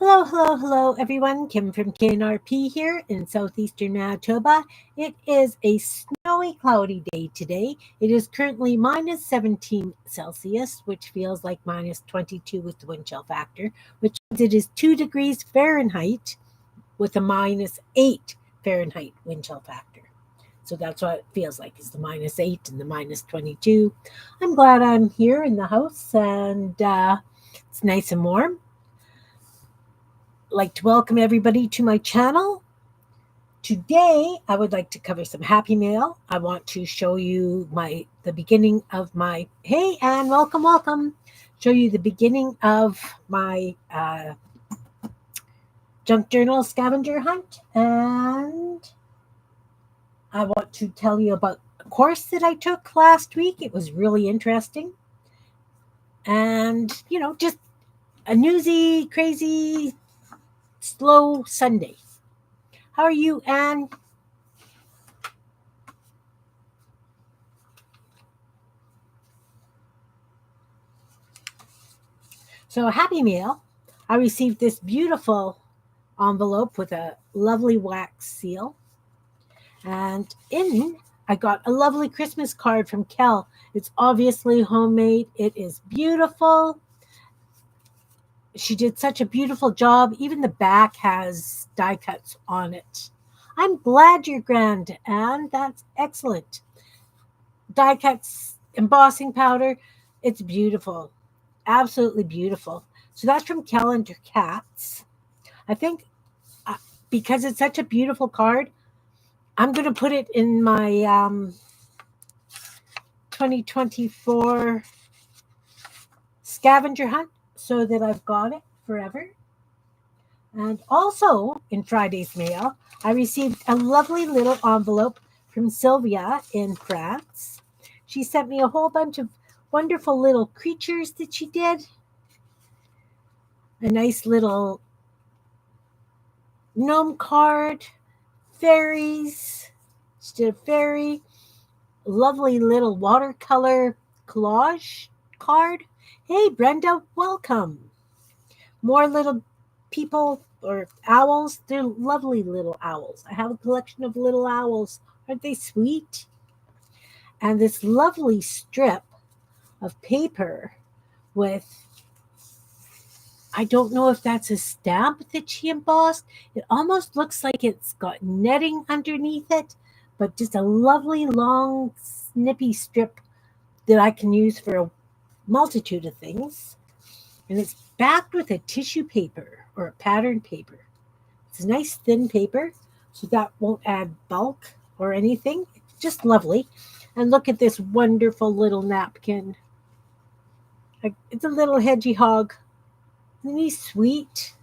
Hello, everyone. Kim from K&RP here in southeastern Manitoba. It is a snowy, cloudy day today. It is currently minus 17 Celsius, which feels like minus 22 with the wind chill factor, which means it is 2 degrees Fahrenheit with a minus 8 Fahrenheit wind chill factor. So that's what it feels like, is the minus 8 and the minus 22. I'm glad I'm here in the house and it's nice and warm. Like to welcome everybody to my channel. Today, I would like to cover some happy mail. I want to show you the beginning of my, hey, and welcome. Show you the beginning of my junk journal scavenger hunt. And I want to tell you about a course that I took last week. It was really interesting. And, just a newsy, crazy, slow Sunday. How are you, Anne? So, happy mail. I received this beautiful envelope with a lovely wax seal. And I got a lovely Christmas card from Kel. It's obviously homemade. It is beautiful. She did such a beautiful job. Even the back has die cuts on it. I'm glad you're grand, Anne. That's excellent. Die cuts, embossing powder. It's beautiful. Absolutely beautiful. So that's from Calendar Cats. I think because it's such a beautiful card, I'm going to put it in my 2024 scavenger hunt so that I've got it forever. And also in Friday's mail, I received a lovely little envelope from Sylvia in France. She sent me a whole bunch of wonderful little creatures that she did. A nice little gnome card, fairies. She did a fairy, lovely little watercolor collage card. Hey, Brenda, welcome. More little people or owls. They're lovely little owls. I have a collection of little owls. Aren't they sweet? And this lovely strip of paper with, I don't know if that's a stamp that she embossed. It almost looks like it's got netting underneath it, but just a lovely long snippy strip that I can use for a multitude of things. And it's backed with a tissue paper or a pattern paper. It's a nice thin paper, so that won't add bulk or anything. It's just lovely. And look at this wonderful little napkin. It's a little hedgehog. Isn't he sweet?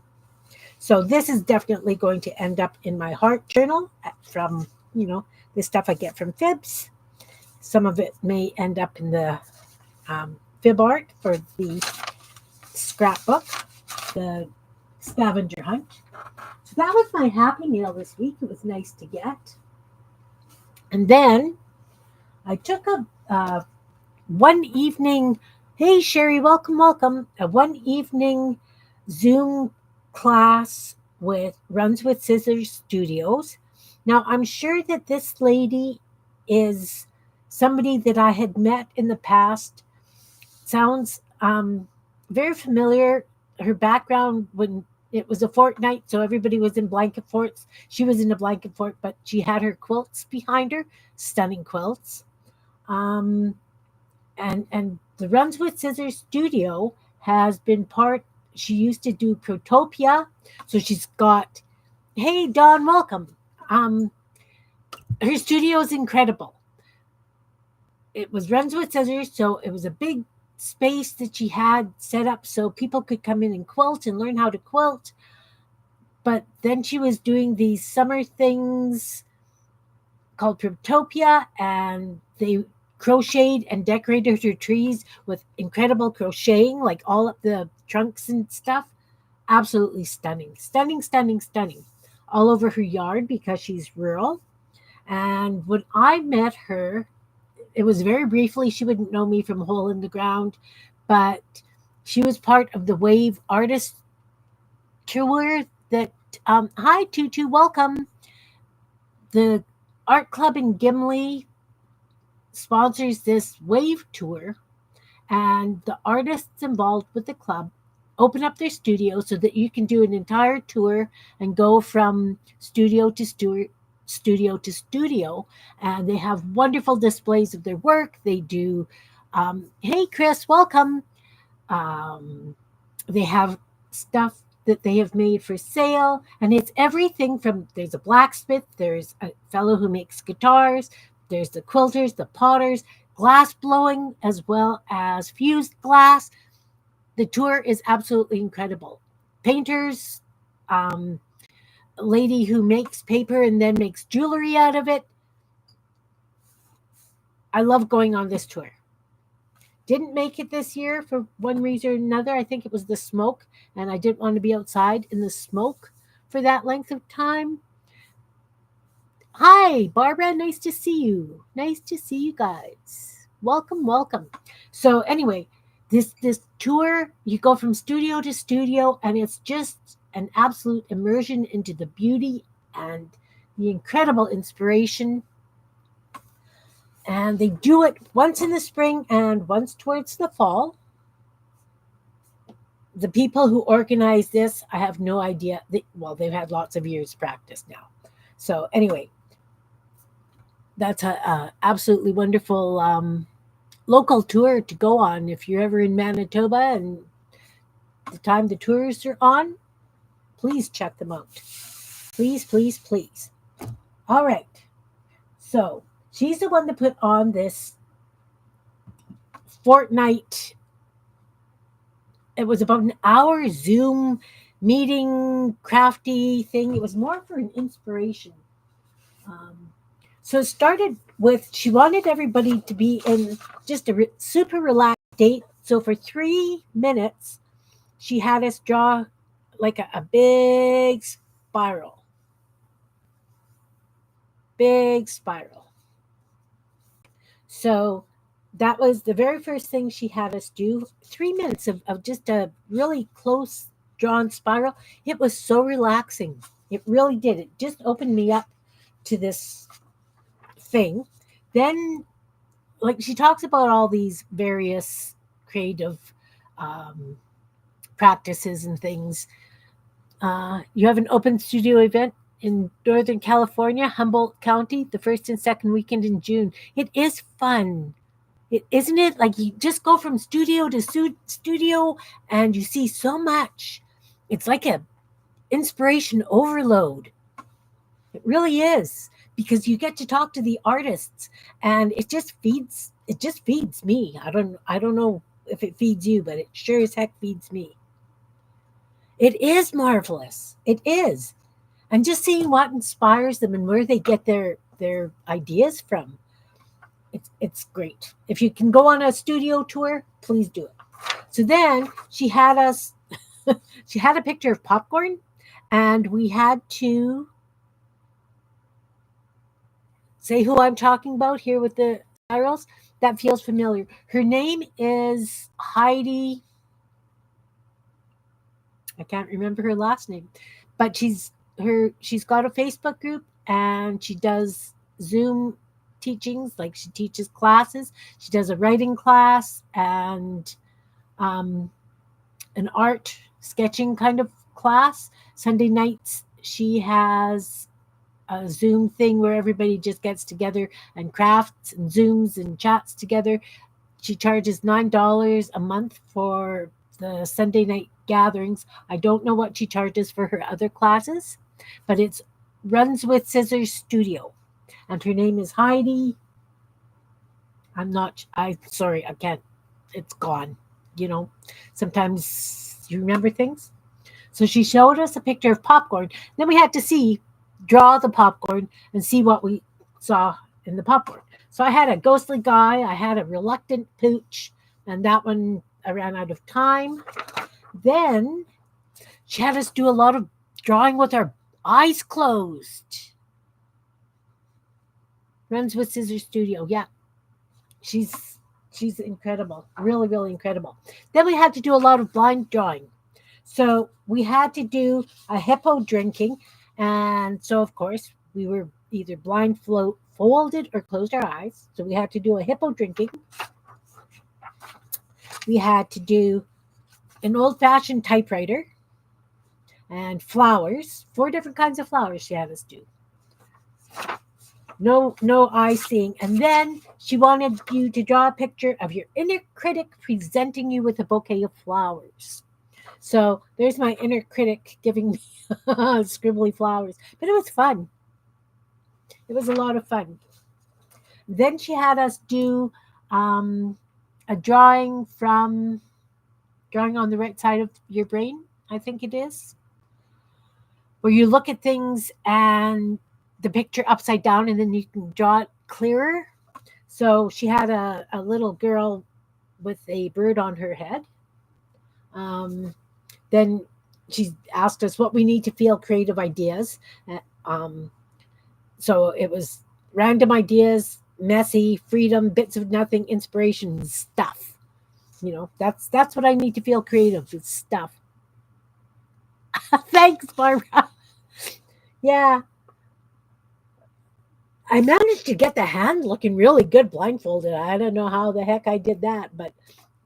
So this is definitely going to end up in my heart journal from, the stuff I get from Fibs. Some of it may end up in the fib art for the scrapbook, the scavenger hunt. So that was my happy mail this week. It was nice to get. And then I took a one evening, hey Sherry, welcome, a one evening Zoom class runs with Scissors Studios. Now I'm sure that this lady is somebody that I had met in the past. Sounds very familiar. Her background, when it was a fortnight, so everybody was in blanket forts. She was in a blanket fort, but she had her quilts behind her, stunning quilts. And the Runs with Scissors studio has been part. She used to do Protopia, so she's got. Hey, Dawn, welcome. Her studio is incredible. It was Runs with Scissors, so it was a big space that she had set up so people could come in and quilt and learn how to quilt. But then she was doing these summer things called Protopia, and they crocheted and decorated her trees with incredible crocheting, like all of the trunks and stuff. Absolutely stunning. All over her yard because she's rural. And when I met her, it was very briefly. She wouldn't know me from a hole in the ground, but she was part of the Wave Artist tour that, hi Tutu, welcome. The art club in Gimli sponsors this wave tour, and the artists involved with the club open up their studio so that you can do an entire tour and go from studio to studio. And they have wonderful displays of their work. They do, hey Chris, welcome. um, they have stuff that they have made for sale, and it's everything from, there's a blacksmith, there's a fellow who makes guitars, there's the quilters, the potters, glass blowing, as well as fused glass. The tour is absolutely incredible. Painters, um, a lady who makes paper and then makes jewelry out of it. I love going on this tour. Didn't make it this year for one reason or another. I think it was the smoke, and I didn't want to be outside in the smoke for that length of time. Hi, Barbara. Nice to see you. Nice to see you guys. Welcome, welcome. So anyway, this tour, you go from studio to studio, and it's just an absolute immersion into the beauty and the incredible inspiration. And they do it once in the spring and once towards the fall. The people who organize this, I have no idea. They've had lots of years practice now. So anyway, that's a absolutely wonderful local tour to go on if you're ever in Manitoba and the time the tours are on. Please check them out. Please, please, please. All right. So she's the one that put on this fortnight. It was about an hour Zoom meeting, crafty thing. It was more for an inspiration. So it started with, she wanted everybody to be in just a super relaxed state. So for 3 minutes, she had us draw like a big spiral. Big spiral. So that was the very first thing she had us do. 3 minutes of just a really close drawn spiral. It was so relaxing. It really did. It just opened me up to this thing. Then, like, she talks about all these various creative practices and things. You have an open studio event in Northern California, Humboldt County, the first and second weekend in June. It is fun. Isn't it? Like, you just go from studio to studio and you see so much. It's like a inspiration overload. It really is, because you get to talk to the artists, and it just feeds me. I don't know if it feeds you, but it sure as heck feeds me. It is marvelous. It is. And just seeing what inspires them and where they get their ideas from. It's great. If you can go on a studio tour, please do it. So then she had us she had a picture of popcorn, and we had to say who I'm talking about here with the spirals. That feels familiar. Her name is Heidi. I can't remember her last name, but she's got a Facebook group, and she does Zoom teachings. Like, she teaches classes. She does a writing class and um, an art sketching kind of class. Sunday nights she has a Zoom thing where everybody just gets together and crafts and Zooms and chats together. She charges $9 a month for the Sunday night gatherings. I don't know what she charges for her other classes, but it's Runs with Scissors Studio. And her name is Heidi. Sorry, I can't, it's gone. Sometimes you remember things. So she showed us a picture of popcorn. Then we had to draw the popcorn and see what we saw in the popcorn. So I had a ghostly guy, I had a reluctant pooch, and that one I ran out of time. Then she had us do a lot of drawing with our eyes closed. Runs with Scissors Studio. Yeah. She's incredible. Really, really incredible. Then we had to do a lot of blind drawing. So we had to do a hippo drinking. And so, of course, we were either folded or closed our eyes. So we had to do a hippo drinking. We had to do an old fashioned typewriter and flowers, 4 different kinds of flowers she had us do. No eye seeing. And then she wanted you to draw a picture of your inner critic presenting you with a bouquet of flowers. So there's my inner critic giving me scribbly flowers. But it was fun. It was a lot of fun. Then she had us do a drawing on the right side of your brain, I think it is, where you look at things and the picture upside down and then you can draw it clearer. So she had a little girl with a bird on her head. Then she asked us what we need to feel creative ideas. So it was random ideas, messy, freedom, bits of nothing, inspiration, stuff. That's what I need to feel creative. It's stuff. Thanks, Barbara. Yeah, I managed to get the hand looking really good blindfolded. I don't know how the heck I did that, but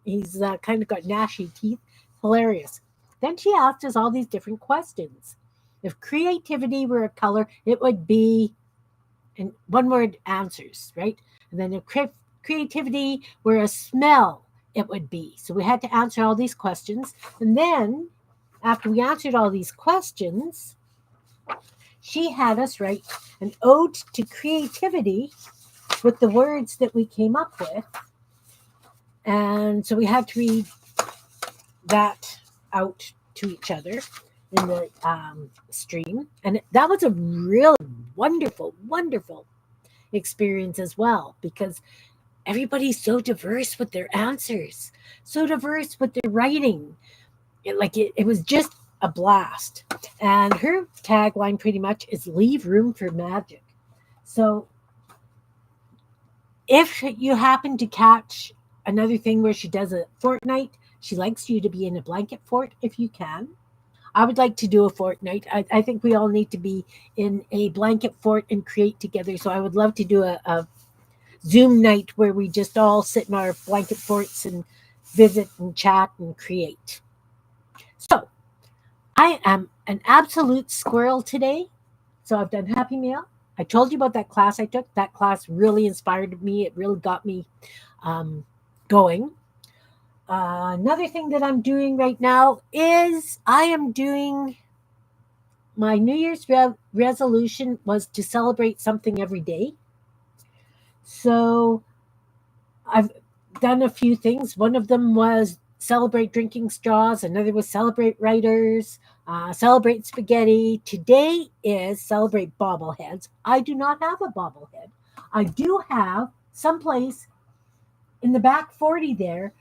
he's kind of got gnashy teeth. Hilarious. Then she asked us all these different questions. If creativity were a color, it would be in one word answers, right? And then if creativity were a smell, it would be. So we had to answer all these questions. And then after we answered all these questions, she had us write an ode to creativity with the words that we came up with. And so we had to read that out to each other in the stream. And that was a really wonderful, wonderful experience as well, because everybody's so diverse with their answers, so diverse with their writing. It was just a blast. And her tagline pretty much is leave room for magic. So if you happen to catch another thing where she does a fortnight, she likes you to be in a blanket fort if you can. I would like to do a fortnight. I think we all need to be in a blanket fort and create together. So I would love to do a Zoom night where we just all sit in our blanket forts and visit and chat and create. So I am an absolute squirrel today. So I've done Happy Meal. I told you about that class I took. That class really inspired me. It really got me going. Another thing that I'm doing right now is I am doing my New Year's resolution was to celebrate something every day. So I've done a few things. One of them was celebrate drinking straws. Another was celebrate writers, celebrate spaghetti. Today is celebrate bobbleheads. I do not have a bobblehead. I do have someplace in the back 40 there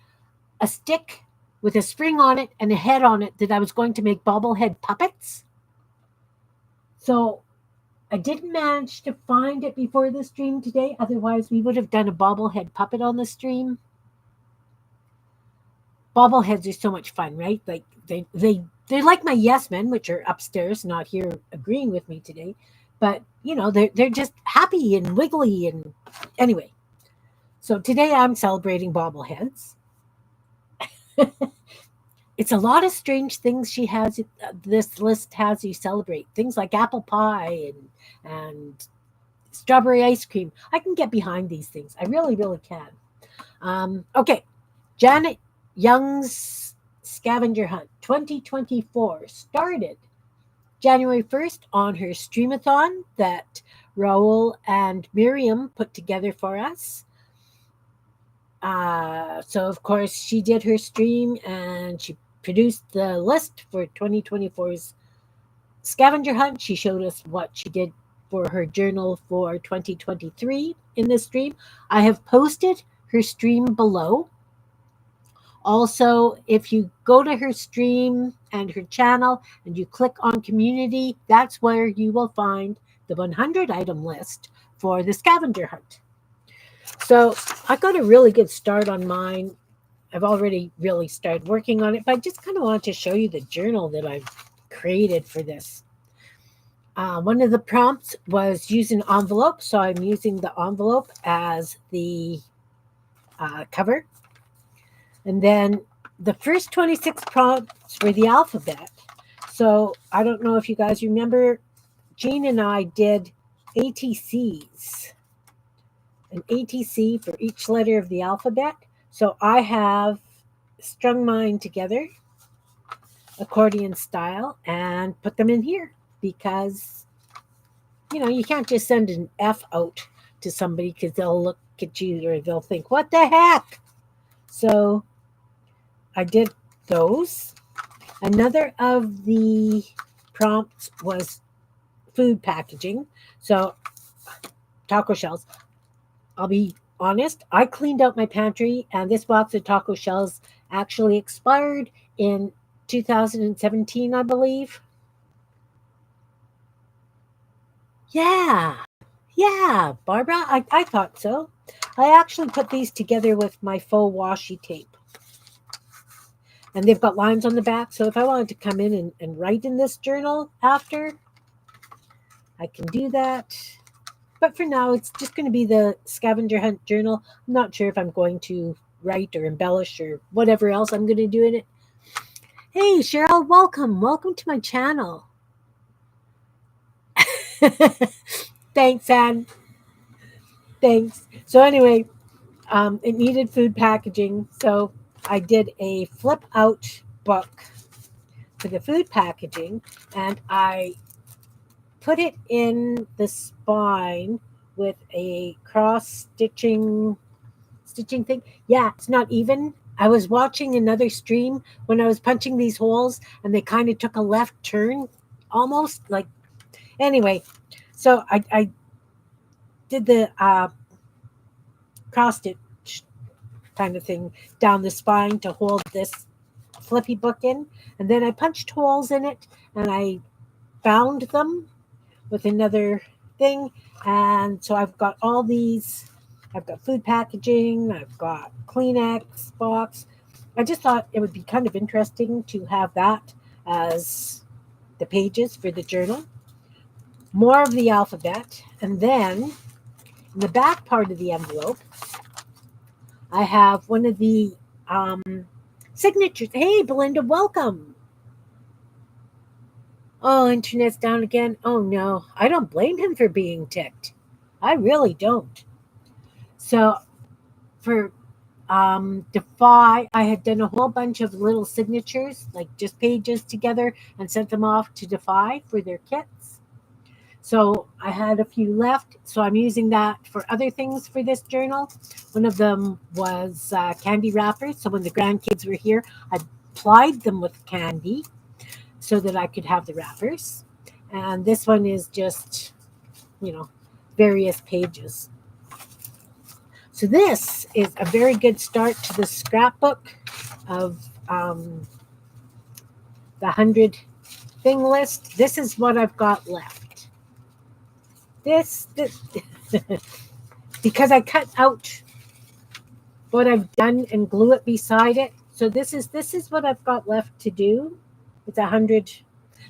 a stick with a spring on it and a head on it that I was going to make bobblehead puppets. So I didn't manage to find it before the stream today. Otherwise, we would have done a bobblehead puppet on the stream. Bobbleheads are so much fun, right? Like they're like my yes men, which are upstairs, not here agreeing with me today. But they're just happy and wiggly and anyway. So today I'm celebrating bobbleheads. It's a lot of strange things she has. This list has you celebrate things like apple pie and strawberry ice cream. I can get behind these things. I really, really can. Okay, Janet Young's Scavenger Hunt 2024 started January 1st on her streamathon that Raul and Miriam put together for us. So, of course, she did her stream and she produced the list for 2024's Scavenger Hunt. She showed us what she did for her journal for 2023 in this stream. I have posted her stream below. Also, if you go to her stream and her channel and you click on community, that's where you will find the 100 item list for the Scavenger Hunt. So I got a really good start on mine. I've already really started working on it, but I just kind of wanted to show you the journal that I've created for this. One of the prompts was use an envelope, so I'm using the envelope as the cover. And then the first 26 prompts were the alphabet. So I don't know if you guys remember, Jean and I did ATCs, an ATC for each letter of the alphabet. So I have strung mine together, accordion style, and put them in here because, you can't just send an F out to somebody because they'll look at you or they'll think, what the heck? So I did those. Another of the prompts was food packaging. So taco shells. I'll be honest, I cleaned out my pantry and this box of taco shells actually expired in 2017, I believe. Yeah, Barbara, I thought so. I actually put these together with my faux washi tape. And they've got lines on the back, so if I wanted to come in and write in this journal after, I can do that. But for now, it's just going to be the Scavenger Hunt Journal. I'm not sure if I'm going to write or embellish or whatever else I'm going to do in it. Hey, Cheryl, welcome. Welcome to my channel. Thanks, Anne. Thanks. So anyway, it needed food packaging, so I did a flip out book for the food packaging, and I put it in the spine with a cross stitching thing. Yeah, it's not even. I was watching another stream when I was punching these holes, and they kind of took a left turn, almost like. Anyway, so I did the cross stitch kind of thing down the spine to hold this flippy book in, and then I punched holes in it, and I bound them with another thing. And so I've got all these. I've got food packaging, I've got Kleenex box. I just thought it would be kind of interesting to have that as the pages for the journal. More of the alphabet. And then in the back part of the envelope, I have one of the signatures. Hey, Belinda, welcome. Oh, internet's down again. Oh, no. I don't blame him for being ticked. I really don't. So for Defy, I had done a whole bunch of little signatures, like just pages together, and sent them off to Defy for their kits. So I had a few left, so I'm using that for other things for this journal. One of them was candy wrappers. So when the grandkids were here, I plied them with candy so that I could have the wrappers. And this one is just, various pages. So this is a very good start to the scrapbook of the 100 thing list. This is what I've got left. This because I cut out what I've done and glue it beside it. So this is what I've got left to do. It's 100.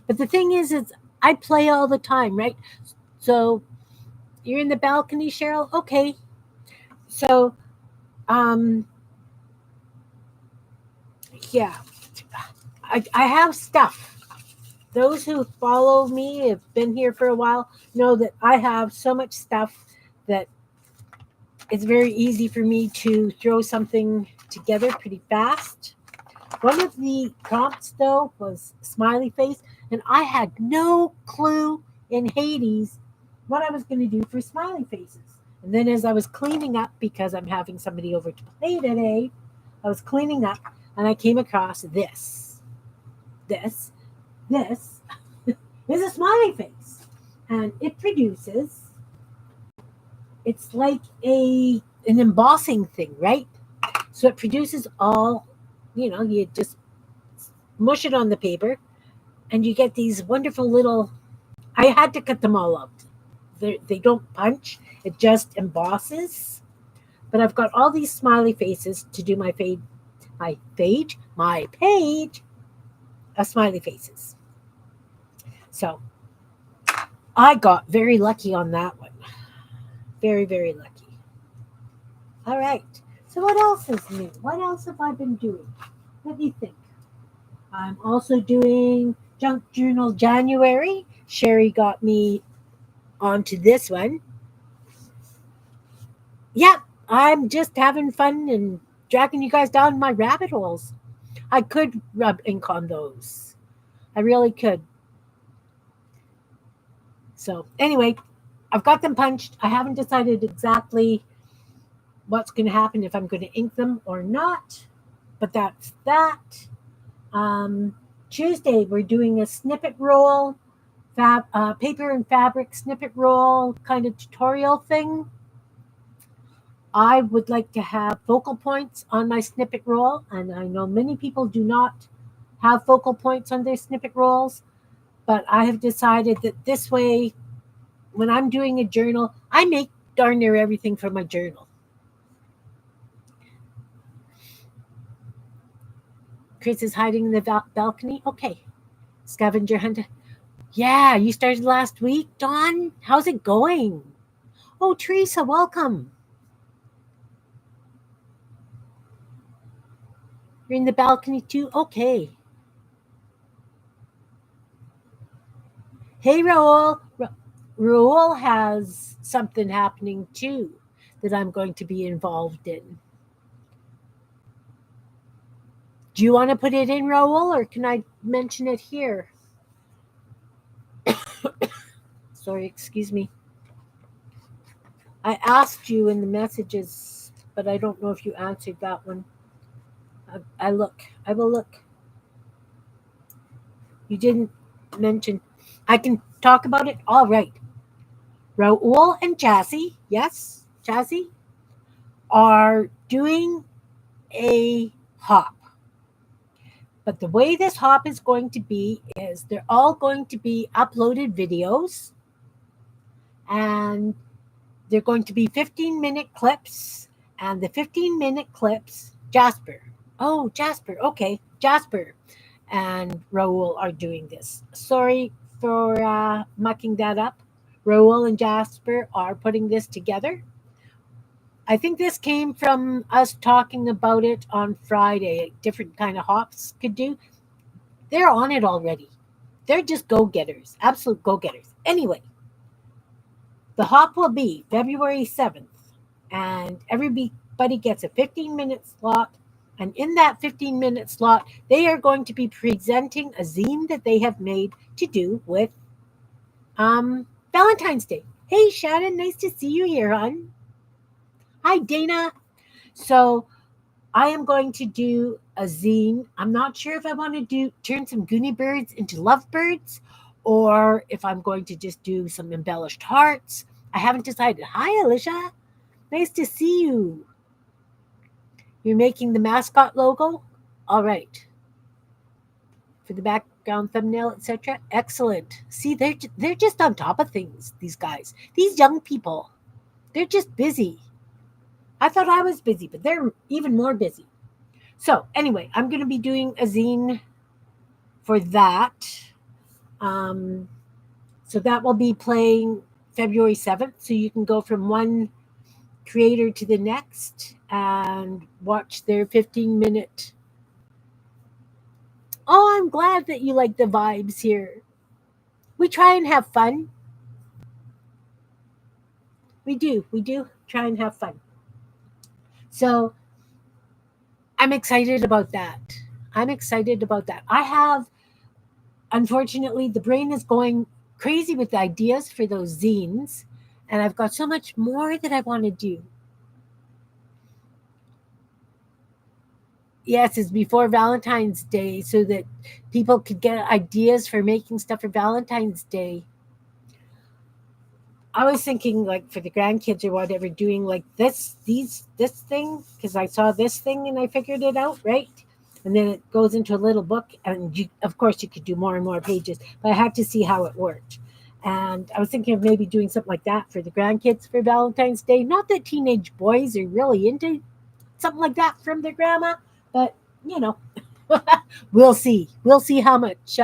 But the thing is I play all the time, right? So you're in the balcony, Cheryl? Okay. So yeah, I have stuff. Those who follow me, have been here for a while, know that I have so much stuff that it's very easy for me to throw something together pretty fast. One of the prompts, though, was smiley face, and I had no clue in Hades what I was going to do for smiley faces. And then as I was cleaning up, because I'm having somebody over to play today, I was cleaning up, and I came across this. This is a smiley face, and it produces, it's like an embossing thing, right? So it produces all, you just mush it on the paper, and you get these wonderful little, I had to cut them all out. They don't punch, it just embosses. But I've got all these smiley faces to do my my page of smiley faces. So I got very lucky on that one. Very, very lucky. All right. So what else is new? What else have I been doing? Let me think. I'm also doing Junk Journal January. Sherry got me onto this one. Yep, I'm just having fun and dragging you guys down my rabbit holes. I could rub ink on those. I really could. So, anyway, I've got them punched. I haven't decided exactly what's going to happen, if I'm going to ink them or not. But that's that. Tuesday, we're doing a snippet roll, paper and fabric snippet roll kind of tutorial thing. I would like to have focal points on my snippet roll, and I know many people do not have focal points on their snippet rolls, but I have decided that this way, when I'm doing a journal, I make darn near everything for my journal. Chris is hiding in the balcony. Okay. Scavenger Hunt. Yeah, you started last week, Dawn. How's it going? Oh, Teresa, welcome. You're in the balcony too? Okay. Hey, Raul. Raul has something happening too that I'm going to be involved in. Do you want to put it in, Raul, or can I mention it here? Sorry, excuse me. I asked you in the messages, but I don't know if you answered that one. I will look. You didn't mention. I can talk about it. All right. Raul and Chassis, yes, Chassis, are doing a hop. But the way this hop is going to be is they're all going to be uploaded videos, and they're going to be 15-minute clips. And the 15-minute clips, Jasper. Oh, Jasper. Okay, Jasper and Raul are doing this. Sorry for mucking that up. Raul and Jasper are putting this together. I think this came from us talking about it on Friday. Different kind of hops could do. They're on it already. They're just go-getters, absolute go-getters. Anyway, the hop will be February 7th, and everybody gets a 15-minute slot. And in that 15-minute slot, they are going to be presenting a zine that they have made to do with Valentine's Day. Hey, Shannon, nice to see you here, hon. Hi, Dana. So I am going to do a zine. I'm not sure if I want to turn some Goonie birds into lovebirds, or if I'm going to just do some embellished hearts. I haven't decided. Hi, Alicia. Nice to see you. You're making the mascot logo? All right. For the background thumbnail, etc. Excellent. See, they're just on top of things, these guys. These young people. They're just busy. I thought I was busy, but they're even more busy. So anyway, I'm going to be doing a zine for that. So that will be playing February 7th. So you can go from one creator to the next and watch their 15-minute. Oh, I'm glad that you like the vibes here. We try and have fun. We do try and have fun. So I'm excited about that. I have, unfortunately, the brain is going crazy with ideas for those zines, and I've got so much more that I want to do. Yes, it's before Valentine's Day so that people could get ideas for making stuff for Valentine's Day. I was thinking, like, for the grandkids or whatever, doing like this thing, because I saw this thing and I figured it out, right? And then it goes into a little book, and of course you could do more and more pages, but I had to see how it worked. And I was thinking of maybe doing something like that for the grandkids for Valentine's Day. Not that teenage boys are really into something like that from their grandma, but you know, we'll see. We'll see how much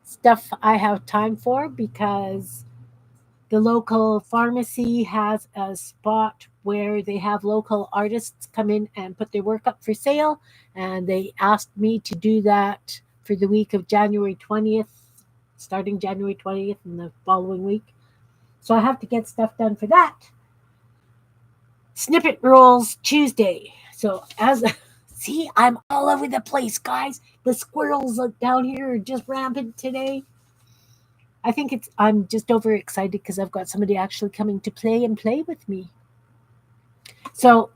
stuff I have time for because the local pharmacy has a spot where they have local artists come in and put their work up for sale. And they asked me to do that for the week of January 20th, starting January 20th and the following week. So I have to get stuff done for that. Snippet rolls Tuesday. So as see, I'm all over the place, guys. The squirrels down here are just rampant today. I think I'm just overexcited because I've got somebody actually coming to play with me. So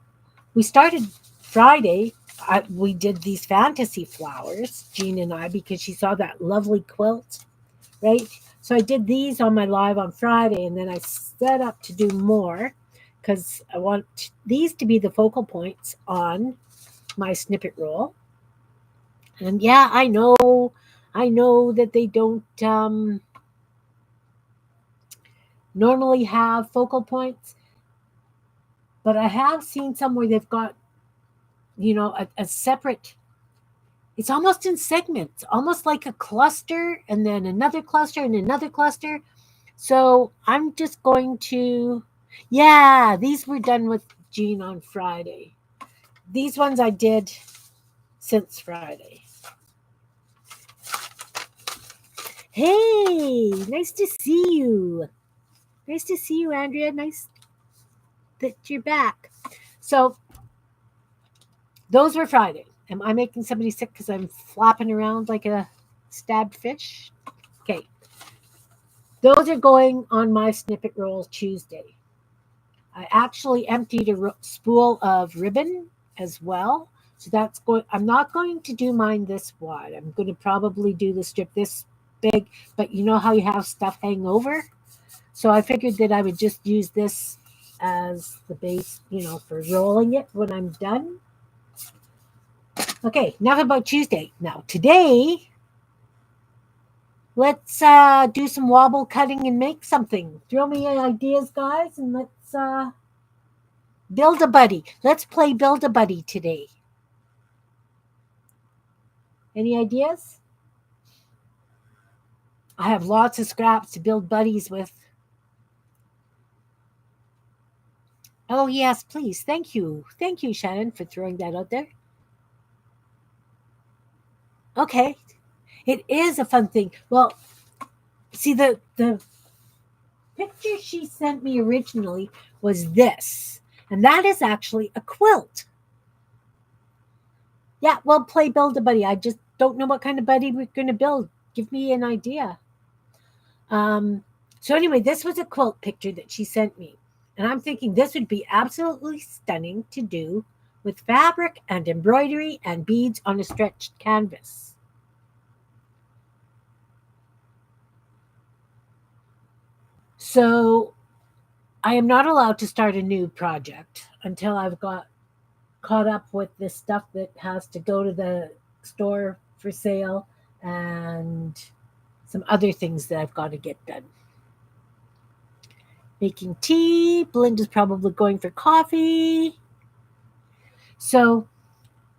we started Friday. We did these fantasy flowers, Jean and I, because she saw that lovely quilt, right? So I did these on my live on Friday, and then I set up to do more because I want these to be the focal points on my snippet roll. And yeah, I know that they don't normally have focal points, but I have seen some where they've got, a separate, it's almost in segments, almost like a cluster and then another cluster and another cluster. So I'm just going to, yeah, these were done with Jean on Friday. These ones I did since Friday. Hey, nice to see you. Nice to see you, Andrea. Nice that you're back. So those were Friday. Am I making somebody sick because I'm flopping around like a stabbed fish? Okay. Those are going on my snippet roll Tuesday. I actually emptied a spool of ribbon as well. So that's going, I'm not going to do mine this wide. I'm going to probably do the strip this big, but you know how you have stuff hang over? So I figured that I would just use this as the base, for rolling it when I'm done. Okay, enough about Tuesday. Now, today, let's do some wobble cutting and make something. Throw me ideas, guys, and let's build a buddy. Let's play Build a Buddy today. Any ideas? I have lots of scraps to build buddies with. Oh, yes, please. Thank you. Thank you, Shannon, for throwing that out there. Okay. It is a fun thing. Well, see, the picture she sent me originally was this, and that is actually a quilt. Yeah, well, play Build a Buddy. I just don't know what kind of buddy we're going to build. Give me an idea. So anyway, this was a quilt picture that she sent me. And I'm thinking this would be absolutely stunning to do with fabric and embroidery and beads on a stretched canvas. So I am not allowed to start a new project until I've got caught up with this stuff that has to go to the store for sale and some other things that I've got to get done. Making tea. Belinda's probably going for coffee. So,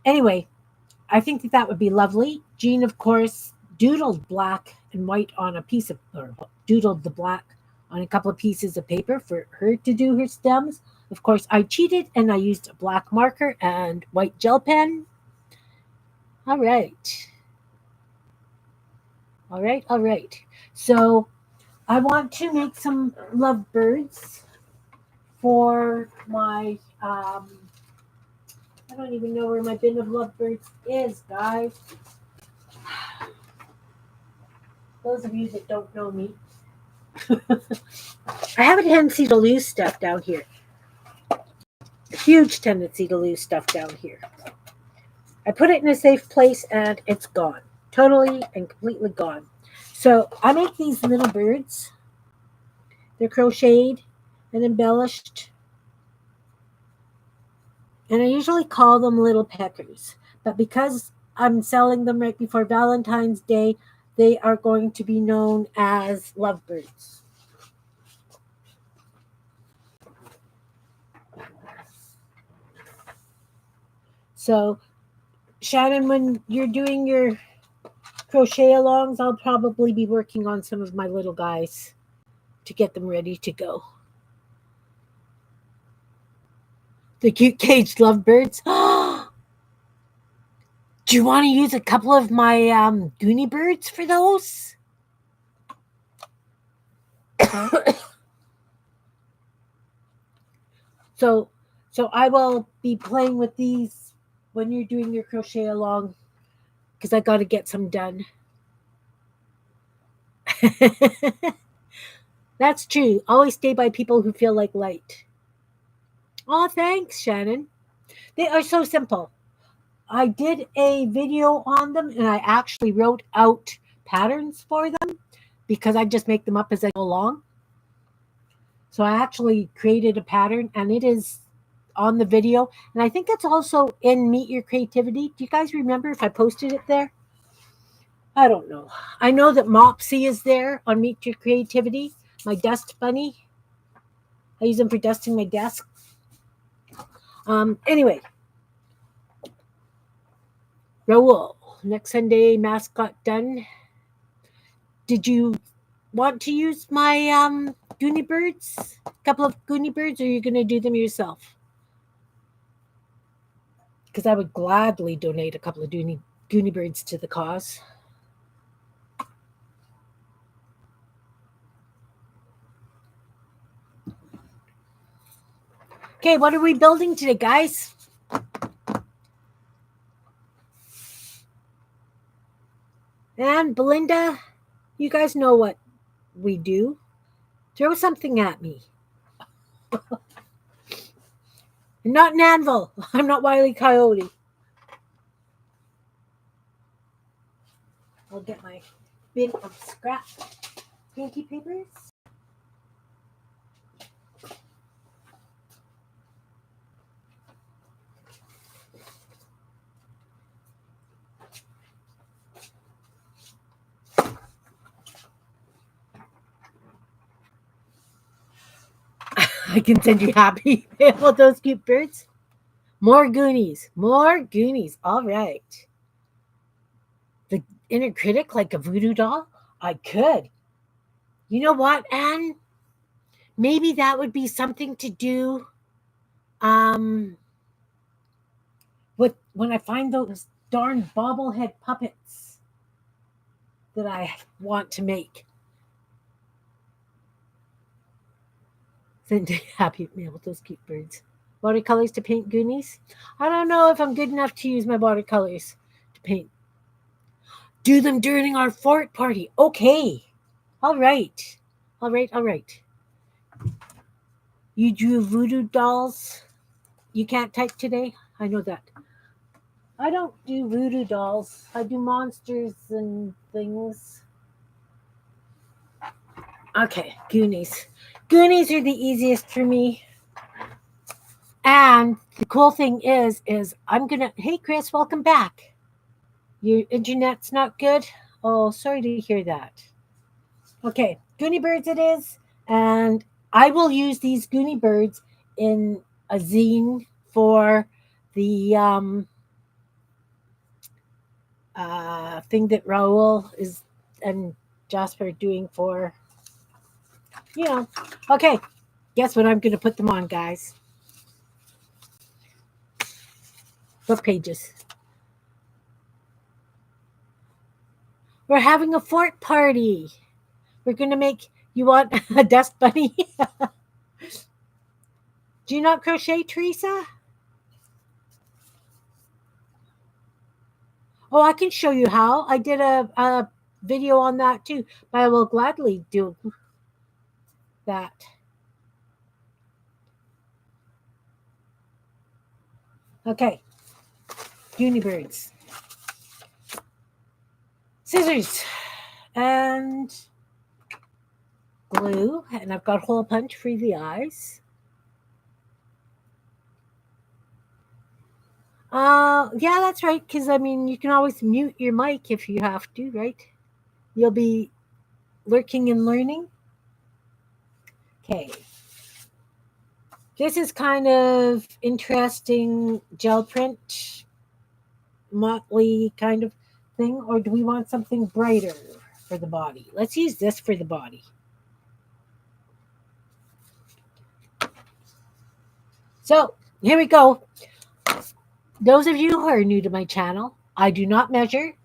anyway, I think that would be lovely. Jean, of course, doodled black and white on a piece of, or doodled the black on a couple of pieces of paper for her to do her stems. Of course, I cheated and I used a black marker and white gel pen. All right. All right, all right. So I want to make some lovebirds for my, I don't even know where my bin of lovebirds is, guys. Those of you that don't know me, I have a tendency to lose stuff down here. A huge tendency to lose stuff down here. I put it in a safe place and it's gone. Totally and completely gone. So I make these little birds. They're crocheted and embellished. And I usually call them little peckers. But because I'm selling them right before Valentine's Day, they are going to be known as lovebirds. So Shannon, when you're doing your crochet alongs, I'll probably be working on some of my little guys to get them ready to go. The cute caged lovebirds. Do you want to use a couple of my Goonie birds for those? So I will be playing with these when you're doing your crochet along because I got to get some done. That's true. Always stay by people who feel like light. Oh, thanks, Shannon. They are so simple. I did a video on them and I actually wrote out patterns for them because I just make them up as I go along. So I actually created a pattern and it is on the video. And I think it's also in Meet Your Creativity. Do you guys remember if I posted it there? I don't know. I know that Mopsy is there on Meet Your Creativity, my dust bunny. I use them for dusting my desk. Anyway, Raoul, next Sunday mascot done. Did you want to use my Goonie birds? A couple of Goonie birds, or are you going to do them yourself? Because I would gladly donate a couple of Goonie birds to the cause. Okay, what are we building today, guys? And Belinda, you guys know what we do. Throw something at me. Not an anvil. I'm not Wile E. Coyote. I'll get my bin of scrap hanky papers. I can send you happy mail with those cute birds. More Goonies. More Goonies. All right. The inner critic like a voodoo doll? I could. You know what, Anne? Maybe that would be something to do with when I find those darn bobblehead puppets that I want to make. Send happy mail with those cute birds. Watercolors to paint Goonies? I don't know if I'm good enough to use my watercolors to paint. Do them during our fort party. Okay. All right. All right. All right. You drew voodoo dolls. You can't type today? I know that. I don't do voodoo dolls. I do monsters and things. Okay, Goonies. Goonies are the easiest for me. And the cool thing is I'm gonna. Hey, Chris, welcome back. Your internet's not good. Oh, sorry to hear that. Okay, Goonie birds it is, and I will use these Goonie birds in a zine for the thing that Raoul is and Jasper are doing for, you know. Okay, guess what I'm going to put them on, guys? What pages? We're having a fort party. We're going to make, you want a dust bunny? Do you not crochet, Teresa? Oh, I can show you how. I did a video on that too, but I will gladly do that. Okay, Unibirds. Scissors and glue, and I've got hole punch for the eyes. Yeah, that's right, because I mean, you can always mute your mic if you have to, right? You'll be lurking and learning. Okay. This is kind of interesting gel print motley kind of thing, or do we want something brighter for the body? Let's use this for the body. So here we go. Those of you who are new to my channel, I do not measure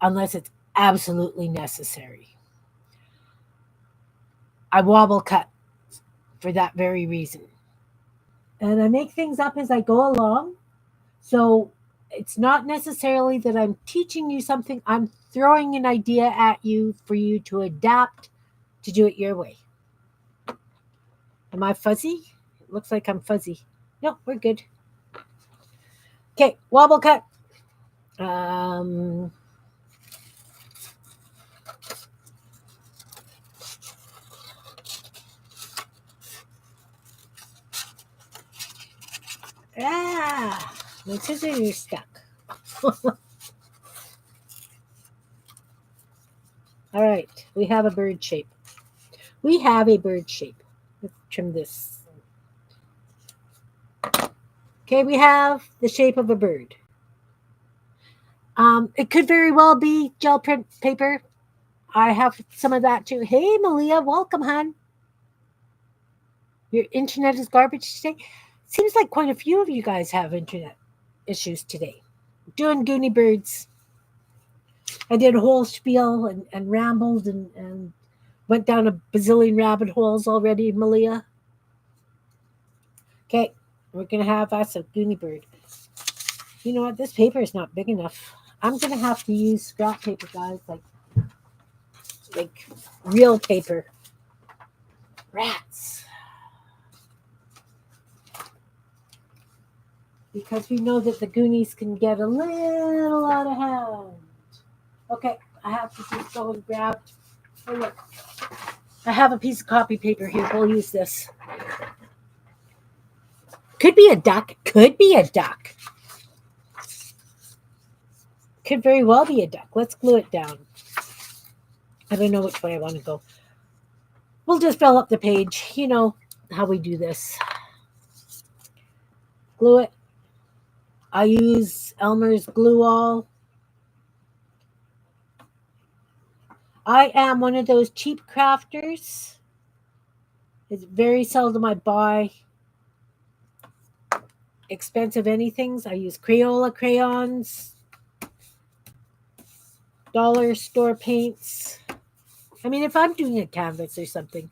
unless it's absolutely necessary. I wobble cut for that very reason. And I make things up as I go along. So it's not necessarily that I'm teaching you something. I'm throwing an idea at you for you to adapt to do it your way. Am I fuzzy? It looks like I'm fuzzy. No, we're good. Okay, wobble cut. My scissors are stuck. All right, we have a bird shape. Let's trim this. Okay, we have the shape of a bird. It could very well be gel print paper. I have some of that too. Hey, Malia, welcome, hon. Your internet is garbage today? Seems like quite a few of you guys have internet issues today. Doing Goonie Birds. I did a whole spiel and rambled and went down a bazillion rabbit holes already, Malia. Okay, we're going to have us a Goonie Bird. You know what? This paper is not big enough. I'm going to have to use scrap paper, guys, like real paper. Rats. Because we know that the Goonies can get a little out of hand. Okay, I have to just go and grab. Oh, look. I have a piece of copy paper here. We'll use this. Could be a duck. Could very well be a duck. Let's glue it down. I don't know which way I want to go. We'll just fill up the page. You know how we do this. Glue it. I use Elmer's Glue All. I am one of those cheap crafters. It's very seldom I buy expensive anythings. I use Crayola crayons, dollar store paints. I mean, if I'm doing a canvas or something.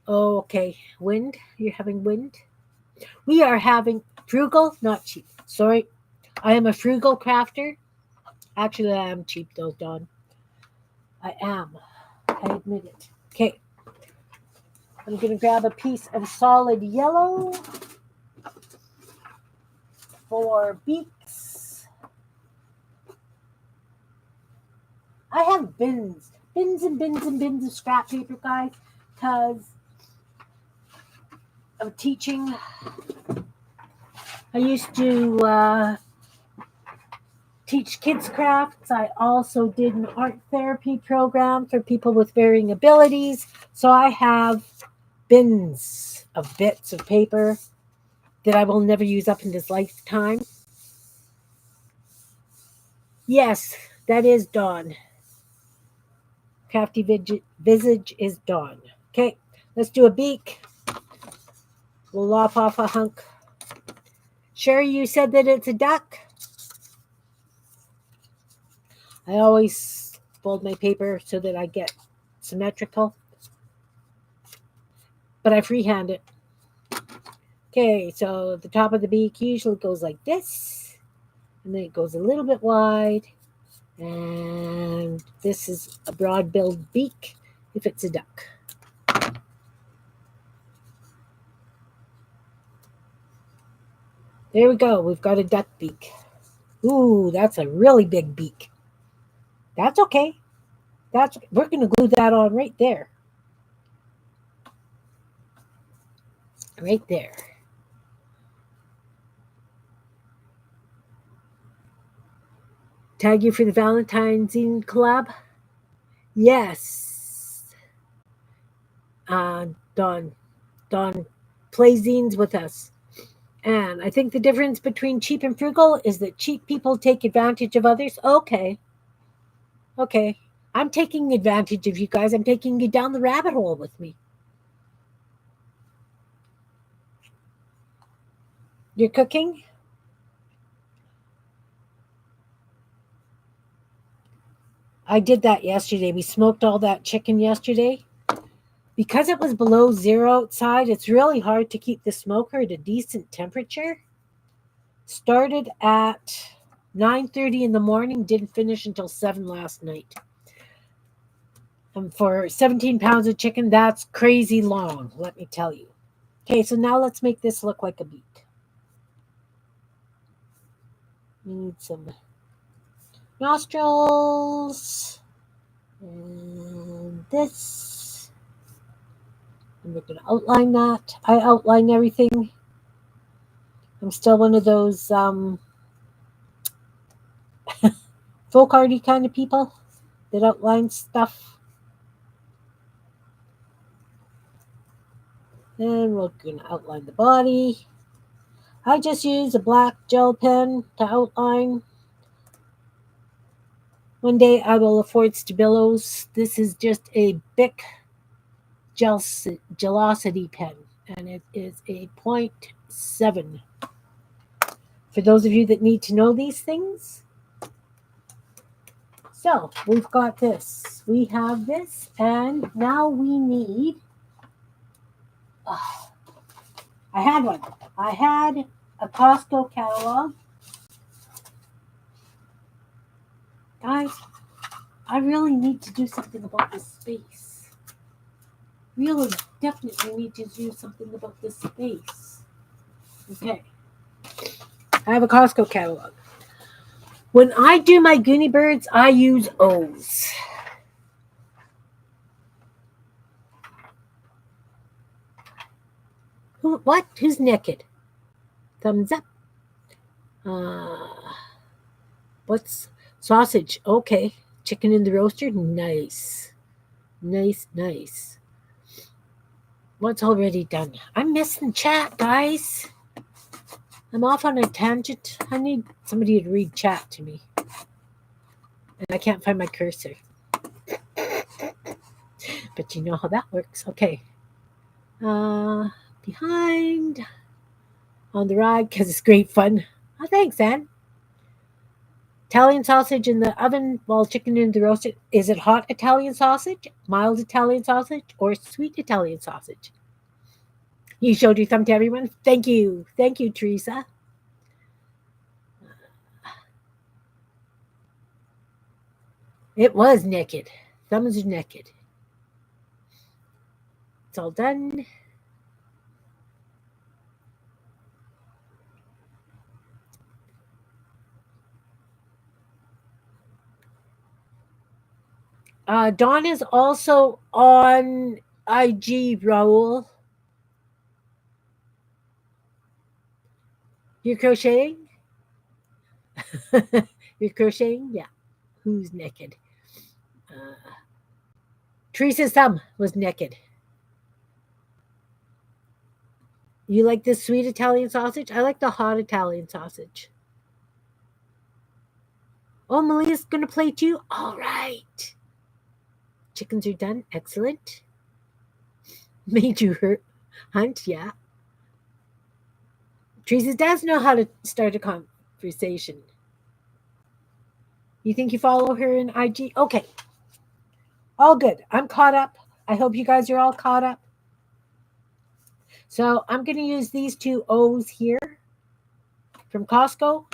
Oh, okay. Wind? You're having wind? We are having frugal, not cheap. Sorry. I am a frugal crafter. Actually, I am cheap though, Dawn. I am. I admit it. Okay. I'm going to grab a piece of solid yellow for beaks. I have bins and bins of scrap paper, guys, because of teaching. I used to teach kids crafts. I also did an art therapy program for people with varying abilities. So I have bins of bits of paper that I will never use up in this lifetime. Yes, that is Dawn. Crafty Visage is Dawn. Okay, let's do a beak. We'll lop off a hunk. Sherry, you said that it's a duck. I always fold my paper so that I get symmetrical. But I freehand it. Okay, so the top of the beak usually goes like this. And then it goes a little bit wide. And this is a broad-billed beak if it's a duck. There we go. We've got a duck beak. Ooh, that's a really big beak. That's okay. We're going to glue that on right there. Right there. Tag you for the Valentine's Zine collab? Yes. Dawn plays zines with us. And I think the difference between cheap and frugal is that cheap people take advantage of others. Okay. Okay. I'm taking advantage of you guys. I'm taking you down the rabbit hole with me. You're cooking? I did that yesterday. We smoked all that chicken yesterday. Because it was below zero outside, it's really hard to keep the smoker at a decent temperature. Started at 9:30 in the morning, didn't finish until 7 last night. And for 17 pounds of chicken, that's crazy long, let me tell you. Okay, so now let's make this look like a beet. Need some nostrils. And this. And we're going to outline that. I outline everything. I'm still one of those folk arty kind of people that outline stuff. And we're going to outline the body. I just use a black gel pen to outline. One day I will afford Stabilos. This is just a Bic Gelosity pen, and it is a 0.7. For those of you that need to know these things. So we've got this. We have this, and now we need. I had one. I had a Costco catalog. Guys, I really need to do something about this space. Really, definitely need to do something about this space. Okay. I have a Costco catalog. When I do my Goonie Birds, I use O's. What? Who's naked? Thumbs up. What's sausage? Okay. Chicken in the roaster? Nice. Nice. What's already done? I'm missing chat, guys. I'm off on a tangent. I need somebody to read chat to me. And I can't find my cursor. But you know how that works. Okay. Behind. On the ride, because it's great fun. Oh, thanks, Ann. Italian sausage in the oven while chicken in the roaster. Is it hot Italian sausage, mild Italian sausage, or sweet Italian sausage? You showed your thumb to everyone? Thank you. Thank you, Teresa. It was naked. Thumbs are naked. It's all done. Dawn is also on IG, Raul. You're crocheting? You're crocheting? Yeah. Who's naked? Teresa's thumb was naked. You like this sweet Italian sausage? I like the hot Italian sausage. Oh, Malia's going to play too? All right. Chickens are done. Excellent. Made you hunt? Yeah. Teresa does know how to start a conversation. You think you follow her in IG? Okay. All good. I'm caught up. I hope you guys are all caught up. So I'm going to use these two O's here from Costco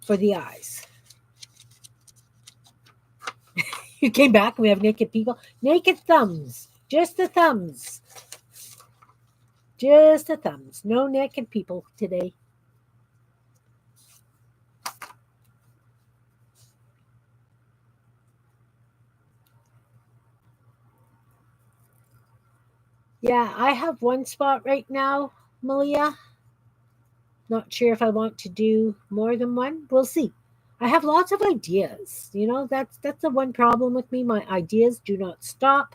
for the eyes. You came back and we have naked people. Naked thumbs. Just the thumbs. Just the thumbs. No naked people today. Yeah, I have one spot right now, Malia. Not sure if I want to do more than one. We'll see. I have lots of ideas. You know, that's the one problem with me. My ideas do not stop.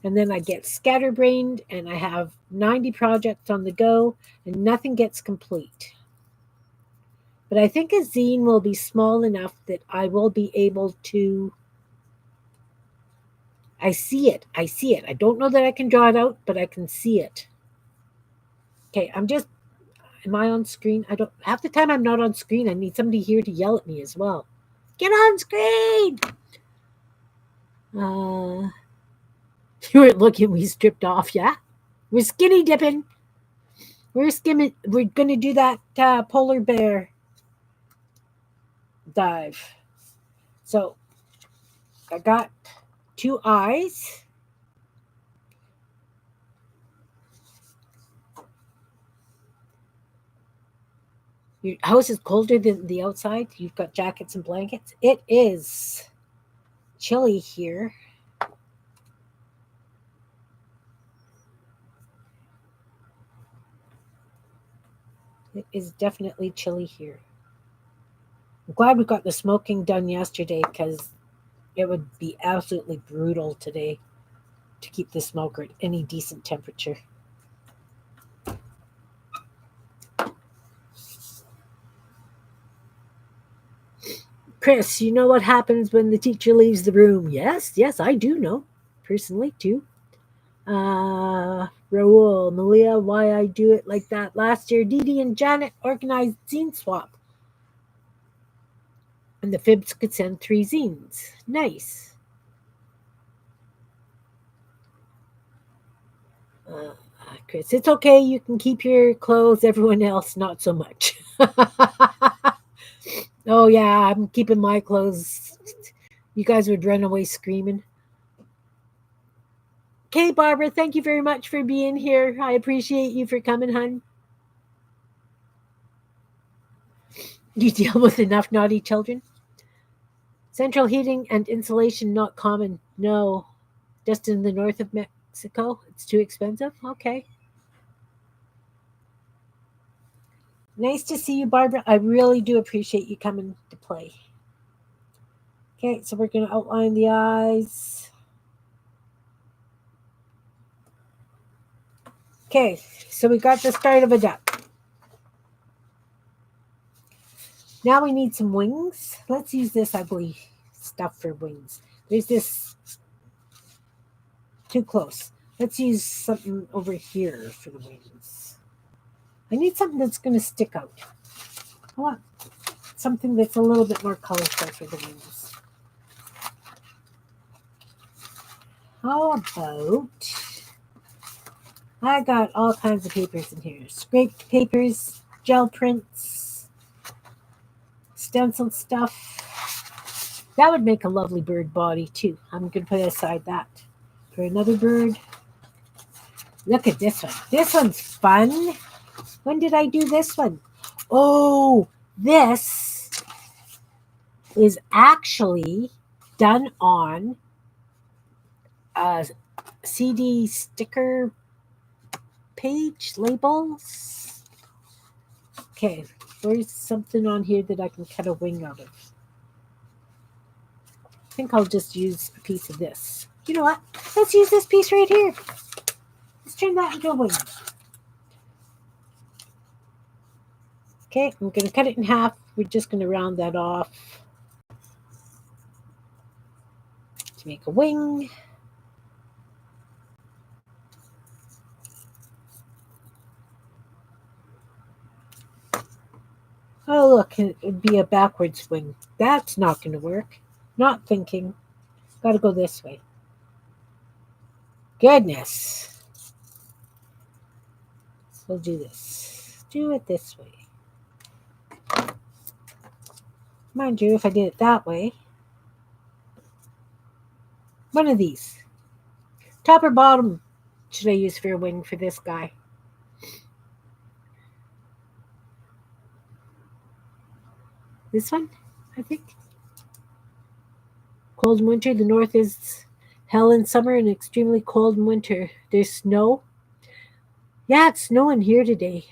And then I get scatterbrained and I have 90 projects on the go and nothing gets complete. But I think a zine will be small enough that I will be able to. I see it. I see it. I don't know that I can draw it out, but I can see it. Okay, am I on screen? I don't, half the time I'm not on screen. I need somebody here to yell at me as well. Get on screen! You weren't looking, we stripped off, yeah? We're skinny dipping. We're gonna do that polar bear dive. So I got 2 eyes. Your house is colder than the outside. You've got jackets and blankets. It is chilly here. It is definitely chilly here. I'm glad we got the smoking done yesterday because it would be absolutely brutal today to keep the smoker at any decent temperature. Chris, you know what happens when the teacher leaves the room? Yes, yes, I do know. Personally, too. Raul, Malia, why I do it like that. Last year, Dee Dee and Janet organized zine swap. And the Fibs could send 3 zines. Nice. Chris, it's okay. You can keep your clothes. Everyone else, not so much. Oh, yeah, I'm keeping my clothes. You guys would run away screaming. Okay, Barbara, thank you very much for being here. I appreciate you for coming, hun. You deal with enough naughty children? Central heating and insulation not common. No. Just in the north of Mexico? It's too expensive? Okay. Nice to see you, Barbara. I really do appreciate you coming to play. Okay, so we're going to outline the eyes. Okay, so we got the start of a duck. Now we need some wings. Let's use this ugly stuff for wings. There's this too close. Let's use something over here for the wings. I need something that's going to stick out. I want something that's a little bit more colorful for the wings. How about... I got all kinds of papers in here. Scraped papers, gel prints, stenciled stuff. That would make a lovely bird body too. I'm going to put aside that. For another bird. Look at this one. This one's fun. When did I do this one? Oh, this is actually done on a CD sticker page labels. Okay, there's something on here that I can cut a wing out of. I think I'll just use a piece of this. You know what? Let's use this piece right here. Let's turn that into a wing. Okay, I'm going to cut it in half. We're just going to round that off to make a wing. Oh, look, it'd be a backwards wing. That's not going to work. Not thinking. Got to go this way. Goodness. We'll do this. Do it this way. Mind you, if I did it that way, one of these. Top or bottom should I use for a wing for this guy? This one, I think. Cold in winter. The north is hell in summer and extremely cold in winter. There's snow. Yeah, it's snowing here today.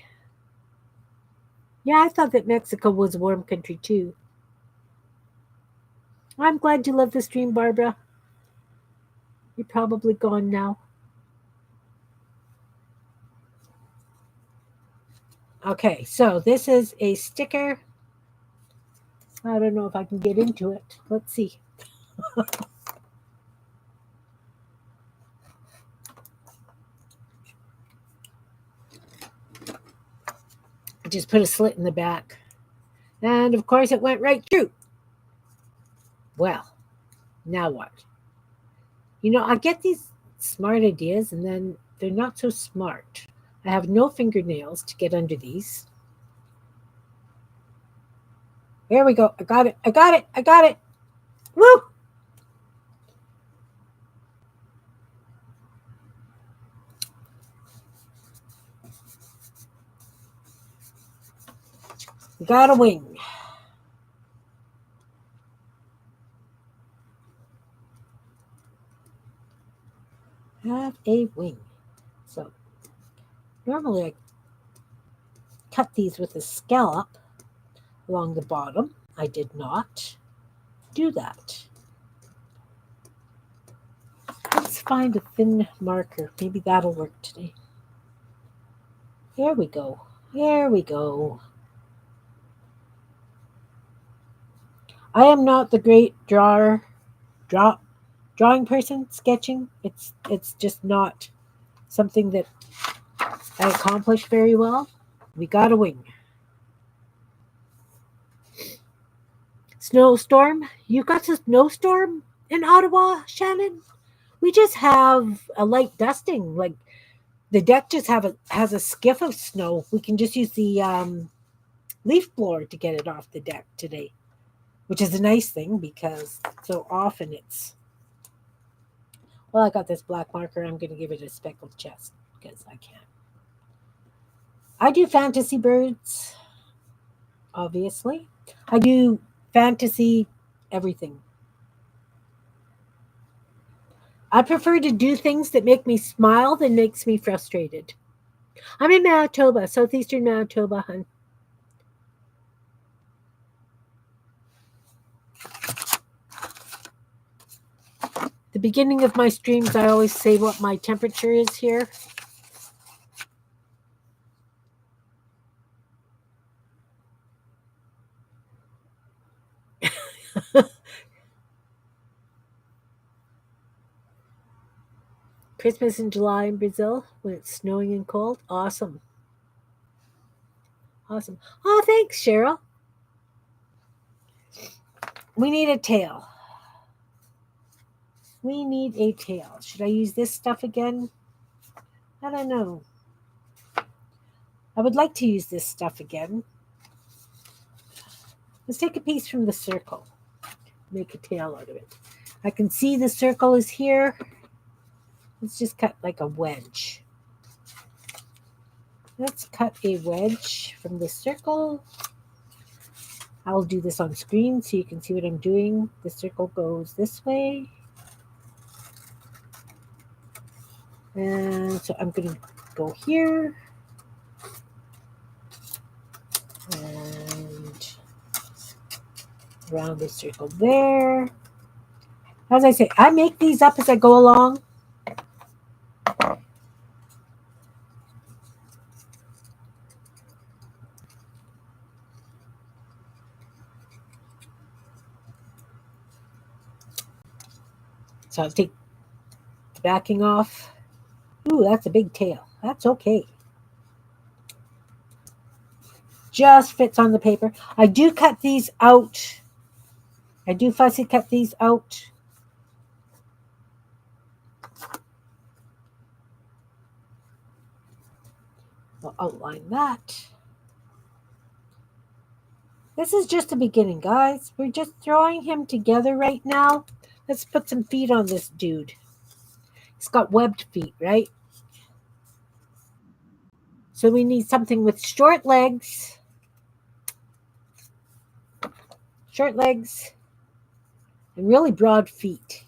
Yeah, I thought that Mexico was a warm country too. I'm glad you love the stream, Barbara. You're probably gone now. Okay, so this is a sticker. I don't know if I can get into it. Let's see. I just put a slit in the back. And of course, it went right through. Well, now what? I get these smart ideas and then they're not so smart. I have no fingernails to get under these. There we go. I got it. I got it. I got it. Woo! Got a wing. Have a wing. So normally I cut these with a scallop along the bottom. I did not do that. Let's find a thin marker. Maybe that'll work today. There we go. There we go. I am not the great drawing person, sketching. It's just not something that I accomplish very well. We got a wing. Snowstorm? You got a snowstorm in Ottawa, Shannon? We just have a light dusting. Like the deck just has a skiff of snow. We can just use the leaf blower to get it off the deck today, which is a nice thing because so often it's. Well, I got this black marker. I'm going to give it a speckled chest because I can. I do fantasy birds, obviously. I do fantasy everything. I prefer to do things that make me smile than makes me frustrated. I'm in Manitoba, southeastern Manitoba, hun. The beginning of my streams, I always say what my temperature is here. Christmas in July in Brazil when it's snowing and cold. Awesome. Awesome. Oh, thanks, Cheryl. We need a tail. We need a tail. Should I use this stuff again? I don't know. I would like to use this stuff again. Let's take a piece from the circle. Make a tail out of it. I can see the circle is here. Let's just cut like a wedge. Let's cut a wedge from the circle. I'll do this on screen so you can see what I'm doing. The circle goes this way. And so I'm going to go here. And around the circle there. As I say, I make these up as I go along. So I'll take the backing off. Ooh, that's a big tail. That's okay. Just fits on the paper. I do cut these out. I do fussy cut these out. I'll outline that. This is just the beginning, guys. We're just throwing him together right now. Let's put some feet on this dude. He's got webbed feet, right? So we need something with short legs. Short legs. And really broad feet.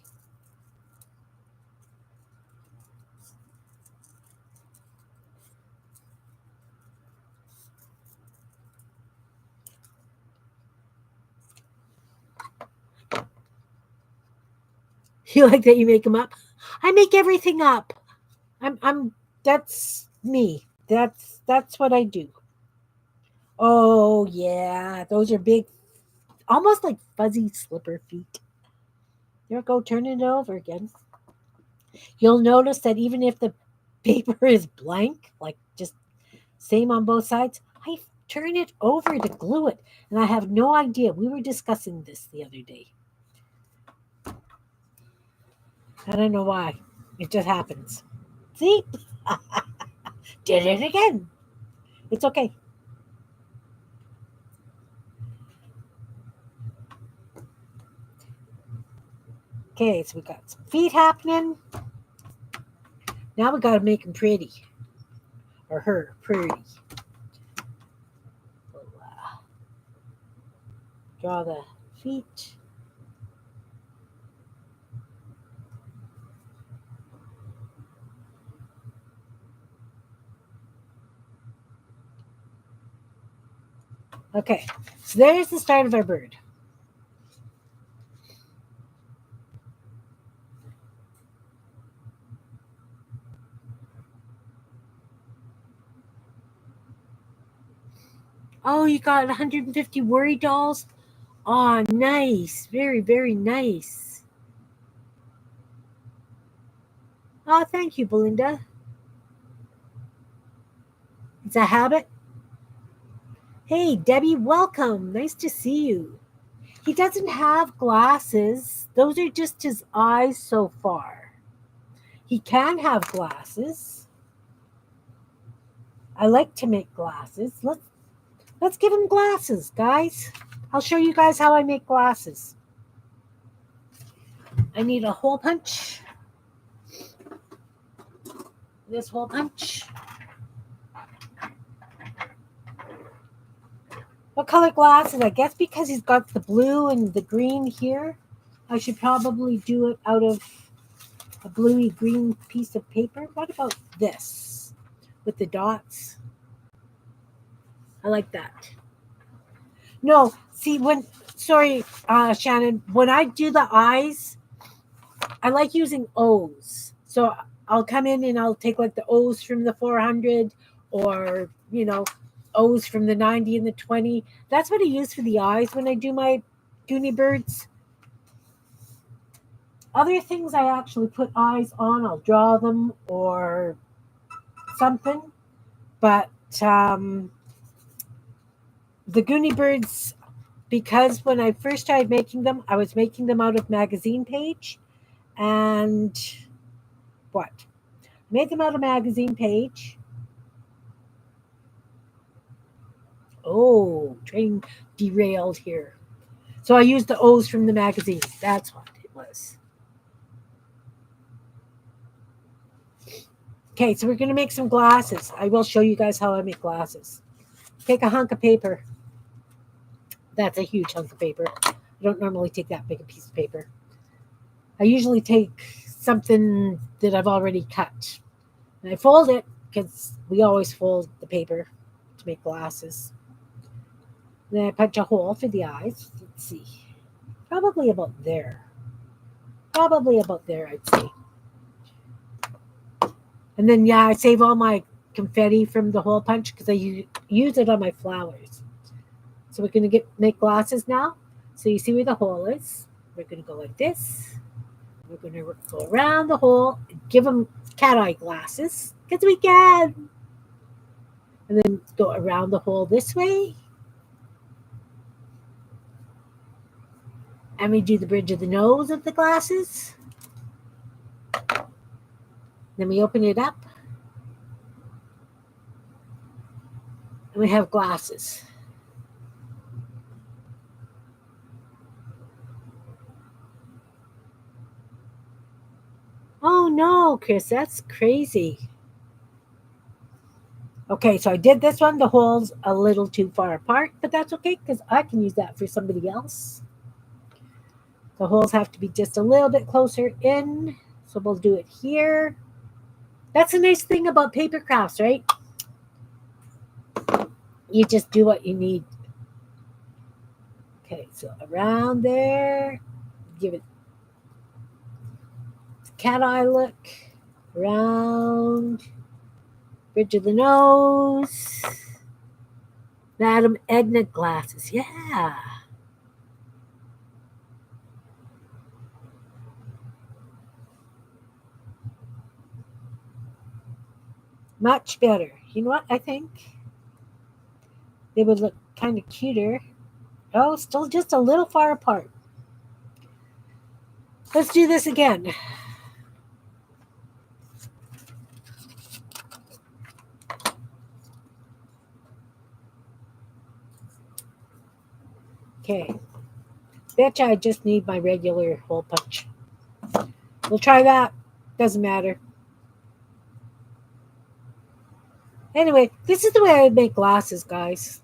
You like that you make them up? I make everything up. I'm that's me. That's what I do. Oh yeah, those are big, almost like fuzzy slipper feet. There we go, turn it over again. You'll notice that even if the paper is blank, like just same on both sides, I turn it over to glue it. And I have no idea. We were discussing this the other day. I don't know why. It just happens. See? Did it again. It's okay. Okay, so we got some feet happening. Now we got to make them pretty. Or her pretty. We'll, draw the feet. Okay, so there's the start of our bird. Oh, you got 150 worry dolls? Oh, nice. Very, very nice. Oh, thank you, Belinda. It's a habit. Hey, Debbie, welcome. Nice to see you. He doesn't have glasses. Those are just his eyes so far. He can have glasses. I like to make glasses. Let's give him glasses, guys. I'll show you guys how I make glasses. I need a hole punch. This hole punch. What color glasses? I guess because he's got the blue and the green here, I should probably do it out of a bluey green piece of paper. What about this with the dots? I like that. No, see sorry, Shannon, when I do the eyes, I like using O's. So I'll come in and I'll take like the O's from the 400 or, O's from the 90 and the 20. That's what I use for the eyes when I do my Goonie birds. Other things I actually put eyes on, I'll draw them or something. But the Goonie birds, because when I first started making them, I was making them out of magazine page. And what? Made them out of magazine page. Oh, train derailed here. So I used the O's from the magazine. That's what it was. Okay, so we're going to make some glasses. I will show you guys how I make glasses. Take a hunk of paper. That's a huge hunk of paper. I don't normally take that big a piece of paper. I usually take something that I've already cut. And I fold it because we always fold the paper to make glasses. Then I punch a hole for the eyes. Let's see. Probably about there. I'd say. And then, yeah, I save all my confetti from the hole punch because I use it on my flowers. So we're going to make glasses now. So you see where the hole is. We're going to go like this. We're going to go around the hole and give them cat eye glasses because we can. And then go around the hole this way. And we do the bridge of the nose of the glasses. Then we open it up. And we have glasses. Oh no, Chris, that's crazy. Okay, so I did this one. The hole's a little too far apart, but that's okay because I can use that for somebody else. The holes have to be just a little bit closer in. So we'll do it here. That's a nice thing about paper crafts, right? You just do what you need. Okay, so around there, give it cat eye look. Round. Bridge of the nose. Madam Edna glasses. Yeah. Much better. You know what? I think they would look kind of cuter. Oh, still just a little far apart. Let's do this again. Okay. Betcha I just need my regular hole punch. We'll try that. Doesn't matter. Anyway, this is the way I would make glasses, guys.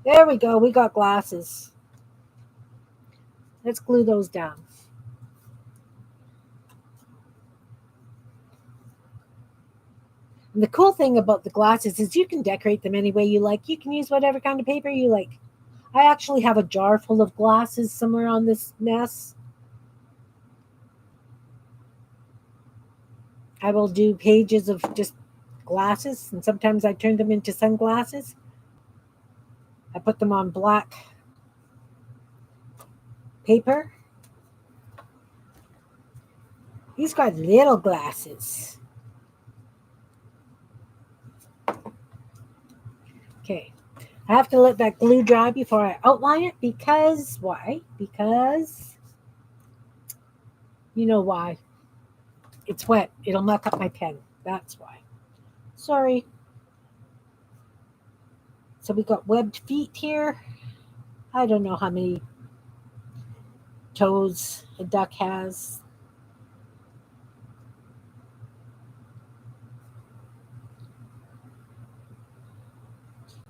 There we go. We got glasses. Let's glue those down. And the cool thing about the glasses is you can decorate them any way you like. You can use whatever kind of paper you like. I actually have a jar full of glasses somewhere on this mess. I will do pages of just glasses, and sometimes I turn them into sunglasses. I put them on black paper. He's got little glasses. Okay. I have to let that glue dry before I outline it because why? Because you know why. It's wet. It'll muck up my pen. That's why. Sorry. So we got webbed feet here. I don't know how many toes a duck has.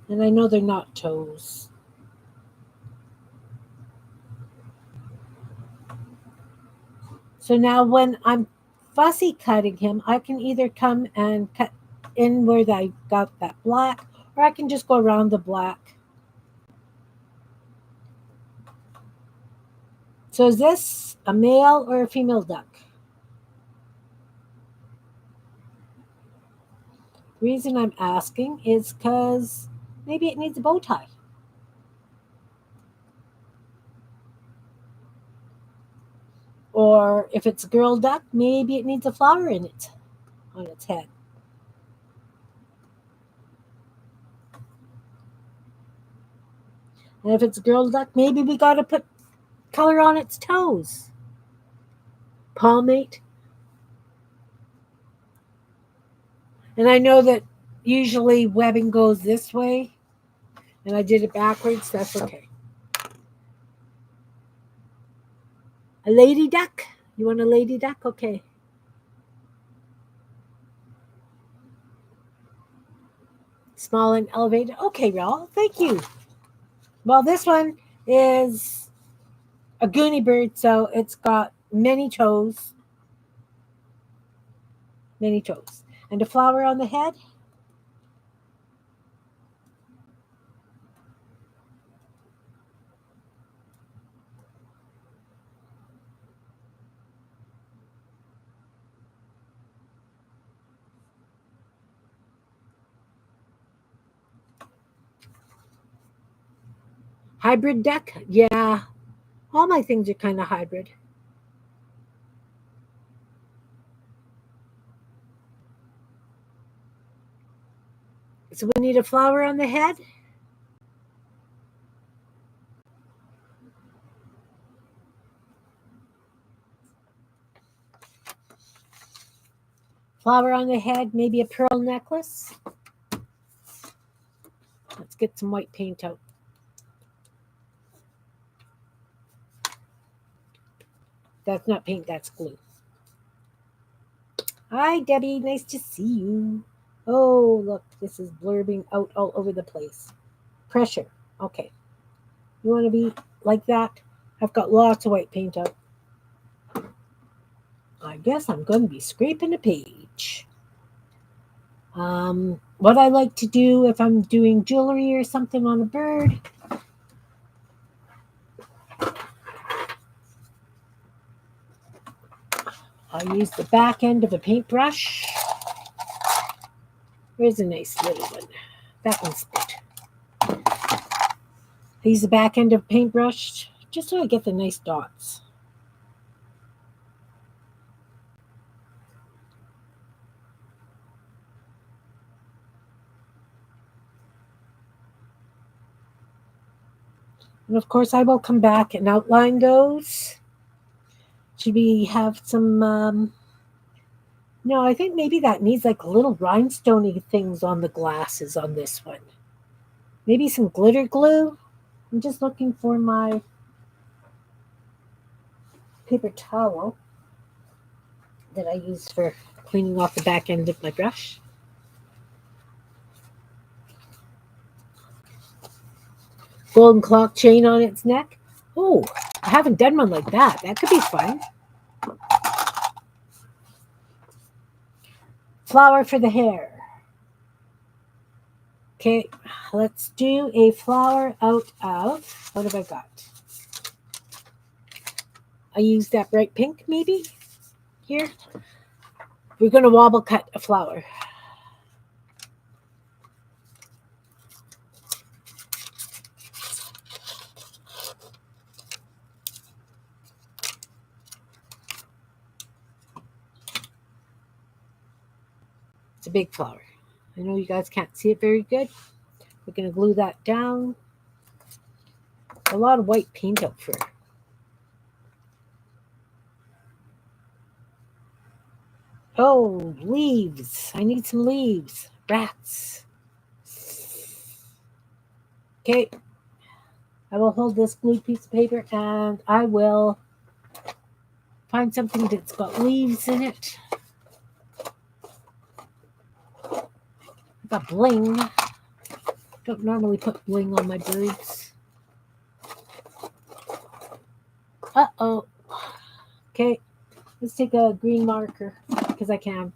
And I know they're not toes. So now when I'm fussy cutting him, I can either come and cut in where I got that black, or I can just go around the black. So is this a male or a female duck? The reason I'm asking is because maybe it needs a bow tie. Or if it's a girl duck, maybe it needs a flower in it on its head. And if it's a girl duck, maybe we got to put color on its toes. Palmate. And I know that usually webbing goes this way, and I did it backwards. That's okay. A lady duck? You want a lady duck? Okay. Small and elevated. Okay, Raul. Thank you. Well, this one is a goonie bird, so it's got many toes. Many toes. And a flower on the head. Hybrid duck? Yeah. All my things are kind of hybrid. So we need a flower on the head. Flower on the head, maybe a pearl necklace. Let's get some white paint out. That's not paint, that's glue. Hi, Debbie. Nice to see you. Oh, look, this is blurbing out all over the place. Pressure. Okay. You want to be like that? I've got lots of white paint out. I guess I'm going to be scraping a page. What I like to do if I'm doing jewelry or something on a bird, I'll use the back end of a paintbrush. Here's a nice little one. That one's good. I use the back end of a paintbrush just so I get the nice dots. And of course, I will come back and outline those. Should we have some? No, I think maybe that needs like little rhinestoney things on the glasses on this one. Maybe some glitter glue. I'm just looking for my paper towel that I use for cleaning off the back end of my brush. Golden clock chain on its neck. Oh, I haven't done one like that. That could be fun. Flower for the hair. Okay, let's do a flower out of, what have I got? I use that bright pink maybe here. We're going to wobble cut a flower. It's a big flower. I know you guys can't see it very good. We're going to glue that down. A lot of white paint out for it. Oh, leaves. I need some leaves. Rats. Okay. I will hold this glued piece of paper and I will find something that's got leaves in it. I got bling. Don't normally put bling on my birds. Uh-oh. Okay. Let's take a green marker because I can.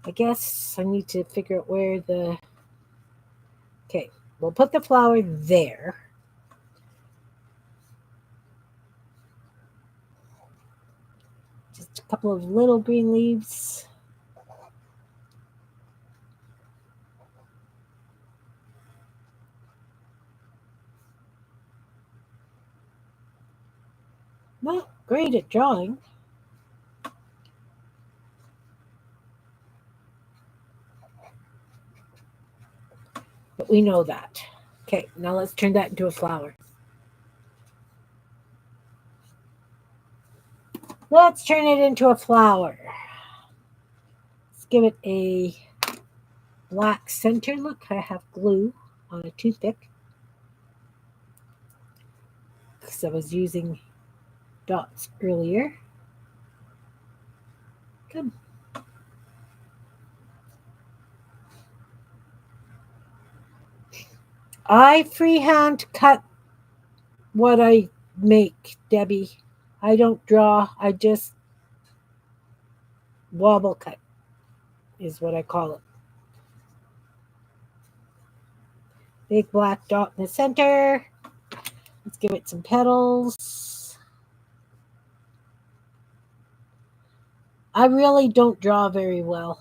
I guess I need to figure out where the... Okay, we'll put the flower there. Just a couple of little green leaves. Not great at drawing. But we know that. Okay, now let's turn that into a flower. Let's turn it into a flower. Let's give it a black center. Look, I have glue on a toothpick because I was using dots earlier. Good. I freehand cut what I make, Debbie. I don't draw. I just wobble cut is what I call it. Big black dot in the center. Let's give it some petals. I really don't draw very well.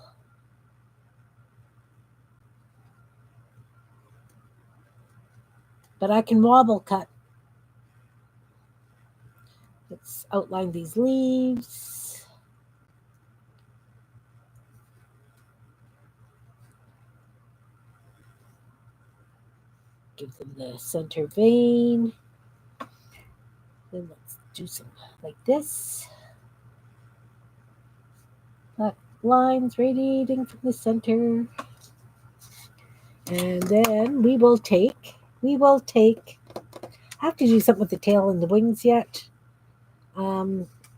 But I can wobble cut. Let's outline these leaves. Give them the center vein. Then let's do some like this. Black lines radiating from the center. And then we will take, I have to do something with the tail and the wings yet.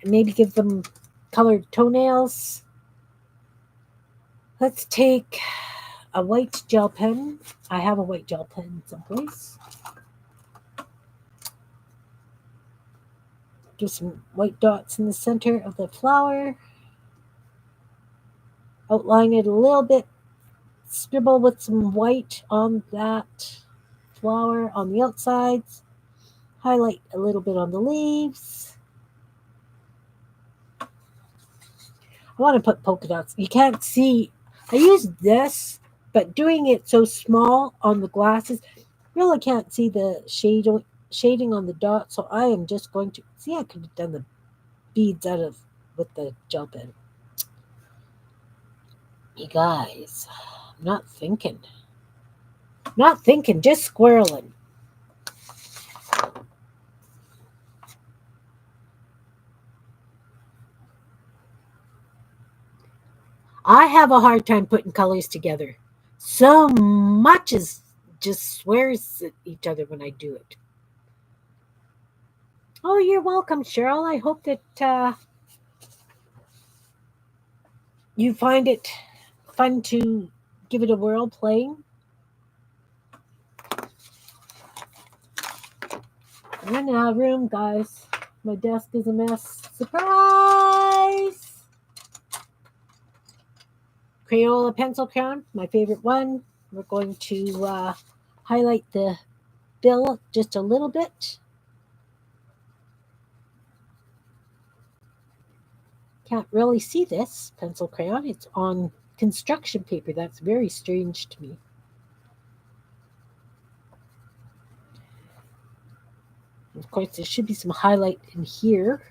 Maybe give them colored toenails. Let's take a white gel pen. I have a white gel pen someplace. Do some white dots in the center of the flower. Outline it a little bit. Scribble with some white on that flower on the outsides. Highlight a little bit on the leaves. I want to put polka dots. You can't see. I use this, but doing it so small on the glasses, really can't see the shading on the dot. So I am just going to see. I could have done the beads out of with the gel pen. You guys, I'm not thinking. Not thinking, just squirreling. I have a hard time putting colors together. So much is just swears at each other when I do it. Oh, you're welcome, Cheryl. I hope that you find it fun to give it a whirl playing. I'm running out of room, guys. My desk is a mess. Surprise! Crayola pencil crayon, my favorite one. We're going to highlight the bill just a little bit. Can't really see this pencil crayon. It's on construction paper. That's very strange to me. Of course, there should be some highlight in here.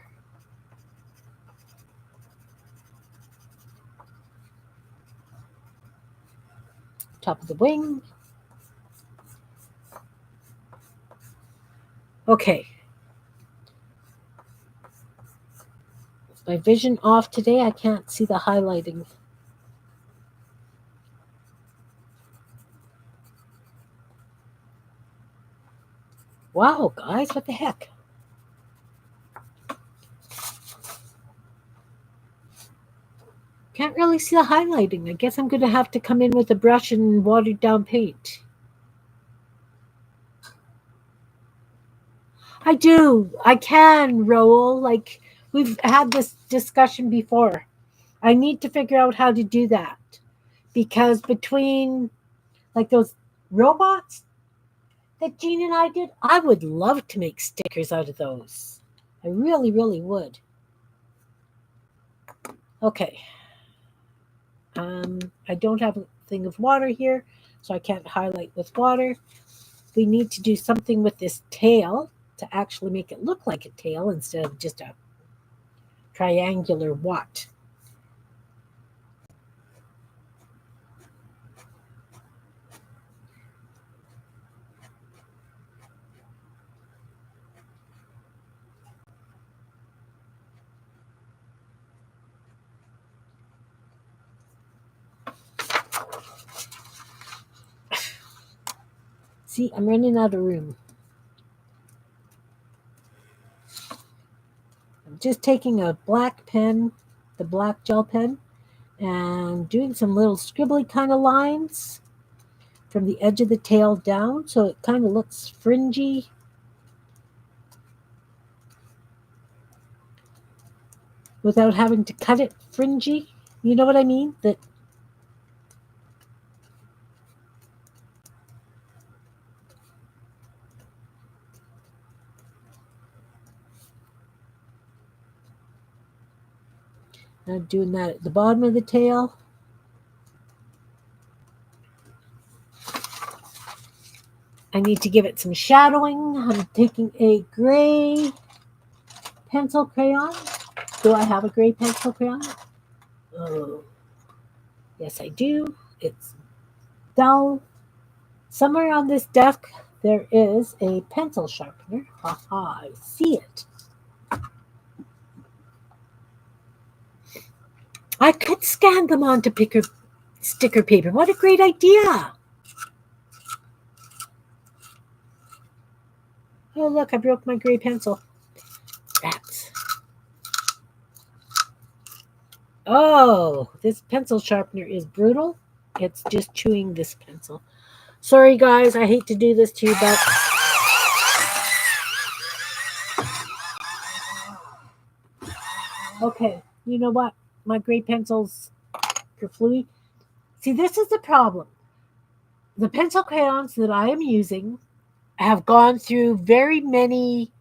Top of the wing. Okay. Is my vision off today? I can't see the highlighting. Wow, guys, what the heck? Can't really see the highlighting. I guess I'm going to have to come in with a brush and watered down paint. I do. I can, Raoul. Like, we've had this discussion before. I need to figure out how to do that. Because between, like, those robots that Jean and I did, I would love to make stickers out of those. I really, really would. Okay. I don't have a thing of water here, so I can't highlight with water. We need to do something with this tail to actually make it look like a tail instead of just a triangular what. See, I'm running out of room. I'm just taking a black pen, the black gel pen, and doing some little scribbly kind of lines from the edge of the tail down so it kind of looks fringy. Without having to cut it fringy. You know what I mean? That I'm doing that at the bottom of the tail. I need to give it some shadowing. I'm taking a gray pencil crayon. Do I have a gray pencil crayon? Oh, yes, I do. It's dull. Somewhere on this desk, there is a pencil sharpener. Haha, I see it. I could scan them onto sticker paper. What a great idea. Oh, look, I broke my gray pencil. Rats. Oh, this pencil sharpener is brutal. It's just chewing this pencil. Sorry, guys, I hate to do this to you, but Okay, you know what? My gray pencils are fluey. See, this is the problem. The pencil crayons that I am using have gone through very many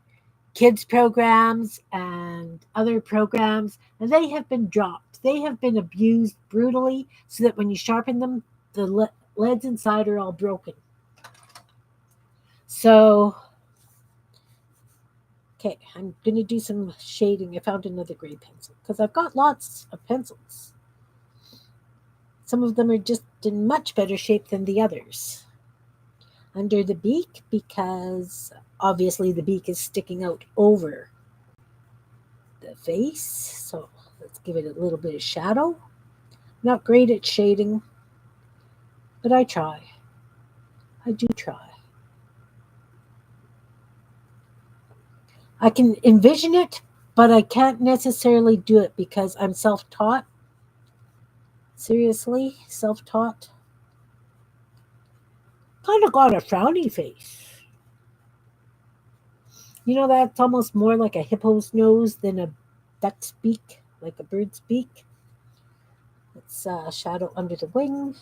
kids programs and other programs, and they have been dropped. They have been abused brutally so that when you sharpen them, the leads inside are all broken. So, okay, I'm going to do some shading. I found another gray pencil because I've got lots of pencils. Some of them are just in much better shape than the others. Under the beak, because obviously the beak is sticking out over the face. So let's give it a little bit of shadow. Not great at shading, but I try. I do try. I can envision it, but I can't necessarily do it because I'm self taught. Seriously, self taught. Kind of got a frowny face. You know, that's almost more like a hippo's nose than a duck's beak, like a bird's beak. Let's shadow under the wing.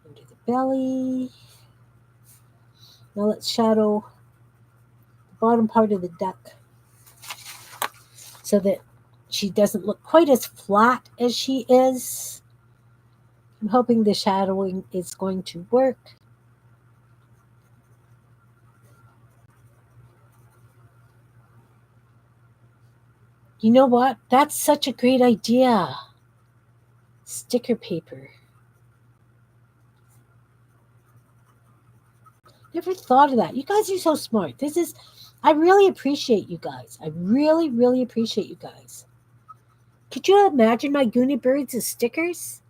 Under the belly. Now let's shadow the bottom part of the duck so that she doesn't look quite as flat as she is. I'm hoping the shadowing is going to work. You know what? That's such a great idea. Sticker paper. Never thought of that. You guys are so smart. I really appreciate you guys. I really, really appreciate you guys. Could you imagine my Goonie birds as stickers?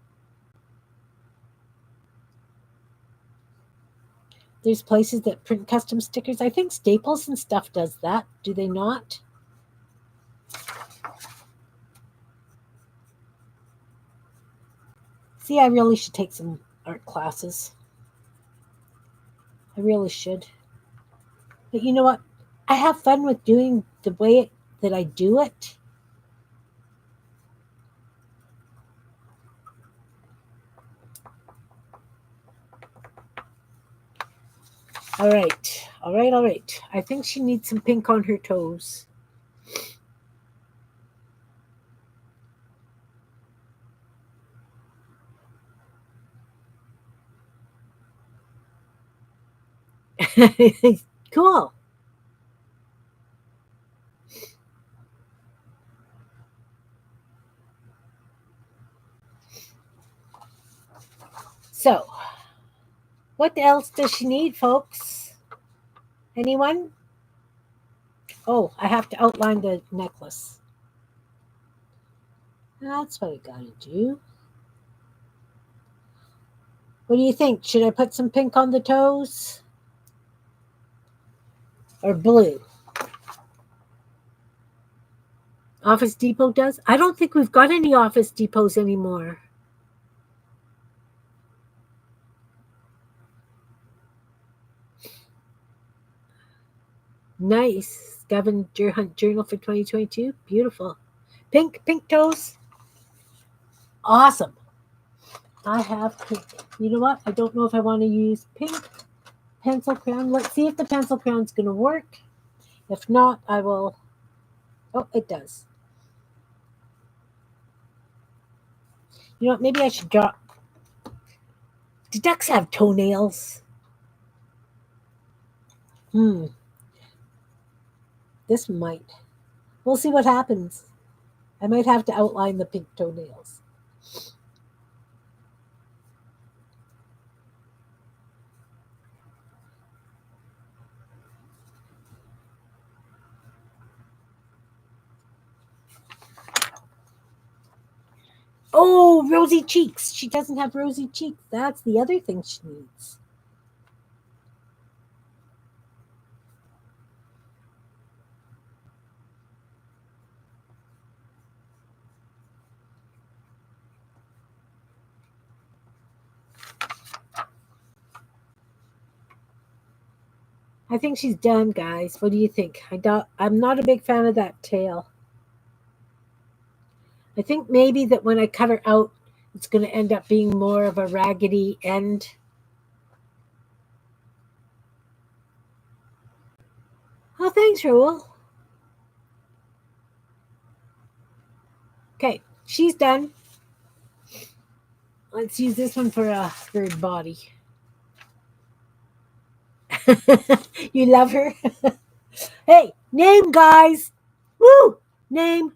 There's places that print custom stickers. I think Staples and stuff does that. Do they not? See, I really should take some art classes. I really should. But you know what? I have fun with doing the way that I do it. All right. All right. All right. I think she needs some pink on her toes. Cool. So, what else does she need, folks? Anyone? Oh, I have to outline the necklace. That's what I gotta do. What do you think? Should I put some pink on the toes? Or blue? Office Depot does? I don't think we've got any Office Depots anymore. Nice. Scavenger Hunt Journal for 2022. Beautiful. Pink toes. Awesome. I have pink. You know what? I don't know if I want to use pink pencil crayon. Let's see if the pencil crayon's going to work. If not, I will. Oh, it does. You know what? Maybe I should draw. Do ducks have toenails? Hmm. This might. We'll see what happens. I might have to outline the pink toenails. Oh, rosy cheeks. She doesn't have rosy cheeks. That's the other thing she needs. I think she's done, guys. What do you think? I'm not a big fan of that tail. I think maybe that when I cut her out, it's going to end up being more of a raggedy end. Oh, thanks, Raul. Okay, she's done. Let's use this one for a bird body. You love her? Hey, name, guys. Woo! Name.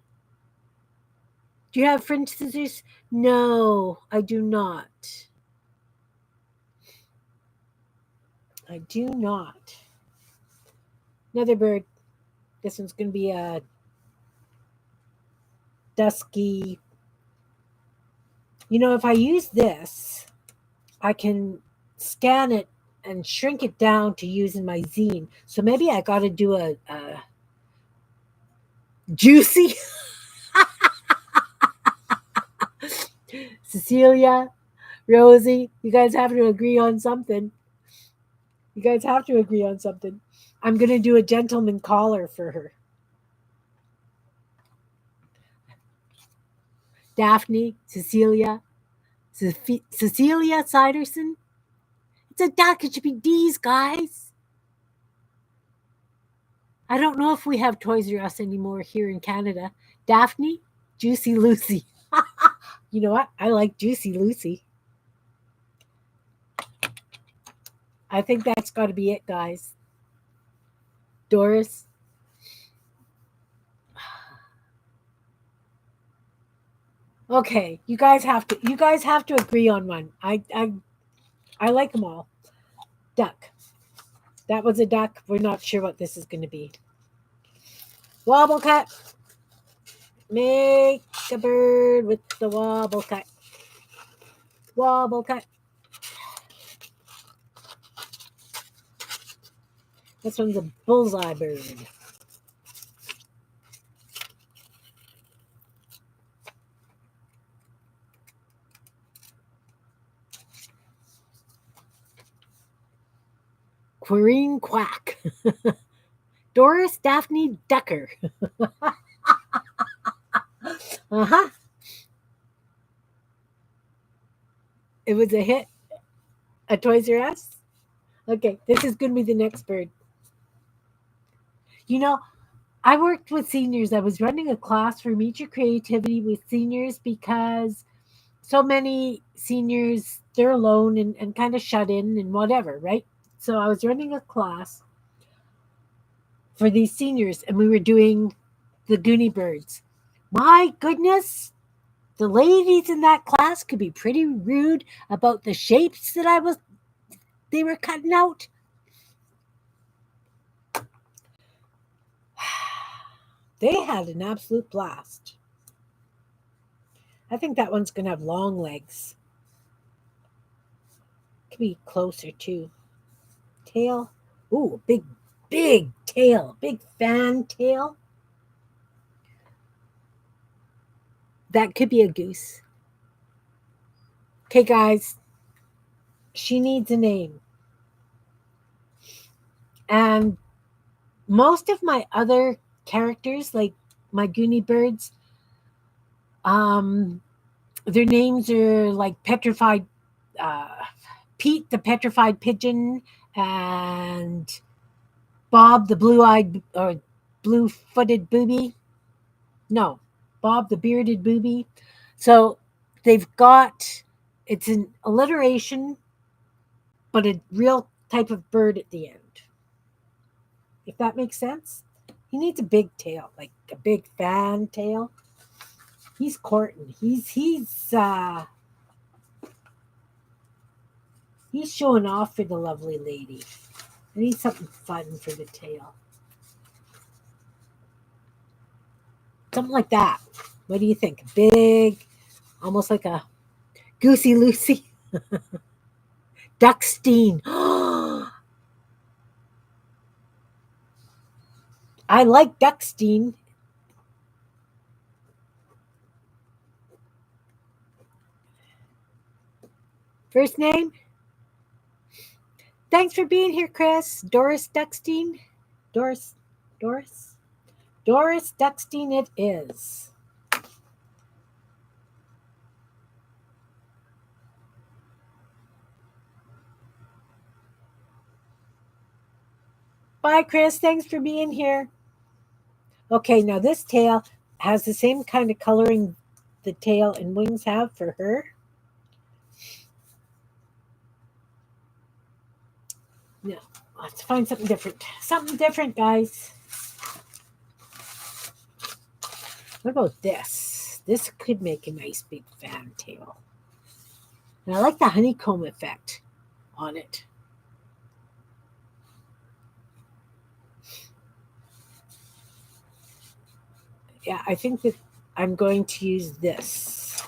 Do you have French scissors? No, I do not. I do not. Another bird. This one's going to be a dusky. You know, if I use this, I can scan it and shrink it down to use in my zine. So maybe I got to do a juicy. Cecilia, Rosie, you guys have to agree on something. You guys have to agree on something. I'm going to do a gentleman collar for her. Daphne, Cecilia, Cecilia Siderson. It's a duck. It should be D's, guys. I don't know if we have Toys R Us anymore here in Canada. Daphne, Juicy Lucy. You know what? I like Juicy Lucy. I think that's got to be it, guys. Doris. Okay, you guys have to agree on one. I like them all. Duck. That was a duck. We're not sure what this is going to be. Wobble cut. Make a bird with the wobble cut. Wobble cut. This one's a bullseye bird. Quirine Quack. Doris Daphne Ducker. Uh-huh. It was a hit. A Toys R Us? Okay, this is going to be the next bird. You know, I worked with seniors. I was running a class for Meet Your Creativity with seniors because so many seniors, they're alone and kind of shut in and whatever, right? So I was running a class for these seniors and we were doing the Goonie Birds. My goodness, the ladies in that class could be pretty rude about the shapes that they were cutting out. They had an absolute blast. I think that one's going to have long legs. Could be closer too. Tail. Ooh, big tail. Big fan tail. That could be a goose. Okay, guys. She needs a name. And most of my other characters, like my Goonie Birds, their names are like Petrified Pete the Petrified Pigeon and Bob the Blue-eyed or Blue-footed Booby. No, Bob the Bearded Booby. So they've got, it's an alliteration, but a real type of bird at the end. If that makes sense. He needs a big tail, like a big fan tail. He's courting. He's showing off for the lovely lady. I need something fun for the tail. Something like that. What do you think? Big, almost like a Goosey Lucy. Duckstein. I like Duckstein. First name? Thanks for being here, Chris. Doris Duckstein. Doris. Doris. Doris Duckstein it is. Bye, Chris. Thanks for being here. Okay, now this tail has the same kind of coloring the tail and wings have for her. No, let's find something different. Something different, guys. What about this? This could make a nice big fan tail. And I like the honeycomb effect on it. Yeah, I think that I'm going to use this.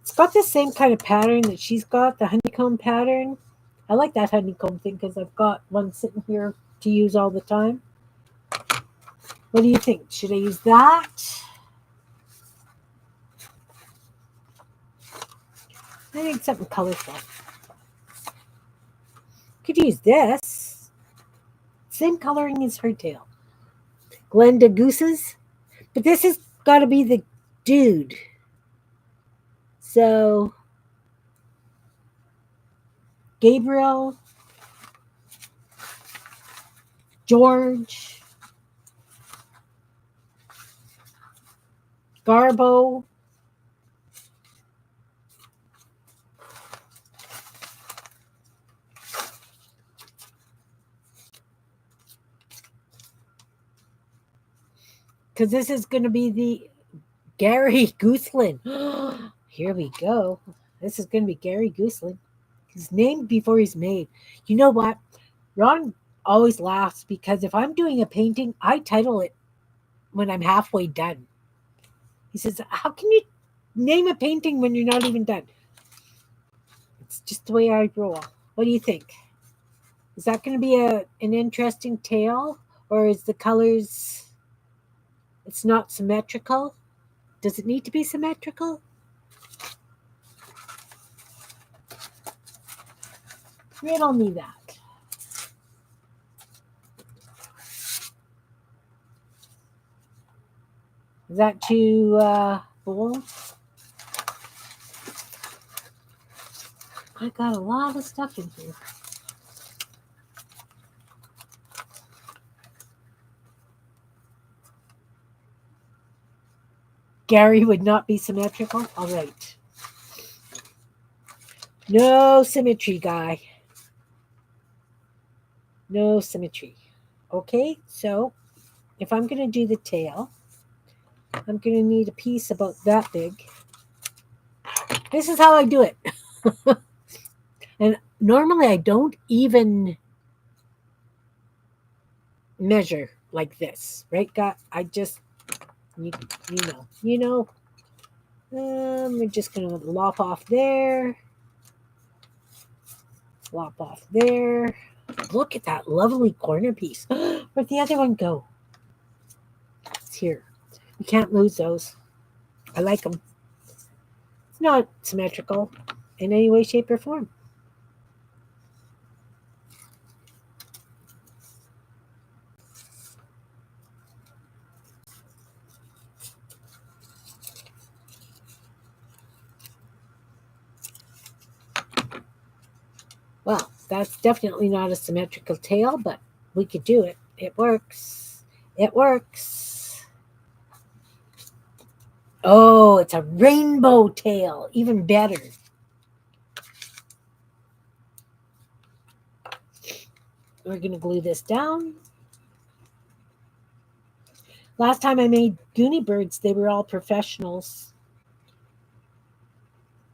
It's got the same kind of pattern that she's got, the honeycomb pattern. I like that honeycomb thing because I've got one sitting here to use all the time. What do you think? Should I use that? I need something colorful. Could use this. Same coloring as her tail. Glenda Gooses. But this has got to be the dude. So, Gabriel, George, Garbo, because this is going to be the Gary Gooseland. Here we go. This is going to be Gary Gooseland. He's named before he's made. You know what? Ron always laughs because if I'm doing a painting, I title it when I'm halfway done. He says, how can you name a painting when you're not even done? It's just the way I roll. What do you think? Is that going to be an interesting tale? Or is the colors, it's not symmetrical? Does it need to be symmetrical? Riddle me that. Is that too bold? I got a lot of stuff in here. Gary would not be symmetrical? All right. No symmetry, guy. No symmetry. Okay, so if I'm going to do the tail, I'm going to need a piece about that big. This is how I do it. And normally I don't even measure like this, right? I just, you know. We're just going to lop off there. Lop off there. Look at that lovely corner piece. Where'd the other one go? It's here. You can't lose those. I like them. It's not symmetrical in any way, shape, or form. Well, that's definitely not a symmetrical tail, but we could do it. It works. It works. Oh, it's a rainbow tail. Even better. We're going to glue this down. Last time I made Goonie birds, they were all professionals.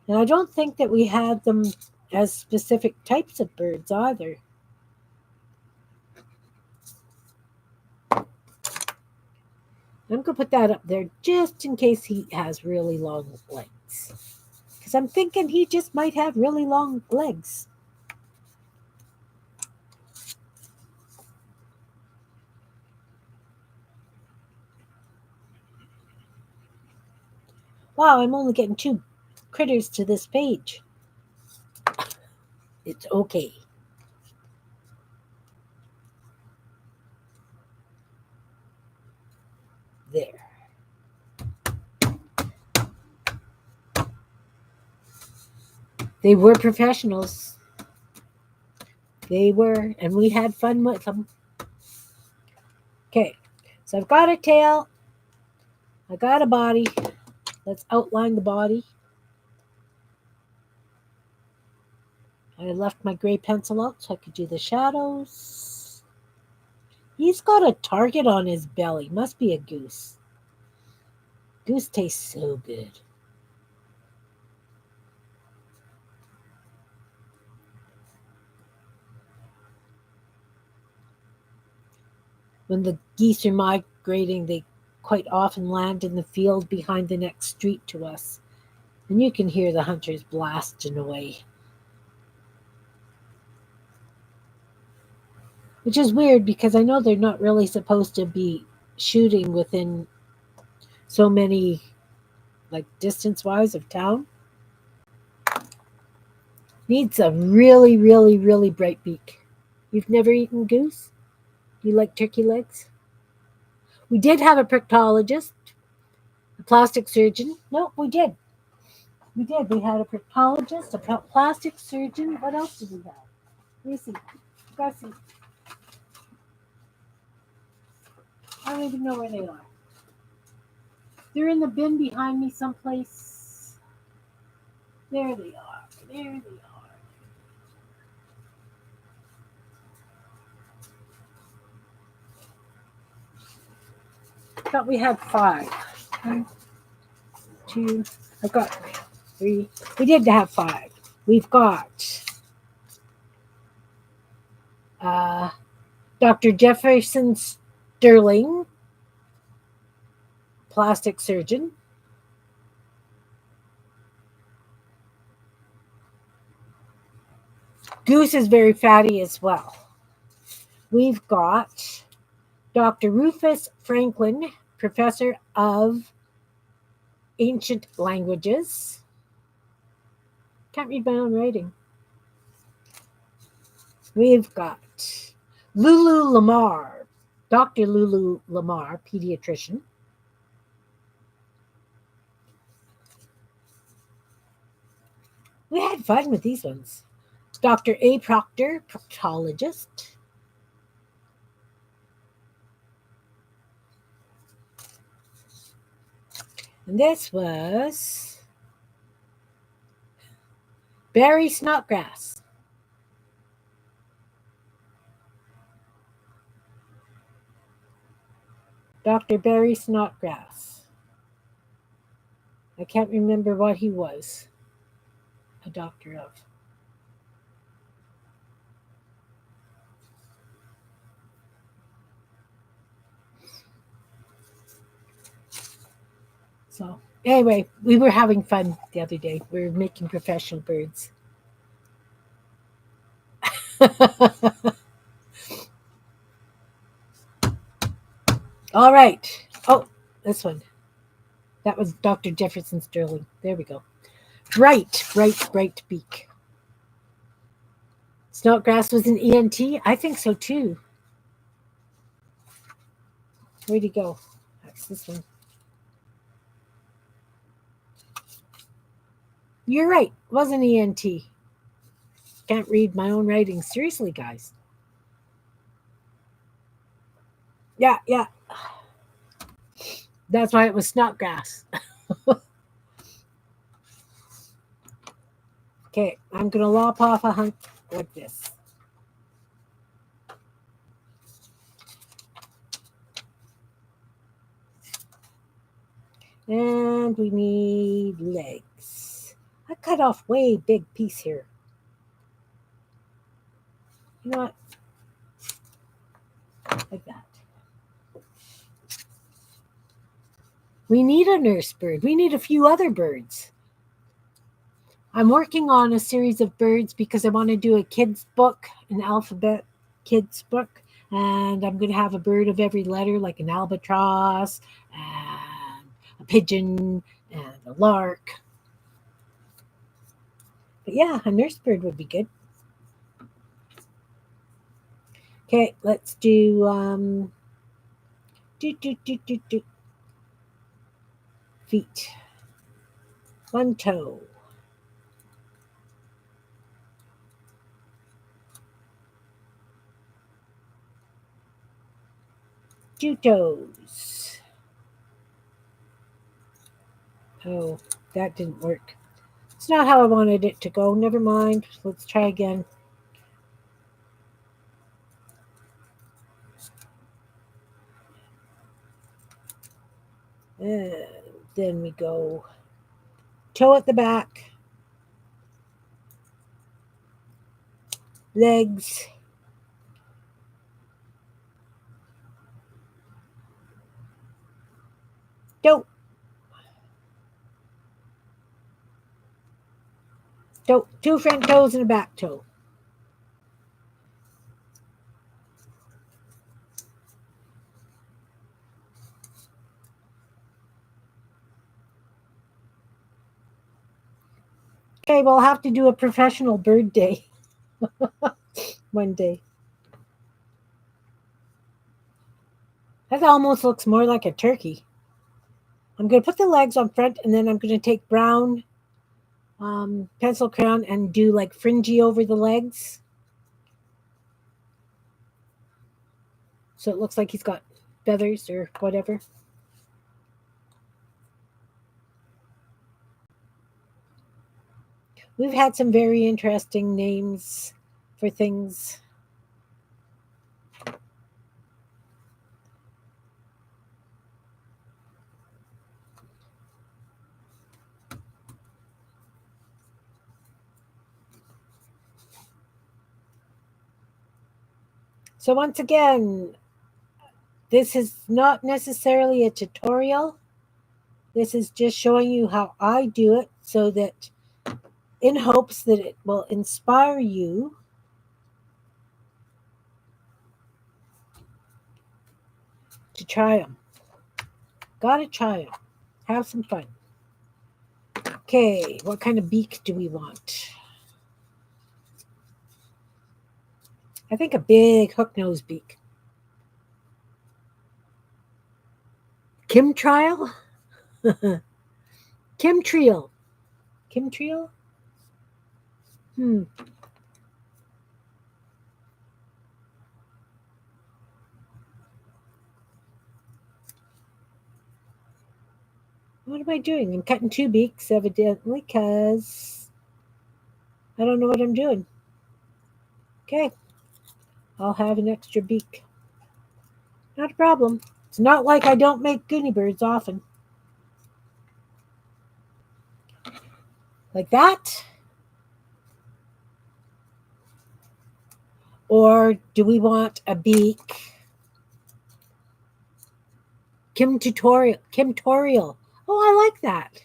And I don't think that we had them as specific types of birds either. I'm going to put that up there just in case he has really long legs. Because I'm thinking he just might have really long legs. Wow, I'm only getting 2 critters to this page. It's okay. There. They were professionals. They were, and we had fun with them. Okay, so I've got a tail. I got a body. Let's outline the body. I left my gray pencil out so I could do the shadows. He's got a target on his belly. Must be a goose. Goose tastes so good. When the geese are migrating, they quite often land in the field behind the next street to us, and you can hear the hunters blasting away. Which is weird because I know they're not really supposed to be shooting within so many, like distance wise, of town. Needs a really, really, really bright beak. You've never eaten goose? You like turkey legs? We did have a proctologist, a plastic surgeon. No, we did. We did. We had a proctologist, a plastic surgeon. What else did we have? Let me see. Gotta see. I don't even know where they are. They're in the bin behind me someplace. There they are. There they are. I thought we had 5. 1, 2. I've got 3. We did have 5. We've got Dr. Jefferson Sterling, plastic surgeon. Goose is very fatty as well. We've got Dr. Rufus Franklin, professor of ancient languages. Can't read my own writing. We've got Lulu Lamar, Dr. Lulu Lamar, pediatrician. We had fun with these ones. Dr. A. Proctor, proctologist. And this was Barry Snodgrass. Dr. Barry Snodgrass. I can't remember what he was a doctor of. So, anyway, we were having fun the other day. We were making professional birds. All right. Oh, this one. That was Dr. Jefferson Sterling. There we go. Bright, bright, bright beak. Snodgrass was an ENT? I think so too. Where'd he go? That's this one. You're right. Was an ENT. Can't read my own writing. Seriously, guys. Yeah, yeah. That's why it was Snodgrass. Okay, I'm going to lop off a hunk like this. And we need legs. I cut off way big piece here. You know what? Like that. We need a nurse bird. We need a few other birds. I'm working on a series of birds because I want to do a kids book, an alphabet kids book. And I'm going to have a bird of every letter, like an albatross and a pigeon and a lark. But yeah, a nurse bird would be good. Okay, let's do Feet. One toe. Two toes. Oh, that didn't work. It's not how I wanted it to go. Never mind. Let's try again. Then we go toe at the back, legs, toe, toe, two front toes and a back toe. Okay, we'll have to do a professional bird day one day. That almost looks more like a turkey. I'm going to put the legs on front, and then I'm going to take brown pencil crayon and do like fringy over the legs. So it looks like he's got feathers or whatever. We've had some very interesting names for things. So once again, this is not necessarily a tutorial. This is just showing you how I do it so that in hopes that it will inspire you to try them. Gotta try them. Have some fun. Okay, what kind of beak do we want? I think a big hook nose beak. Chemtrail? Chemtrail. Chemtrail? What am I doing? I'm cutting two beaks, evidently, because I don't know what I'm doing. Okay. I'll have an extra beak. Not a problem. It's not like I don't make goony birds often. Like that? Or do we want a beak? Chemtorial. Oh, I like that.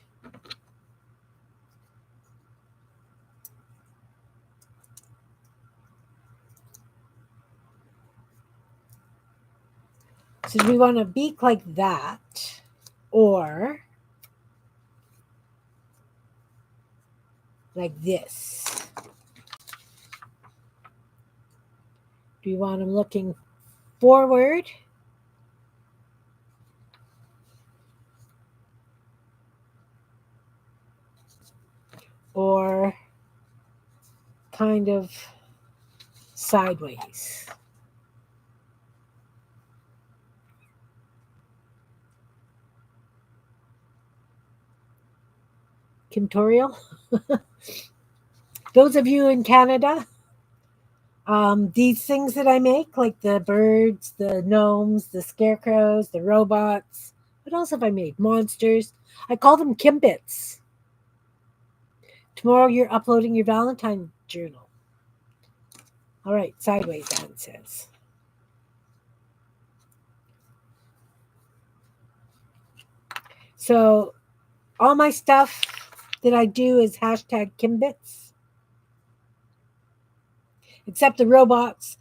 So do we want a beak like that? Or like this? Do you want them looking forward? Or kind of sideways? Chemtorial? Those of you in Canada, these things that I make, like the birds, the gnomes, the scarecrows, the robots. What else have I made? Monsters. I call them Kimbits. Tomorrow you're uploading your Valentine journal. All right, sideways, Anne says. So all my stuff that I do is hashtag Kimbits. Except the robots,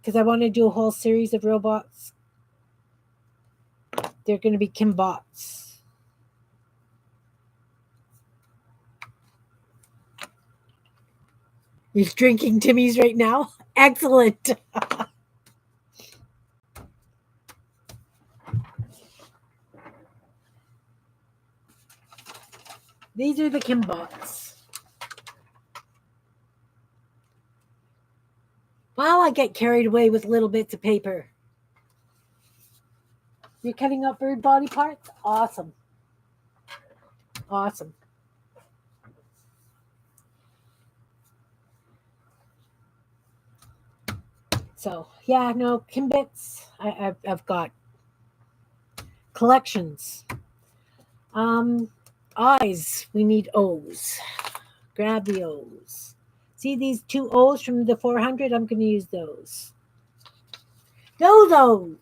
because I want to do a whole series of robots. They're going to be Kimbots. You're drinking Timmy's right now? Excellent. These are the Kimbots. Wow, I get carried away with little bits of paper. You're cutting up bird body parts? Awesome. Awesome. So, yeah, no, Kimbits. I've got collections. Um, Eyes. We need O's. Grab the O's. See these two O's from the 400? I'm going to use those. Those.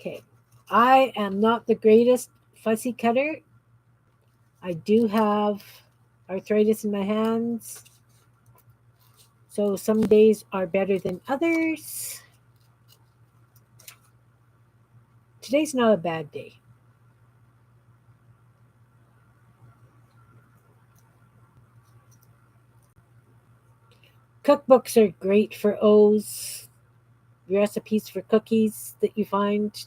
Okay. I am not the greatest fussy cutter. I do have arthritis in my hands. So some days are better than others. Today's not a bad day. Cookbooks are great for O's, recipes for cookies that you find,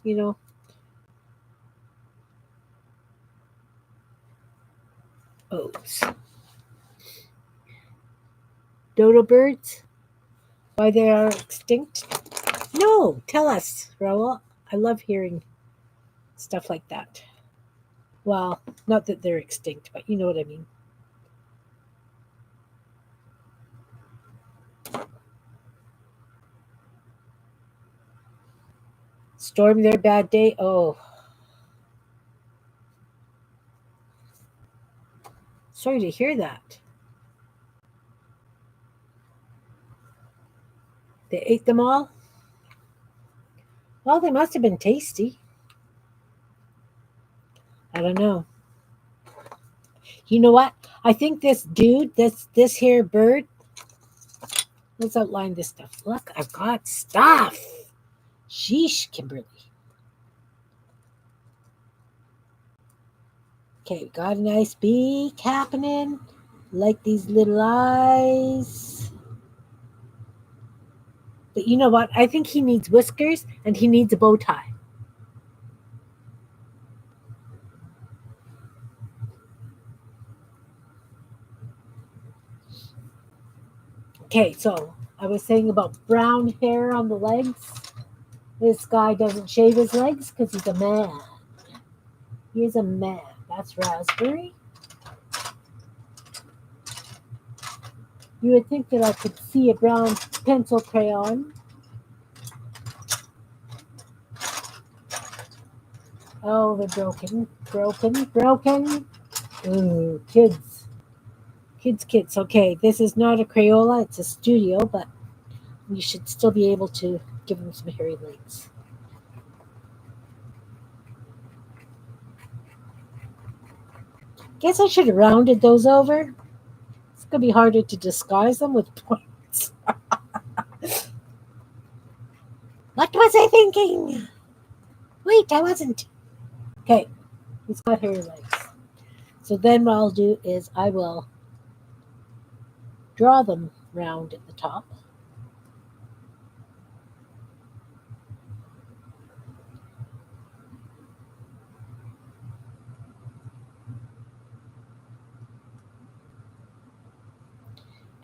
O's. Dodo birds, why they are extinct? No, tell us, Raoul. I love hearing stuff like that. Well, not that they're extinct, but you know what I mean. Storm their bad day. Oh, sorry to hear that. They ate them all? Well, they must have been tasty. I don't know. You know what? I think this dude, this here bird. Let's outline this stuff. Look, I've got stuff. Sheesh, Kimberly. Okay, got a nice beak happening. Like these little eyes. But you know what? I think he needs whiskers and he needs a bow tie. Okay, so I was saying about brown hair on the legs. This guy doesn't shave his legs because he's a man. He's a man. That's raspberry. You would think that I could see a brown pencil crayon. Oh, they're broken. Broken. Ooh, kids. Kids. Okay, this is not a Crayola, it's a studio, but we should still be able to give them some hairy legs. Guess I should have rounded those over. It's going to be harder to disguise them with points. What was I thinking? Wait, I wasn't. Okay, he's got hairy legs. So then what I'll do is I will draw them round at the top.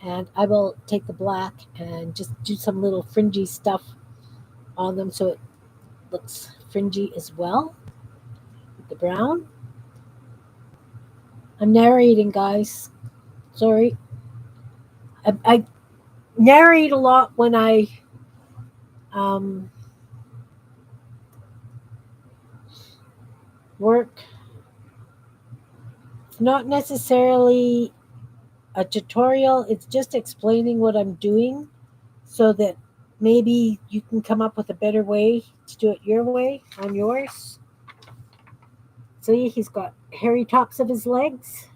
And I will take the black and just do some little fringy stuff on them so it looks fringy as well. With the brown. I'm narrating, guys. Sorry. I narrate a lot when I work. It's not necessarily a tutorial, it's just explaining what I'm doing so that maybe you can come up with a better way to do it your way on yours. See, he's got hairy tops of his legs.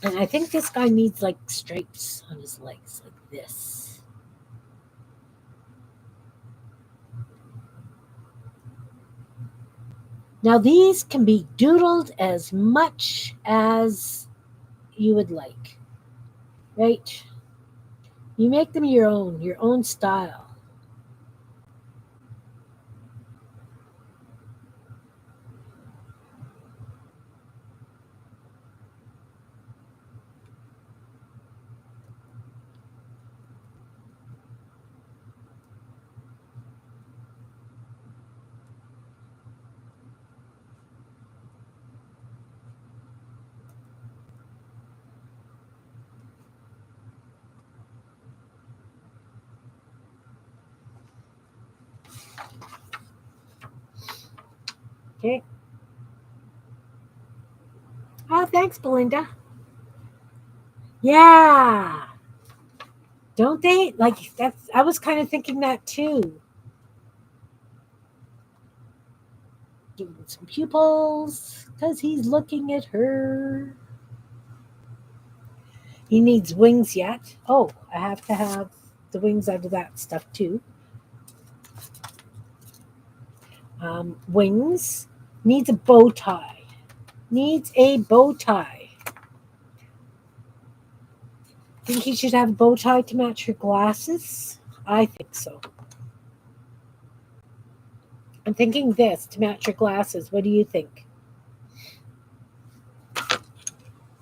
And I think this guy needs like stripes on his legs, like this. Now these can be doodled as much as you would like, right? You make them your own style. Okay. Oh, thanks, Belinda. Yeah. Don't they? Like that's I was kind of thinking that too. Giving some pupils because he's looking at her. He needs wings yet. Oh, I have to have the wings out of that stuff too. Wings. Needs a bow tie. Needs a bow tie. Think he should have a bow tie to match her glasses? I think so. I'm thinking this to match her glasses. What do you think?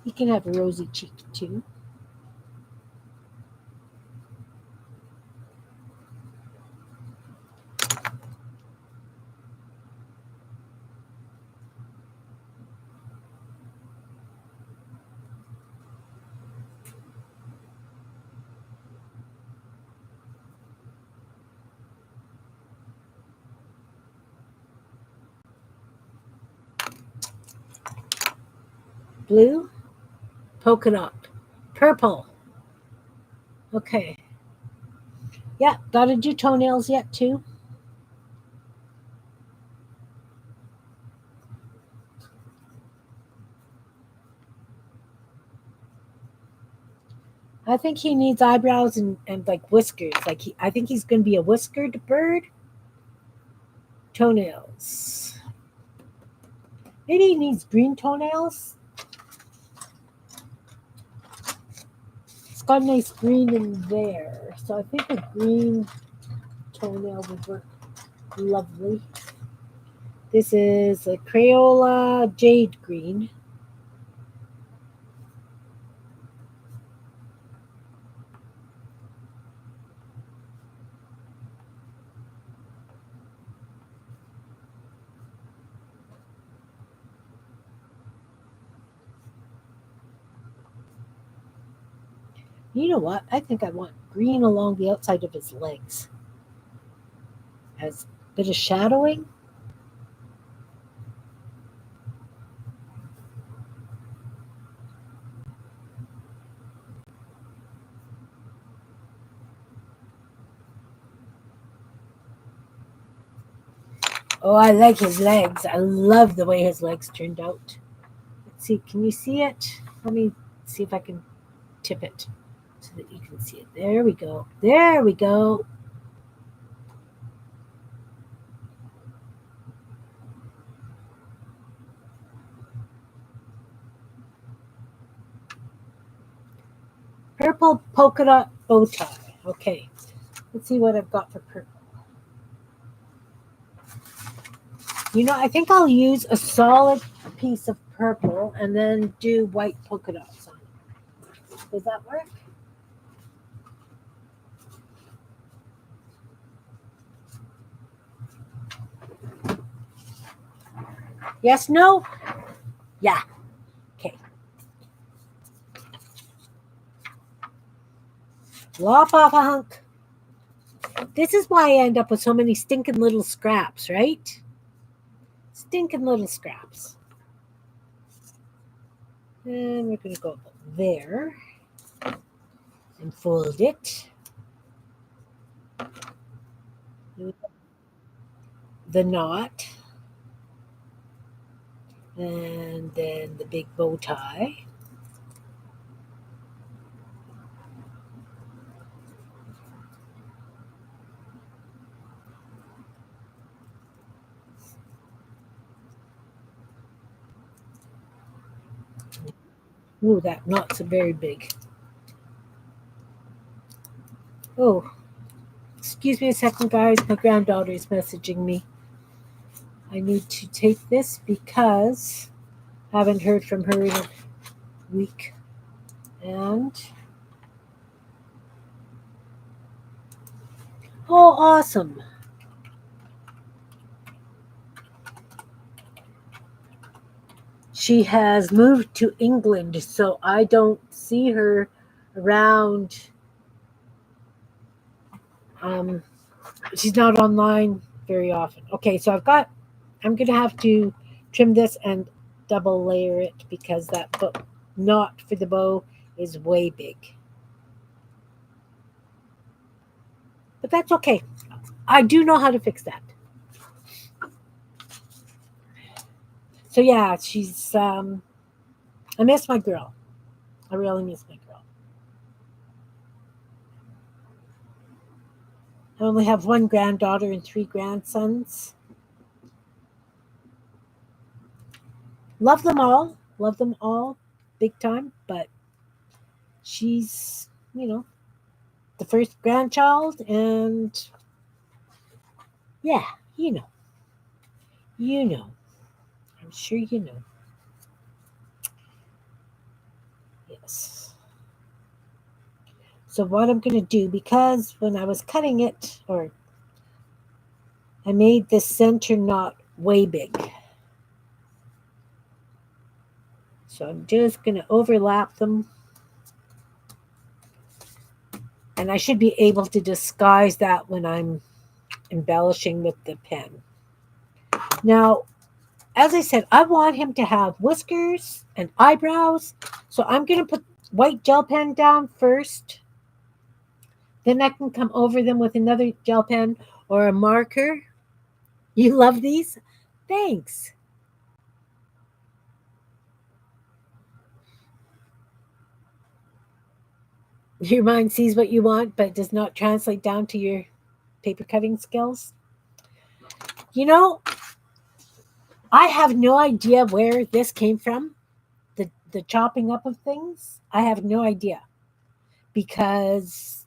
He can have a rosy cheek too. Blue, polka dot, purple. Okay. Yeah, gotta do toenails yet too. I think he needs eyebrows and like whiskers. I think he's gonna be a whiskered bird. Toenails. Maybe he needs green toenails. It's got a nice green in there. So I think a green toenail would work lovely. This is a Crayola Jade Green. You know what? I think I want green along the outside of his legs. As a bit of shadowing. Oh, I like his legs. I love the way his legs turned out. Let's see, can you see it? Let me see if I can tip it so that you can see it. There we go. There we go. Purple polka dot bow tie. Okay, let's see what I've got for purple. You know, I think I'll use a solid piece of purple and then do white polka dots on it. Does that work? Yes, no? Yeah. Okay. Lop off a hunk. This is why I end up with so many stinking little scraps, right? Stinking little scraps. And we're going to go there and fold it. The knot. And then the big bow tie. Ooh, that knot's very big. Oh, excuse me a second, guys. My granddaughter is messaging me. I need to take this because I haven't heard from her in a week. And oh, awesome. She has moved to England, so I don't see her around. Um, she's not online very often. Okay, so I'm going to have to trim this and double layer it because that knot for the bow is way big. But that's okay. I do know how to fix that. So yeah, I miss my girl. I really miss my girl. I only have one granddaughter and three grandsons. Love them all, big time. But she's, the first grandchild, and yeah, you know, you know. I'm sure you know. Yes. So what I'm going to do, because when I was cutting it, or I made the center knot way big. So I'm just going to overlap them. And I should be able to disguise that when I'm embellishing with the pen. Now, as I said, I want him to have whiskers and eyebrows. So I'm going to put white gel pen down first. Then I can come over them with another gel pen or a marker. You love these? Thanks. Your mind sees what you want, but does not translate down to your paper cutting skills. You know, I have no idea where this came from. The chopping up of things. I have no idea because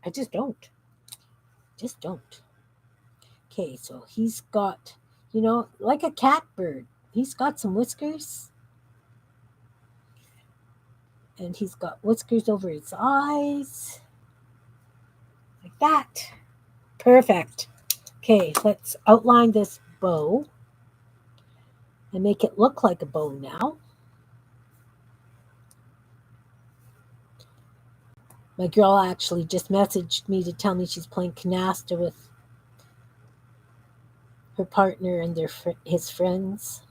I just don't. Just don't. Okay, so he's got, like a catbird. He's got some whiskers, and he's got whiskers over his eyes. Like that. Perfect. Okay, let's outline this bow and make it look like a bow now. My girl actually just messaged me to tell me she's playing canasta with her partner and his friends.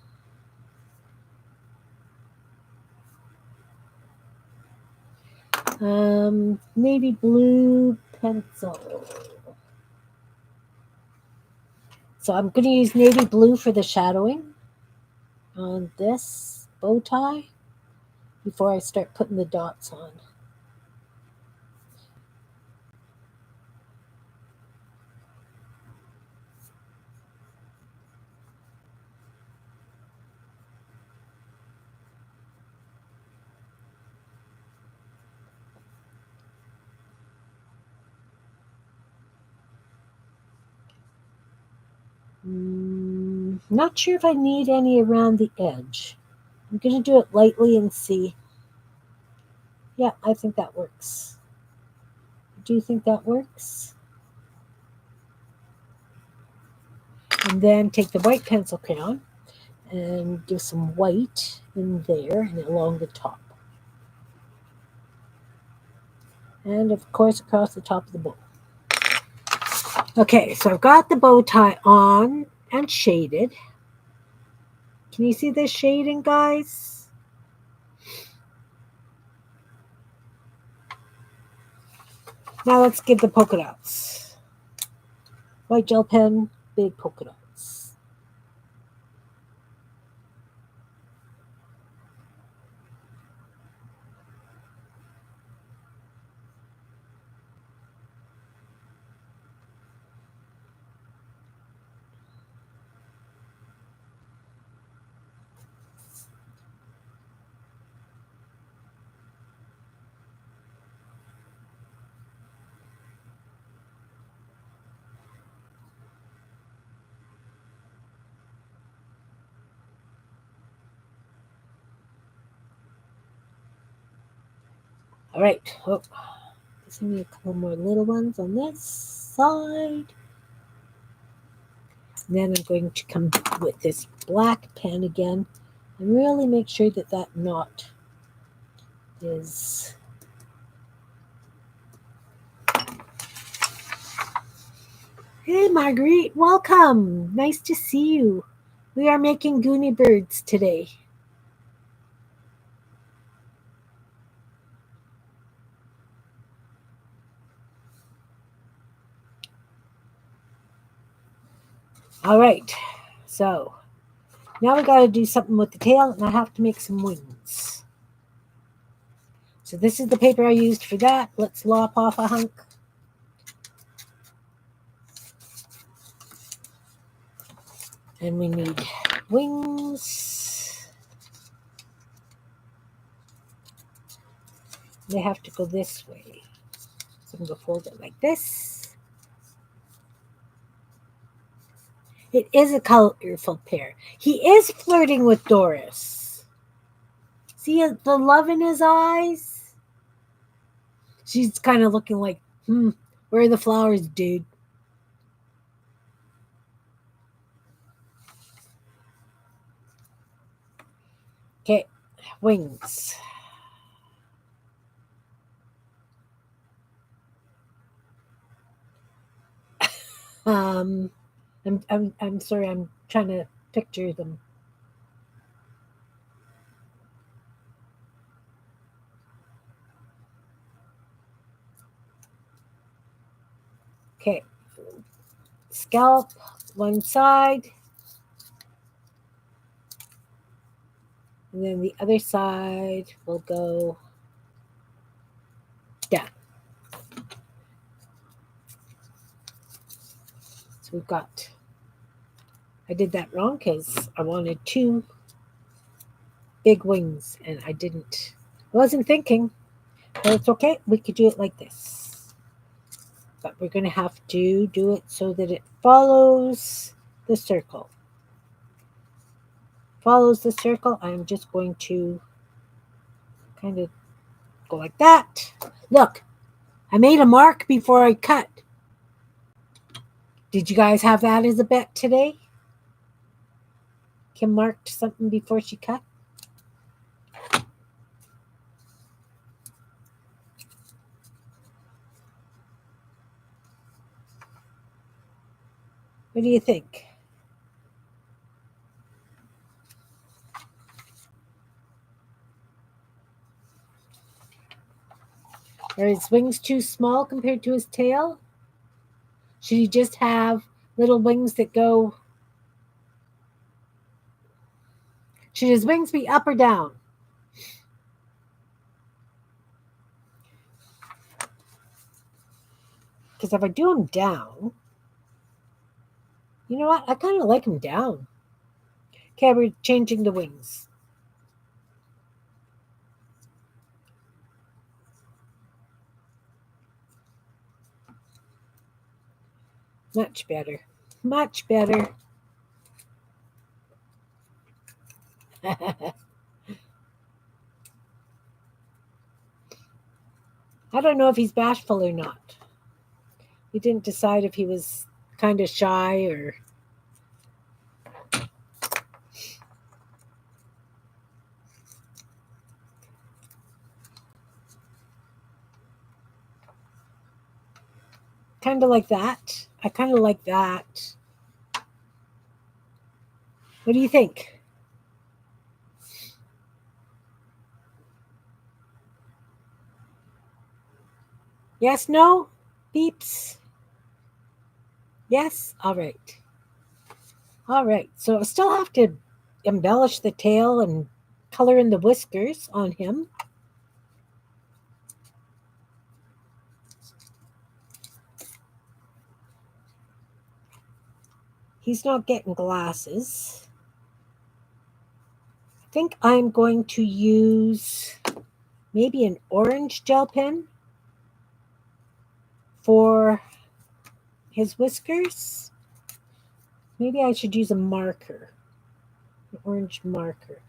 Navy blue pencil. So I'm going to use navy blue for the shadowing on this bow tie before I start putting the dots on. Not sure if I need any around the edge. I'm going to do it lightly and see. Yeah, I think that works. Do you think that works? And then take the white pencil crayon and give some white in there and along the top. And of course across the top of the bow. Okay, so I've got the bow tie on and shaded. Can you see this shading, guys? Now let's give the polka dots. White gel pen, big polka dots. All right. Oh, just need a couple more little ones on this side. And then I'm going to come with this black pen again and really make sure that that knot is... Hey, Marguerite, welcome. Nice to see you. We are making Goonie birds today. All right, so now we got to do something with the tail, and I have to make some wings. So this is the paper I used for that. Let's lop off a hunk. And we need wings. They have to go this way. So I'm going to fold it like this. It is a colorful pair. He is flirting with Doris. See the love in his eyes? She's kind of looking like, where are the flowers, dude? Okay, wings. I'm sorry, I'm trying to picture them. Okay, scalp one side, and then the other side will go down. So we've got, I did that wrong because I wanted two big wings and I wasn't thinking, but it's okay. We could do it like this. But we're going to have to do it so that it follows the circle. Follows the circle. I'm just going to kind of go like that. Look, I made a mark before I cut. Did you guys have that as a bet today? Kim marked something before she cut. What do you think? Are his wings too small compared to his tail? Should he just have little wings that go... Should his wings be up or down? Because if I do them down, you know what? I kind of like them down. Okay, we're changing the wings. Much better. Much better. I don't know if he's bashful or not. We didn't decide if he was kind of shy or... Kind of like that. I kind of like that. What do you think? Yes, no? Beeps? Yes? All right. All right. So I still have to embellish the tail and color in the whiskers on him. He's not getting glasses. I think I'm going to use maybe an orange gel pen for his whiskers. Maybe I should use a marker, an orange marker.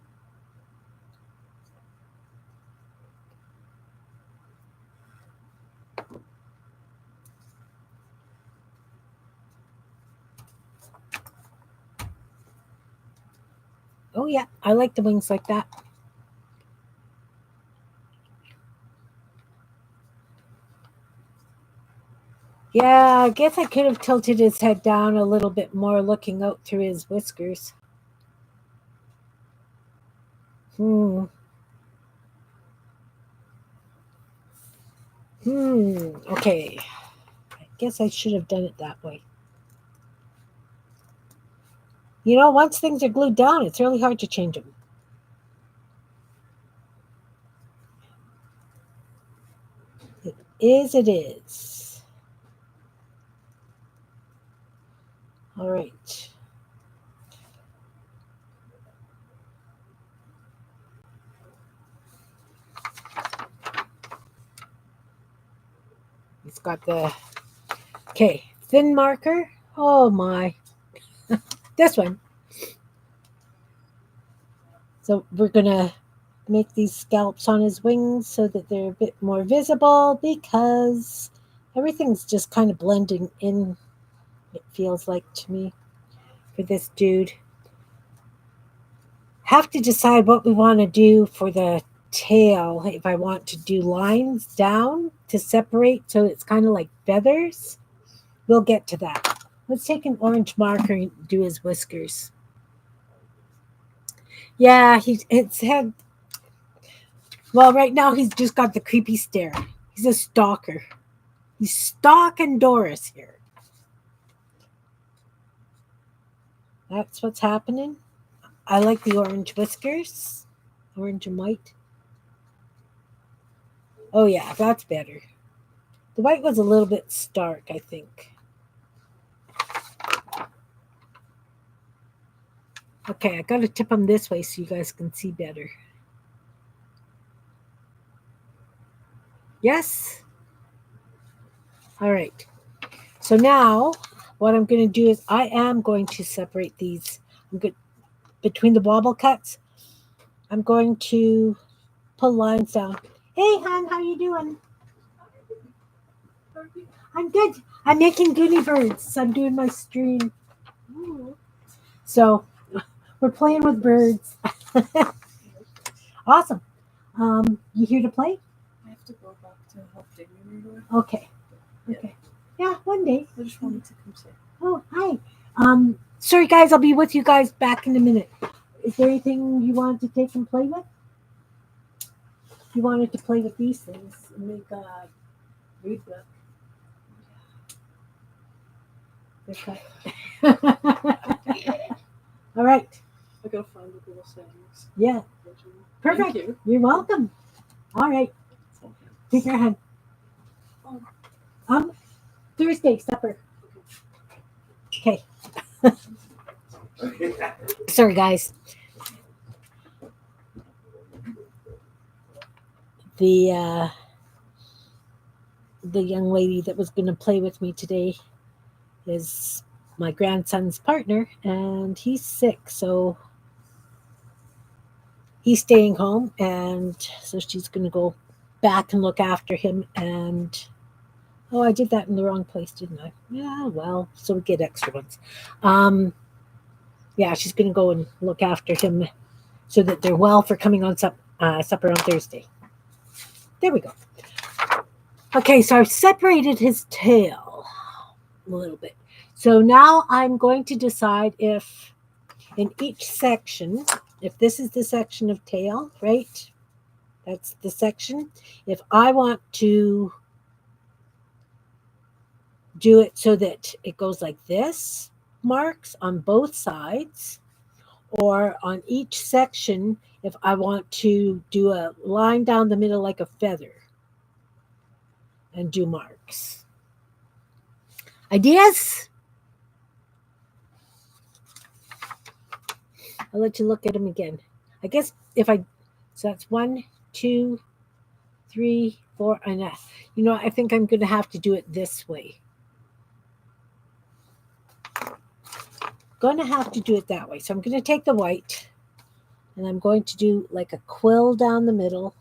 Oh, yeah, I like the wings like that. Yeah, I guess I could have tilted his head down a little bit more, looking out through his whiskers. Hmm. Okay. I guess I should have done it that way. Once things are glued down, it's really hard to change them. It is. All right. It's got the, okay, thin marker. Oh my. This one. So we're going to make these scallops on his wings so that they're a bit more visible, because everything's just kind of blending in, it feels like to me, for this dude. Have to decide what we want to do for the tail. If I want to do lines down to separate so it's kind of like feathers, we'll get to that. Let's take an orange marker and do his whiskers. Yeah, it's had. Well, right now he's just got the creepy stare. He's a stalker. He's stalking Doris here. That's what's happening. I like the orange whiskers. Orange and white. Oh, yeah, that's better. The white was a little bit stark, I think. Okay, I got to tip them this way so you guys can see better. Yes? All right. So now what I'm going to do is I am going to separate these. I'm good between the wobble cuts. I'm going to pull lines down. Hey, hon, how you doing? I'm good. I'm making goody birds. I'm doing my stream. So we're playing with birds. Awesome. You here to play? I have to go back to help Dignity. Okay. Okay. Yeah, one day. I just wanted to come say. Oh, hi. Sorry guys, I'll be with you guys back in a minute. Is there anything you wanted to take and play with? You wanted to play with these things and make a read book. They're cut. All right. I gotta find the little settings. Yeah. Perfect. Thank you. You're welcome. All right. Take your hand. Thursday supper. Okay. Sorry, guys. The young lady that was going to play with me today is my grandson's partner, and he's sick, so he's staying home, and so she's going to go back and look after him. And oh, I did that in the wrong place, didn't I? Yeah, well, so we get extra ones. Yeah, she's going to go and look after him so that they're well for coming on supper on Thursday. There we go. Okay, so I've separated his tail a little bit. So now I'm going to decide if in each section, if this is the section of tail, right? That's the section. If I want to do it so that it goes like this, marks on both sides, or on each section, if I want to do a line down the middle like a feather and do marks. Ideas? I'll let you look at them again. I guess so that's 1, 2, 3, 4, and I think I'm going to have to do it this way. Going to have to do it that way. So I'm going to take the white, and I'm going to do like a quill down the middle.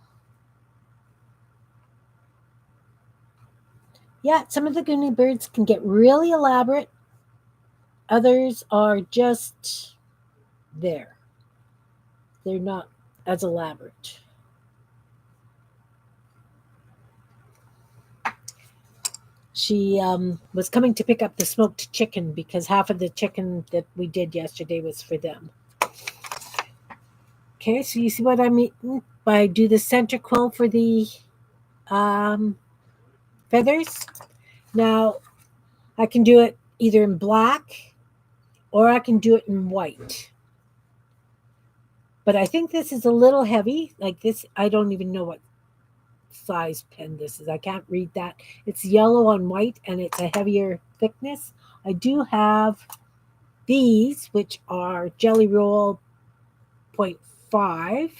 Yeah, some of the Goonie birds can get really elaborate. Others are just there. They're not as elaborate. She was coming to pick up the smoked chicken because half of the chicken that we did yesterday was for them. Okay, so you see what I mean? I do the center quill for the um, feathers. Now, I can do it either in black or I can do it in white. But I think this is a little heavy. Like this, I don't even know what size pen this is. I can't read that. It's yellow on white and it's a heavier thickness. I do have these, which are Jelly Roll point 0.5.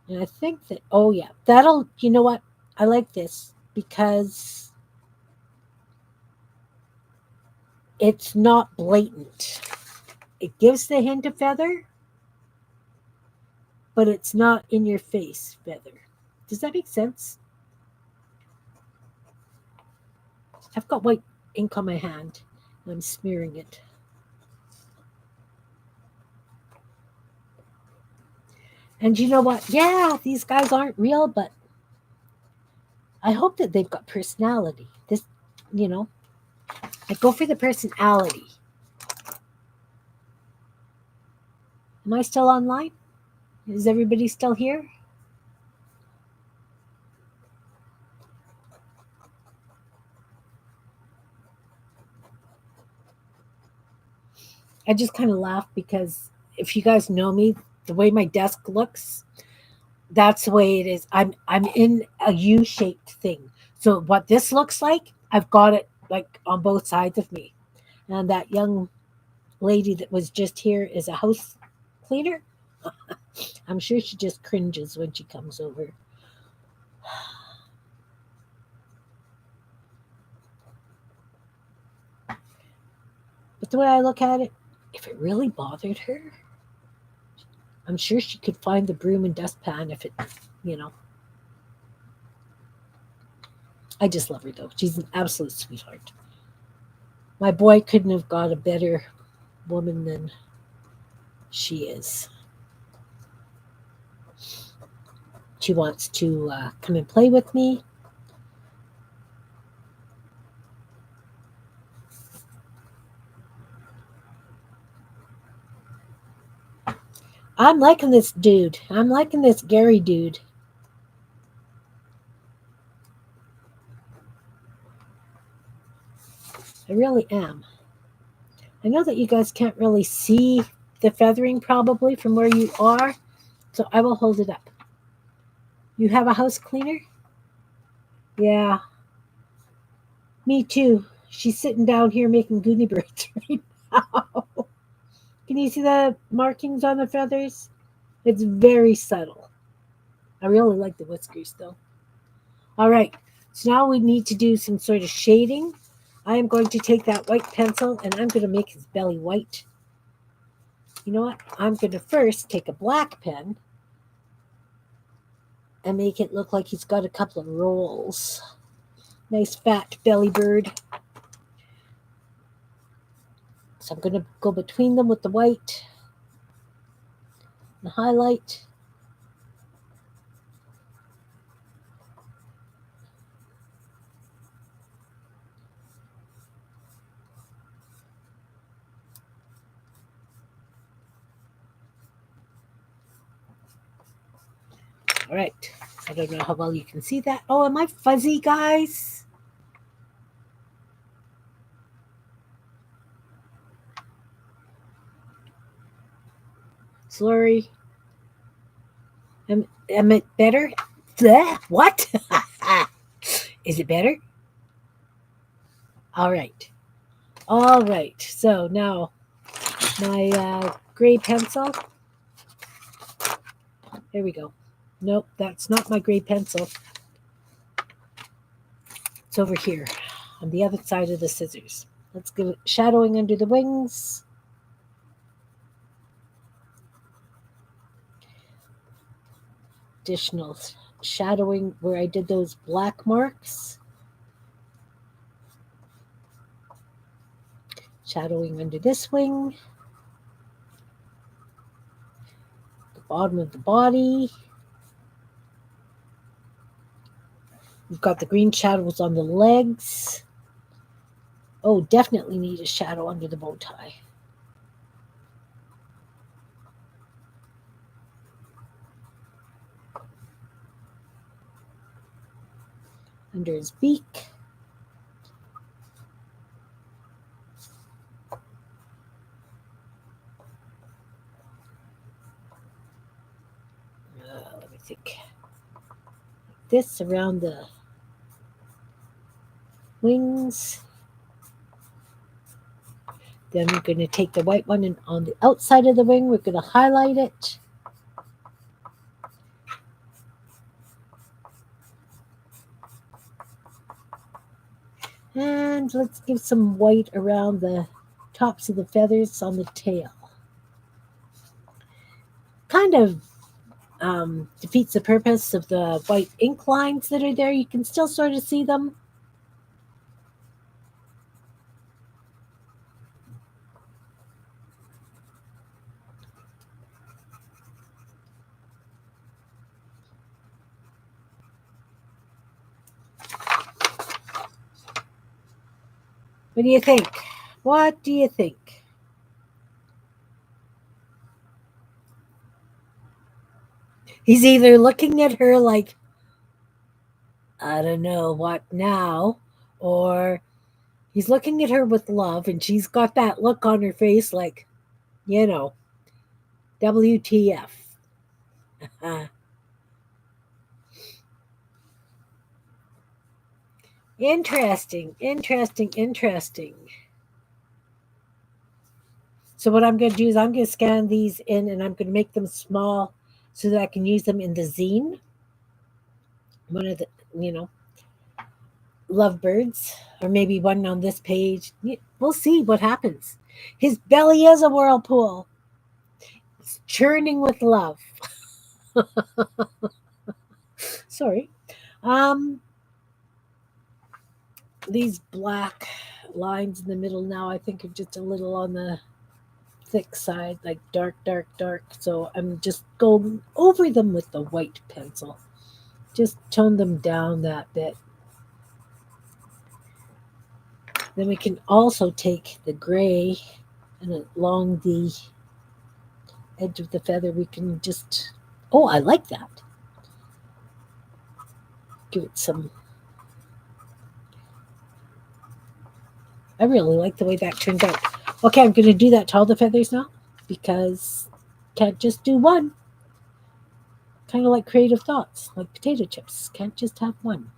And I think that, oh yeah, that'll, you know what? I like this because it's not blatant. It gives the hint of feather, but it's not in your face feather. Does that make sense? I've got white ink on my hand and I'm smearing it. And you know what? Yeah, these guys aren't real, but I hope that they've got personality. This, you know, I go for the personality. Am I still online? Is everybody still here? I just kind of laugh because if you guys know me, the way my desk looks, that's the way it is. I'm in a U-shaped thing. So what this looks like, I've got it like on both sides of me. And that young lady that was just here is a house cleaner. I'm sure she just cringes when she comes over. But the way I look at it, if it really bothered her, I'm sure she could find the broom and dustpan if it, you know. I just love her though. She's an absolute sweetheart. My boy couldn't have got a better woman than she is. She wants to come and play with me. I'm liking this dude. I'm liking this Gary dude. I really am. I know that you guys can't really see the feathering probably from where you are, so I will hold it up. You have a house cleaner? Yeah, me too. She's sitting down here making goony birds right now. Can you see the markings on the feathers? It's very subtle. I really like the whiskers though. All right, so now we need to do some sort of shading. I am going to take that white pencil and I'm going to make his belly white. You know what? I'm going to first take a black pen and make it look like he's got a couple of rolls. Nice fat belly bird. So I'm going to go between them with the white and highlight. All right. I don't know how well you can see that. Oh, am I fuzzy, guys? Slurry. Am it better? Bleh, what? Is it better? All right. All right. So now my gray pencil. There we go. Nope, that's not my gray pencil. It's over here on the other side of the scissors. Let's give it shadowing under the wings. Additional shadowing where I did those black marks. Shadowing under this wing. bottom of the body. We've got the green shadows on the legs. Oh, definitely need a shadow under the bow tie. Under his beak. Let me think. This around the wings. Then we're going to take the white one and on the outside of the wing, we're going to highlight it. And let's give some white around the tops of the feathers on the tail. Kind of defeats the purpose of the white ink lines that are there. You can still sort of see them. What do you think? What do you think? He's either looking at her like, I don't know what now, or he's looking at her with love and she's got that look on her face like, you know, WTF. Interesting. So what I'm going to do is I'm going to scan these in and I'm going to make them small so that I can use them in the zine. One of the, lovebirds, or maybe one on this page. We'll see what happens. His belly is a whirlpool. It's churning with love. Sorry. These black lines in the middle now I think are just a little on the thick side, like dark. So I'm just going over them with the white pencil. Just tone them down that bit. Then we can also take the gray and along the edge of the feather we can just, oh, I like that. Give it some, I really like the way that turned out. Okay, I'm going to do that to all the feathers now because can't just do one. Kind of like creative thoughts, like potato chips. Can't just have one.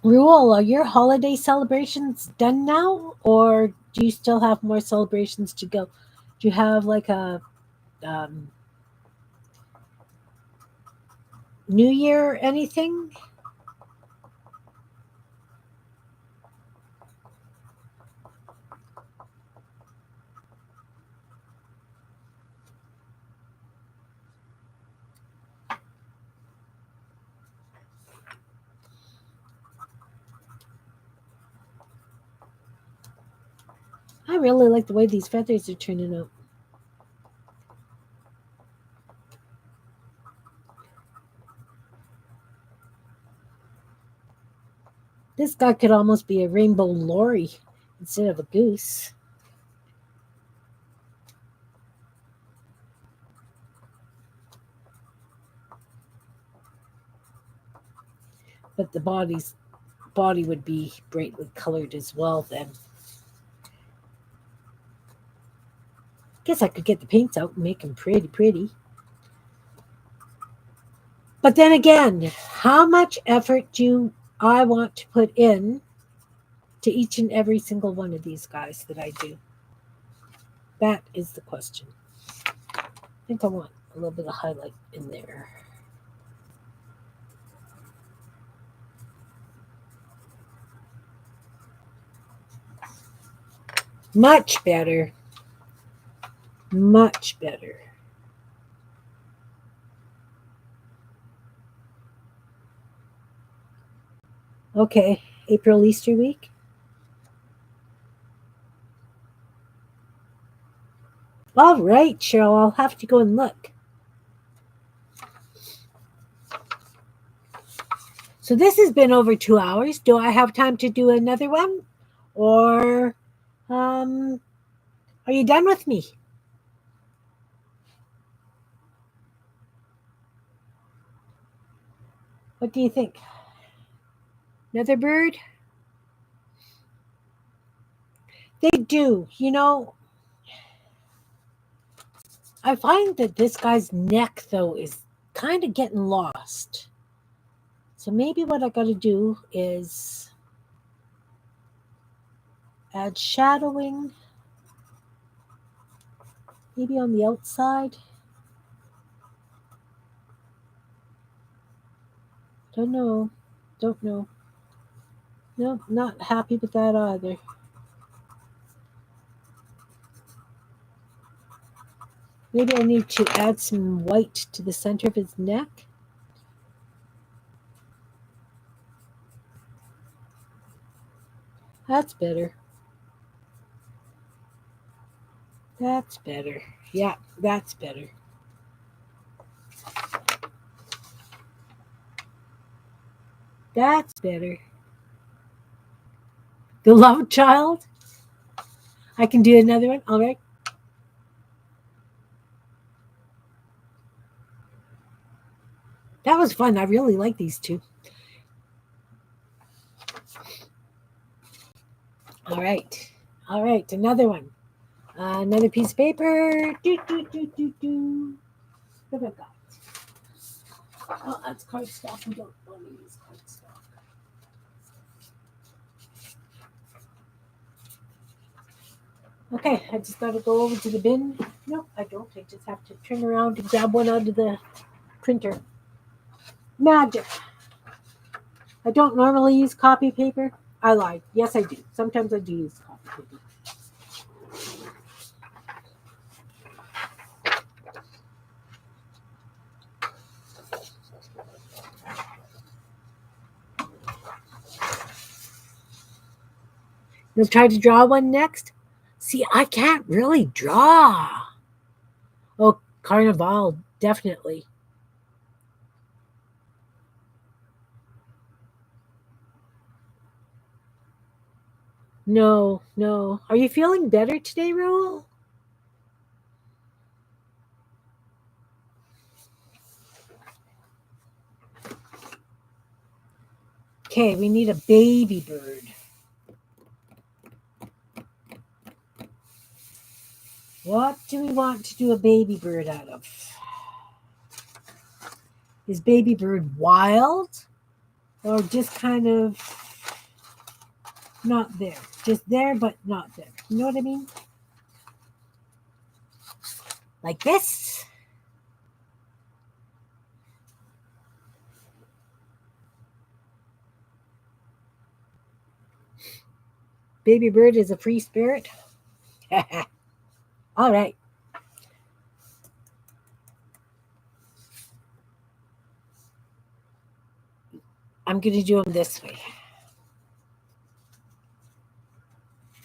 Rule, are your holiday celebrations done now, or do you still have more celebrations to go? Do you have like a um, New Year or anything? I really like the way these feathers are turning out. This guy could almost be a rainbow lorry instead of a goose. But the body would be brightly colored as well then. Guess I could get the paints out and make them pretty. But then again, how much effort do I want to put in to each and every single one of these guys that I do? That is the question. I think I want a little bit of highlight in there. Much better. Much better. Okay, April Easter week. All right, Cheryl, I'll have to go and look. So this has been over 2 hours. Do I have time to do another one? Or are you done with me? What do you think? Another bird? They do. I find that this guy's neck, though, is kind of getting lost. So maybe what I got to do is add shadowing, maybe on the outside. Don't know. Don't know. No, not happy with that either. Maybe I need to add some white to the center of his neck. That's better. That's better. Yeah, that's better. That's better. The love child. I can do another one. All right. That was fun. I really like these two. All right. All right. Another one. Another piece of paper. Do, do, do, do, do. What have I got? Oh, that's cardstock. We don't want to use cardstock. Okay, I just got to go over to the bin. No, I don't. I just have to turn around and grab one out of the printer. Magic. I don't normally use copy paper. I lied. Yes, I do. Sometimes I do use copy paper. You'll try to draw one next? See, I can't really draw. Oh, Carnival, definitely. No, no. Are you feeling better today, Raul? Okay, we need a baby bird. What do we want to do a baby bird out of? Is baby bird wild or just kind of not there? Just there, but not there. You know what I mean? Like this? Baby bird is a free spirit. All right. I'm going to do him this way.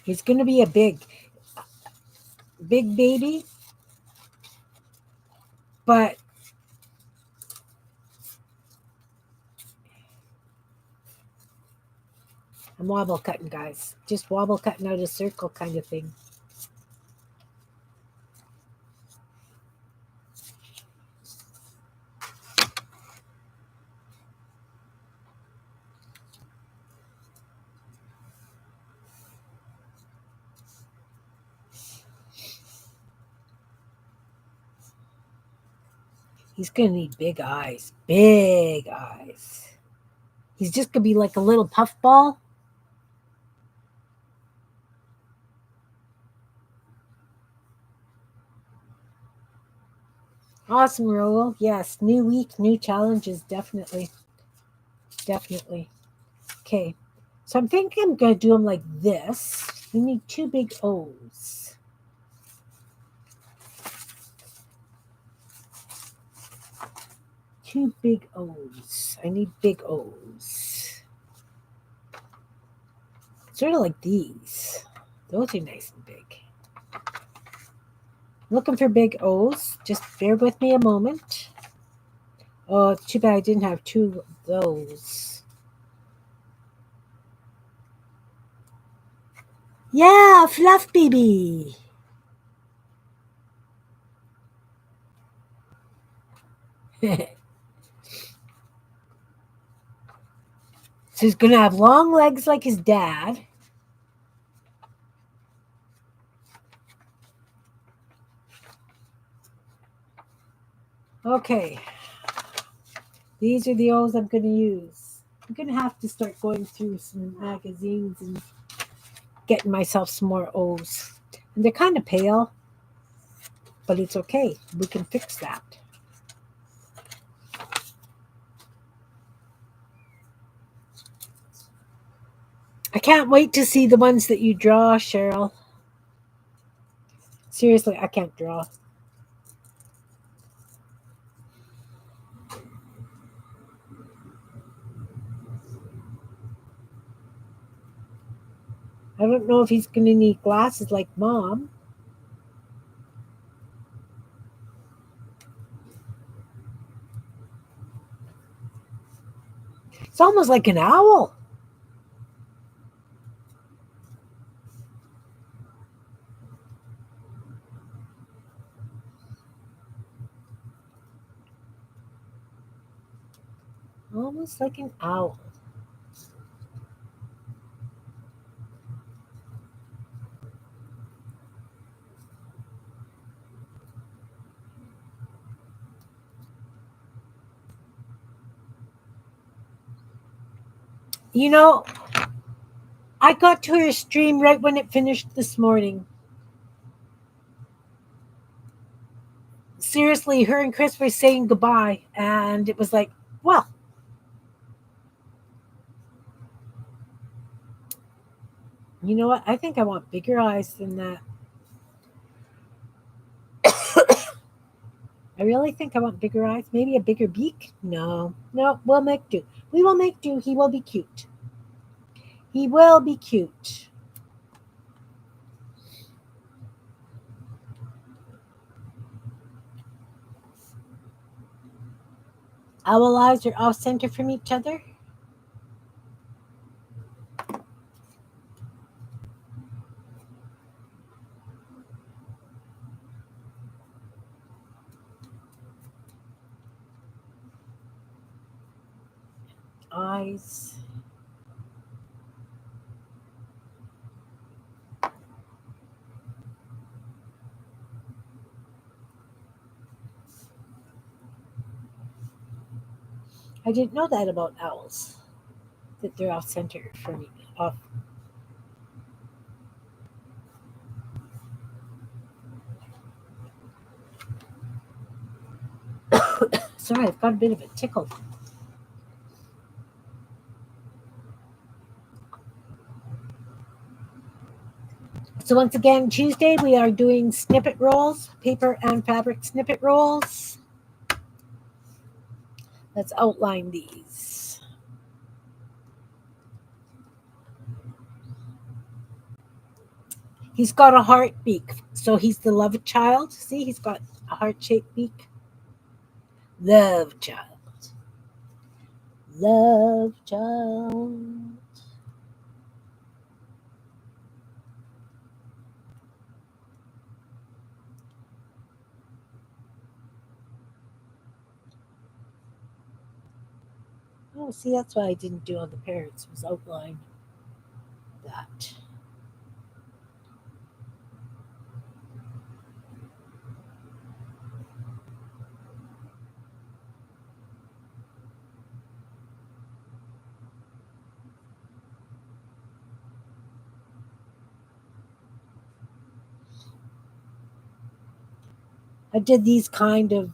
He's going to be a big baby, but I'm wobble cutting, guys. Just wobble cutting out a circle kind of thing. He's going to need big eyes. Big eyes. He's just going to be like a little puffball. Awesome, Raoul. Yes, new week, new challenges, definitely. Definitely. Okay, so I'm thinking I'm going to do them like this. We need two big O's. Two big O's. I need big O's. Sort of like these. Those are nice and big. Looking for big O's. Just bear with me a moment. Oh, it's too bad I didn't have two of those. Yeah, Fluff Baby. So he's going to have long legs like his dad. Okay. These are the O's I'm going to use. I'm going to have to start going through some magazines and getting myself some more O's. And they're kind of pale, but it's okay. We can fix that. I can't wait to see the ones that you draw, Cheryl. Seriously, I can't draw. I don't know if he's going to need glasses like Mom. It's almost like an owl. Almost like an owl. You know, I got to her stream right when it finished this morning. Seriously, her and Chris were saying goodbye, and it was like, well, you know what? I think I want bigger eyes than that. I really think I want bigger eyes. Maybe a bigger beak? No, we'll make do. We will make do. He will be cute. He will be cute. Owl eyes are off center from each other. Eyes. I didn't know that about owls, that they're off center from off. Sorry, I've got a bit of a tickle. So once again, Tuesday we are doing snippet rolls, paper and fabric snippet rolls. Let's outline these. He's got a heart beak, so he's the love child. See, he's got a heart-shaped beak. Love child. Love child. Oh, see, that's why I didn't do on the parents, was outline that. I did these kind of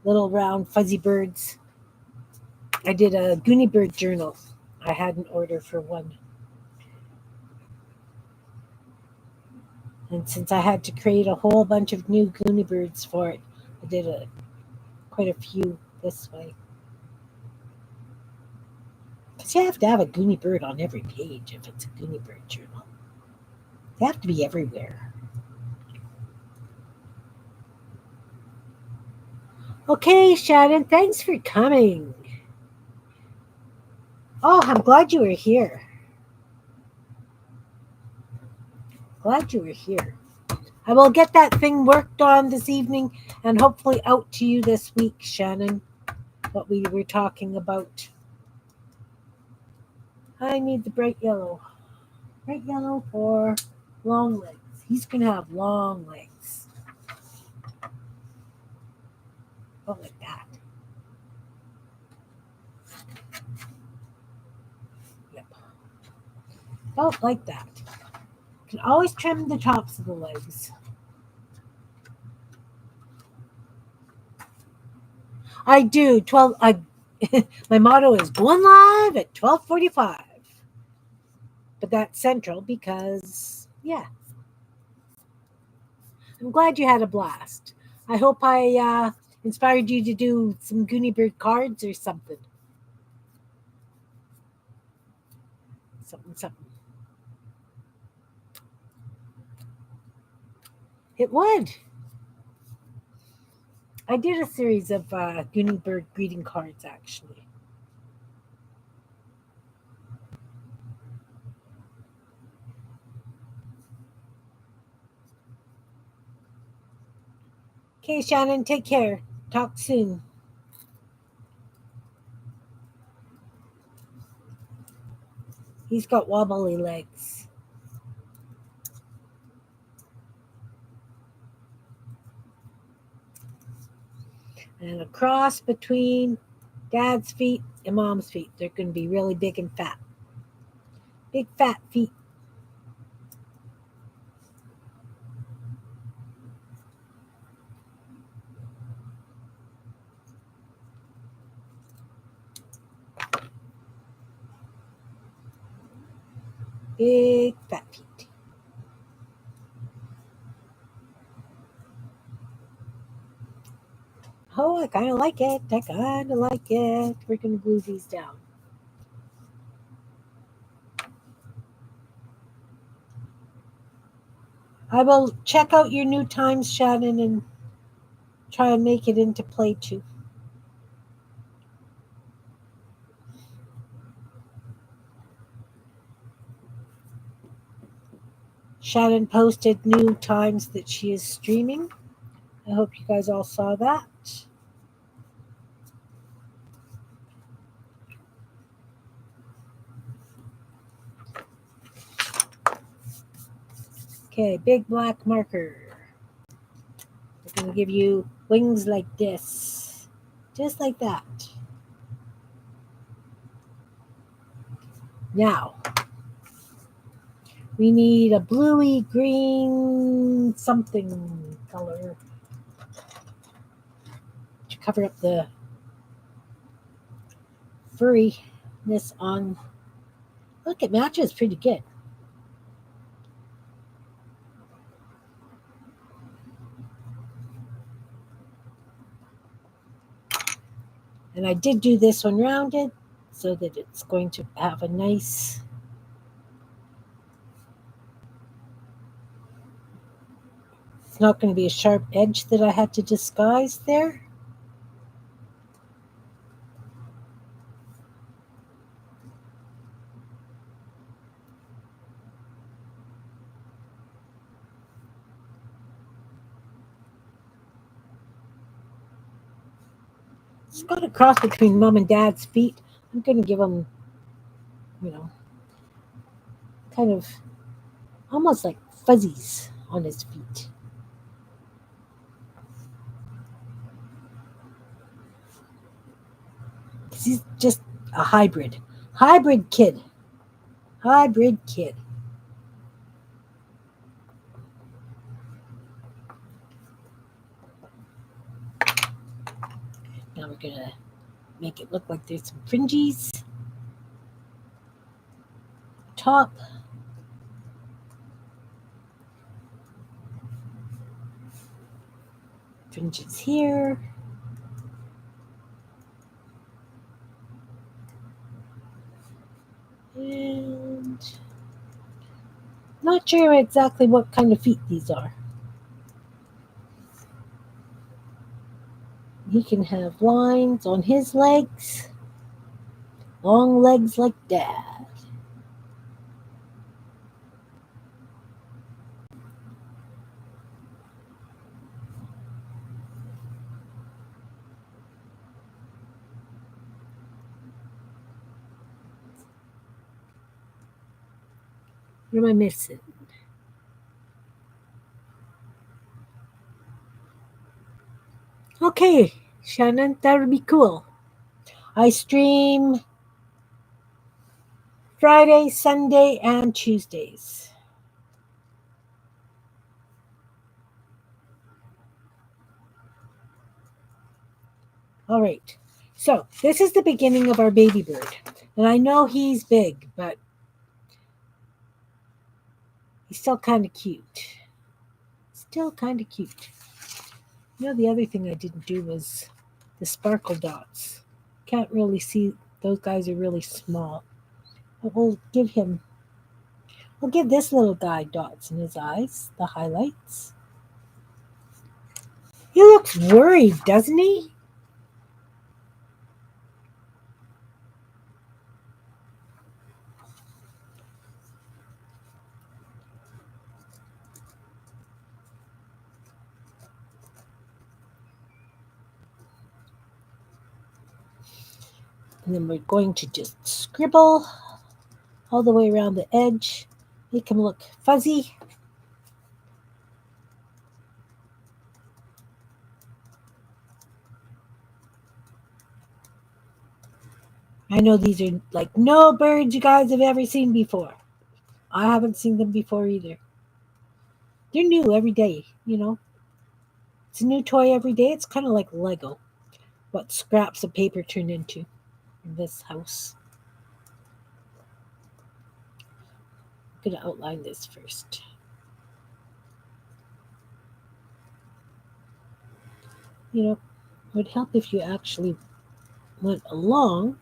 little round fuzzy birds. I did a Goonie Bird journal. I had an order for one. And since I had to create a whole bunch of new Goonie Birds for it, I did quite a few this way. Because you have to have a Goonie Bird on every page if it's a Goonie Bird journal. They have to be everywhere. Okay, Shannon, thanks for coming. Oh, I'm glad you were here. Glad you were here. I will get that thing worked on this evening and hopefully out to you this week, Shannon, what we were talking about. I need the bright yellow. Bright yellow for long legs. He's going to have long legs. Oh, like that. Yep. About like that. Can always trim the tops of the legs. I do. 12. My motto is going live at 12:45. But that's central because, yeah, I'm glad you had a blast. I hope I inspired you to do some Goonie Bird cards or something. Something. It would. I did a series of Goonie Bird greeting cards, actually. Okay, Shannon, take care. Talk soon. He's got wobbly legs. And a cross between dad's feet and mom's feet. They're going to be really big and fat. Big fat feet. Big fat feet. Oh, I kind of like it. I kind of like it. We're going to glue these down. I will check out your new times, Shannon, and try and make it into play too. Shannon posted new times that she is streaming. I hope you guys all saw that. Okay, big black marker. We're going to give you wings like this. Just like that. Now, we need a bluey green something color to cover up the furriness on. Look, it matches pretty good. And I did do this one rounded so that it's going to have a nice it's not going to be a sharp edge that I had to disguise there. It's got a cross between mom and dad's feet. I'm going to give him, kind of almost like fuzzies on his feet. Because he's just a hybrid. Hybrid kid. Hybrid kid. Now we're going to make it look like there's some fringes. Top. Fringes here. And not sure exactly what kind of feet these are. He can have lines on his legs, long legs like Dad. What am I missing? Okay, Shannon, that would be cool. I stream Friday, Sunday, and Tuesdays. All right. So this is the beginning of our baby bird. And I know he's big, but he's still kind of cute. Still kind of cute. You know, the other thing I didn't do was the sparkle dots. Can't really see, those guys are really small. But we'll give this little guy dots in his eyes, the highlights. He looks worried, doesn't he? And then we're going to just scribble all the way around the edge, make him look fuzzy. I know these are like no birds you guys have ever seen before. I haven't seen them before either. They're new every day, you know. It's a new toy every day. It's kind of like Lego. What scraps of paper turn into in this house. I'm going to outline this first. You know, it would help if you actually went along.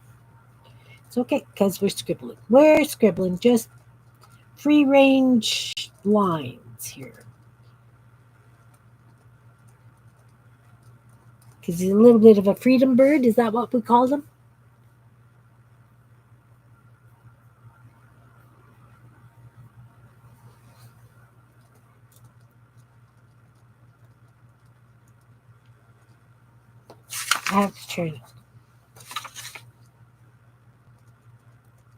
It's okay because we're scribbling. We're scribbling just free range lines here. Because he's a little bit of a freedom bird. Is that what we call them? I have to turn it.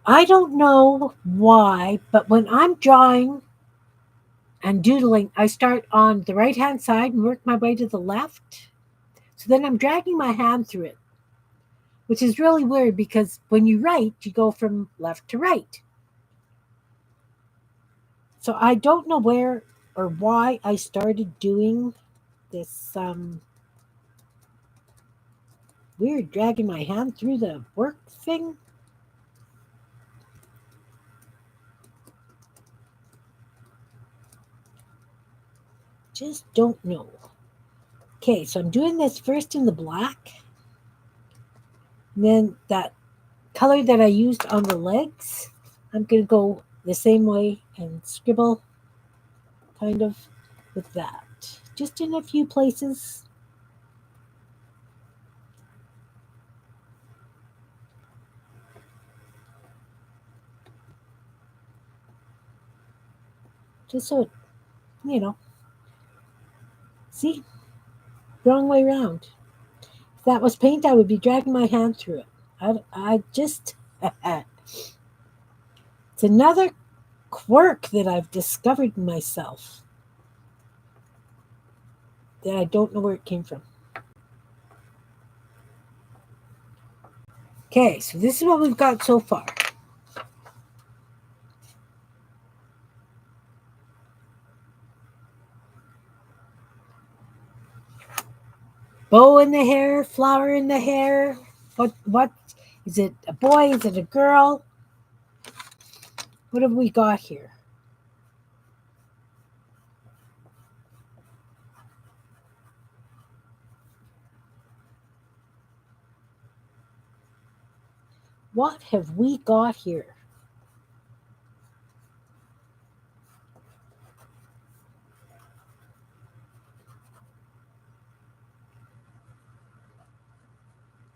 I don't know why, but when I'm drawing and doodling, I start on the right hand side and work my way to the left. So then I'm dragging my hand through it, which is really weird because when you write, you go from left to right. So I don't know where or why I started doing this weird dragging my hand through the work thing. Just don't know. Okay, so I'm doing this first in the black. And then that color that I used on the legs, I'm going to go the same way and scribble kind of with that. Just in a few places. Just so it, you know, see? Wrong way around. If that was paint, I would be dragging my hand through it. I just, it's another quirk that I've discovered in myself that I don't know where it came from. Okay, so this is what we've got so far. Bow in the hair, flower in the hair. What is it? A boy? Is it a girl? What have we got here? What have we got here?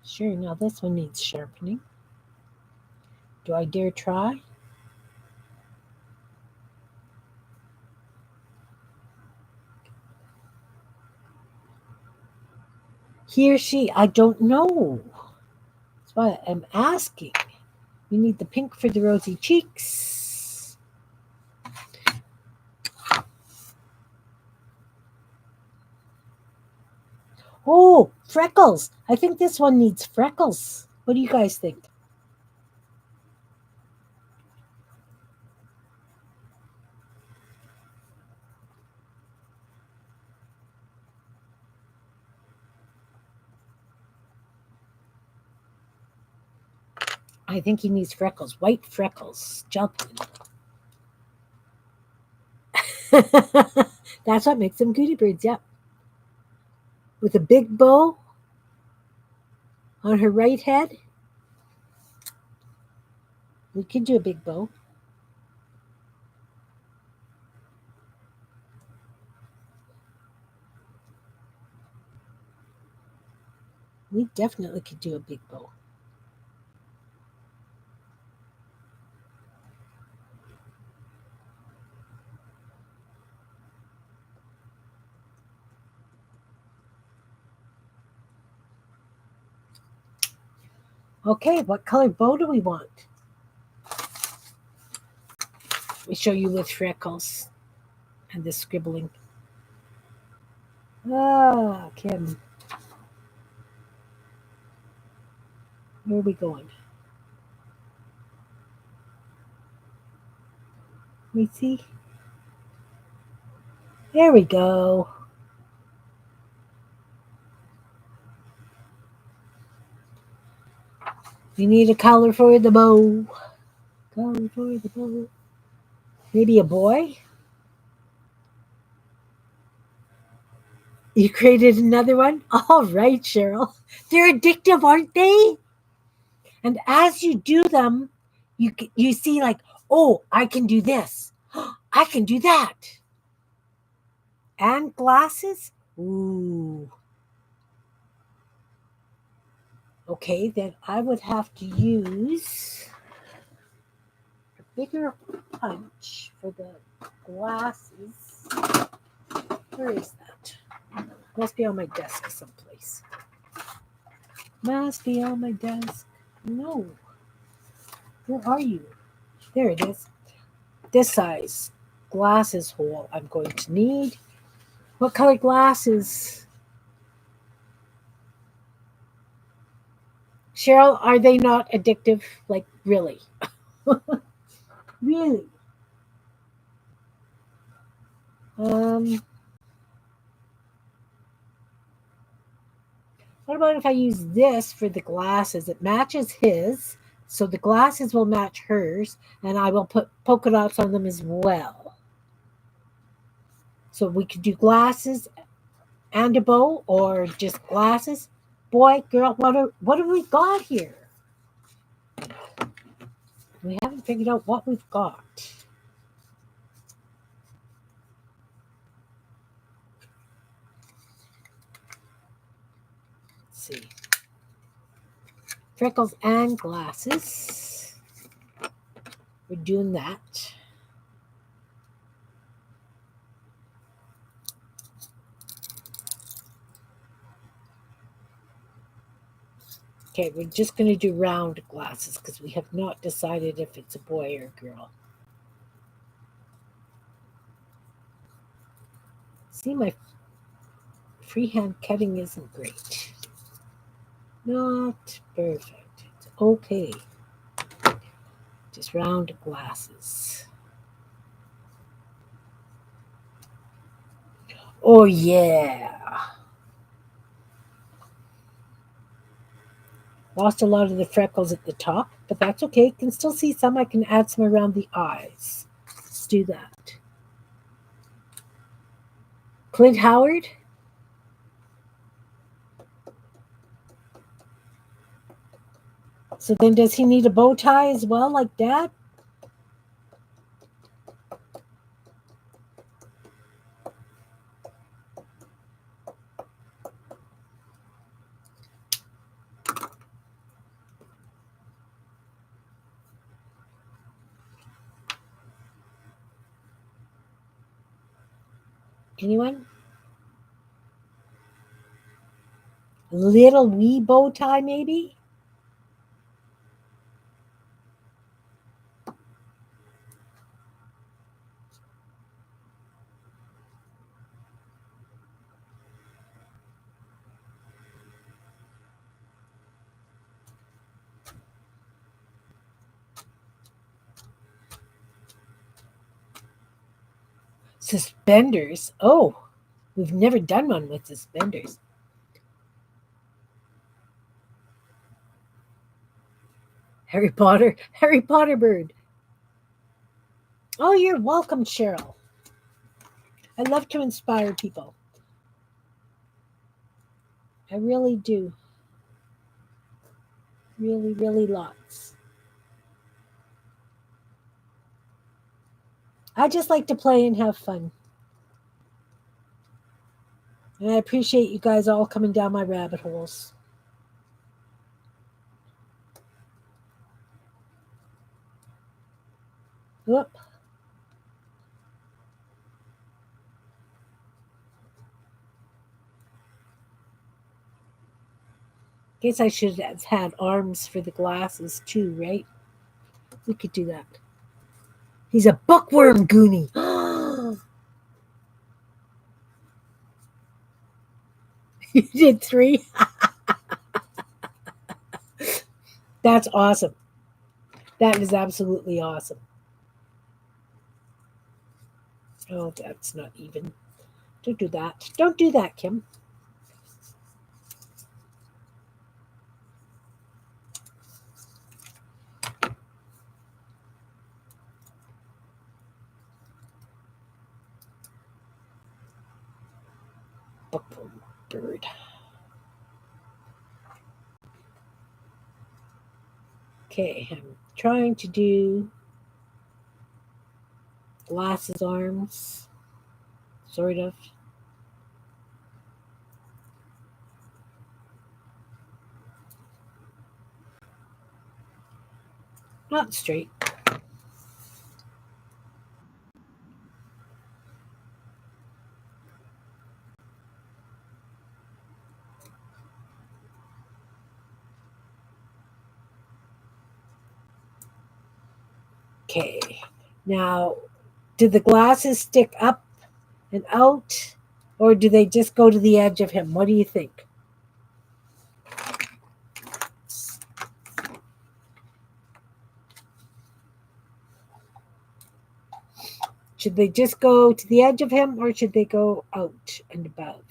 Sure, now this one needs sharpening. Do I dare try? He or she, I don't know. That's why I'm asking. We need the pink for the rosy cheeks. Oh, freckles. I think this one needs freckles. What do you guys think? I think he needs freckles, white freckles, gel pen. That's what makes them goody birds, yep. With a big bow on her right head. We could do a big bow. We definitely could do a big bow. Okay, what color bow do we want? We show you with freckles and the scribbling. Ah, Kim. Where are we going? Let me see. There we go. We need a color for the bow. Color for the bow. Maybe a boy? You created another one? All right, Cheryl. They're addictive, aren't they? And as you do them, you see like, oh, I can do this. I can do that. And glasses? Ooh. Okay, then I would have to use a bigger punch for the glasses. Where is that? Must be on my desk someplace. Must be on my desk. No. Where are you? There it is. This size glasses hole I'm going to need. What color glasses? Cheryl, are they not addictive? Like, really? Really? Um, what about if I use this for the glasses? It matches his, so the glasses will match hers, and I will put polka dots on them as well. So we could do glasses and a bow, or just glasses. Boy, girl, what have we got here? We haven't figured out what we've got. Let's see. Freckles and glasses. We're doing that. Okay, we're just going to do round glasses because we have not decided if it's a boy or a girl. See, my freehand cutting isn't great. Not perfect. It's okay. Just round glasses. Oh, yeah. Lost a lot of the freckles at the top, but that's okay. You can still see some. I can add some around the eyes. Let's do that. Clint Howard. So then does he need a bow tie as well, like Dad? Anyone? A little wee bow tie, maybe? Suspenders? Oh, we've never done one with suspenders. Harry Potter, Harry Potter bird. Oh, you're welcome, Cheryl. I love to inspire people. I really do. Really, really lots. I just like to play and have fun. And I appreciate you guys all coming down my rabbit holes. Whoop. Guess I should have had arms for the glasses too, right? We could do that. He's a bookworm goonie. You did three? That's awesome. That is absolutely awesome. Oh, that's not even. Don't do that. Don't do that, Kim. Bookworm bird. Okay, I'm trying to do glasses arms, sort of. Not straight. Okay. Now, do the glasses stick up and out, or do they just go to the edge of him? What do you think? Should they just go to the edge of him, or should they go out and above?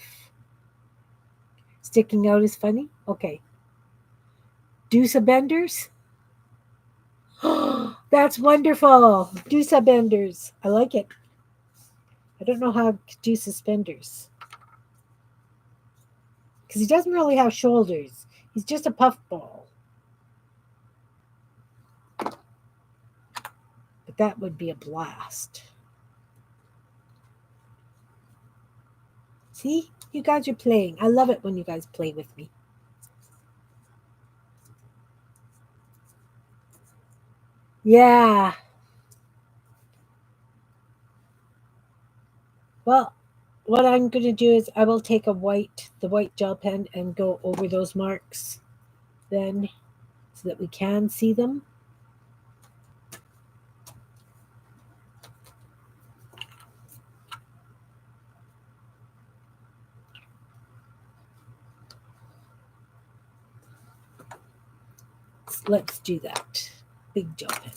Sticking out is funny? Okay. Do some benders? That's wonderful. Do some benders. I like it. I don't know how to do suspenders. Because he doesn't really have shoulders. He's just a puffball. But that would be a blast. See? You guys are playing. I love it when you guys play with me. Yeah. Well, what I'm going to do is I will take the white gel pen and go over those marks then so that we can see them. Let's do that. Big gel pen.